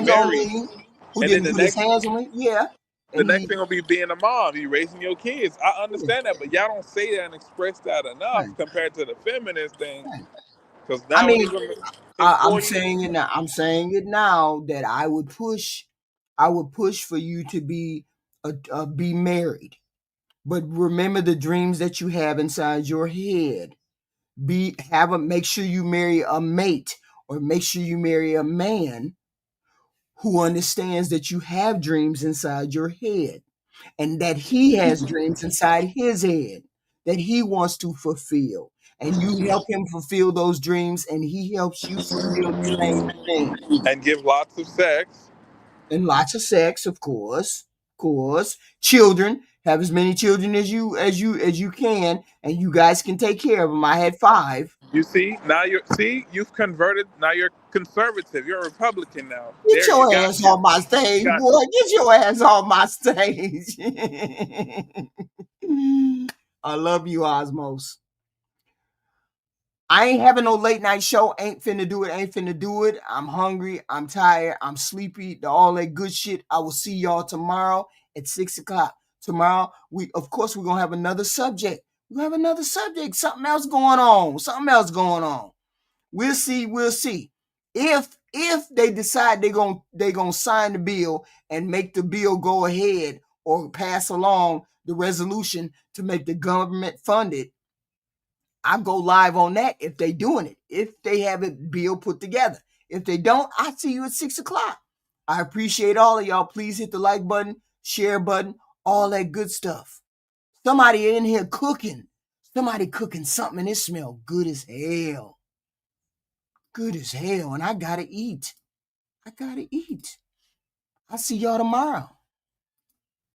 on me? Who didn't put his hands on me? Yeah. The next thing will be being a mom. You raising your kids. I understand that, but y'all don't say that and express that enough compared to the feminist thing. Because now, I mean, I'm saying it now. I'm saying it now that I would push for you to be married, but remember the dreams that you have inside your head. Make sure you marry a mate, or make sure you marry a man who understands that you have dreams inside your head, and that he has dreams inside his head that he wants to fulfill. And you help him fulfill those dreams, and he helps you fulfill the same thing. And give lots of sex. And lots of sex, of course. Children. Have as many children as you can, and you guys can take care of them. I had 5. You see, you've converted. Now you're conservative. You're a Republican now. Get your ass on my stage, boy. Get your ass on my stage. I love you, Osmos. I ain't having no late night show. Ain't finna do it. I'm hungry. I'm tired. I'm sleepy. All that good shit. I will see y'all tomorrow at 6:00. Tomorrow, we're gonna have another subject. Something else going on. We'll see. If they decide they gonna sign the bill and make the bill go ahead, or pass along the resolution to make the government funded, I go live on that if they doing it. If they have a bill put together. If they don't, I'll see you at 6:00. I appreciate all of y'all. Please hit the like button, share button, all that good stuff. Somebody in here cooking. Somebody cooking something, and it smells good as hell. And I gotta eat. I'll see y'all tomorrow.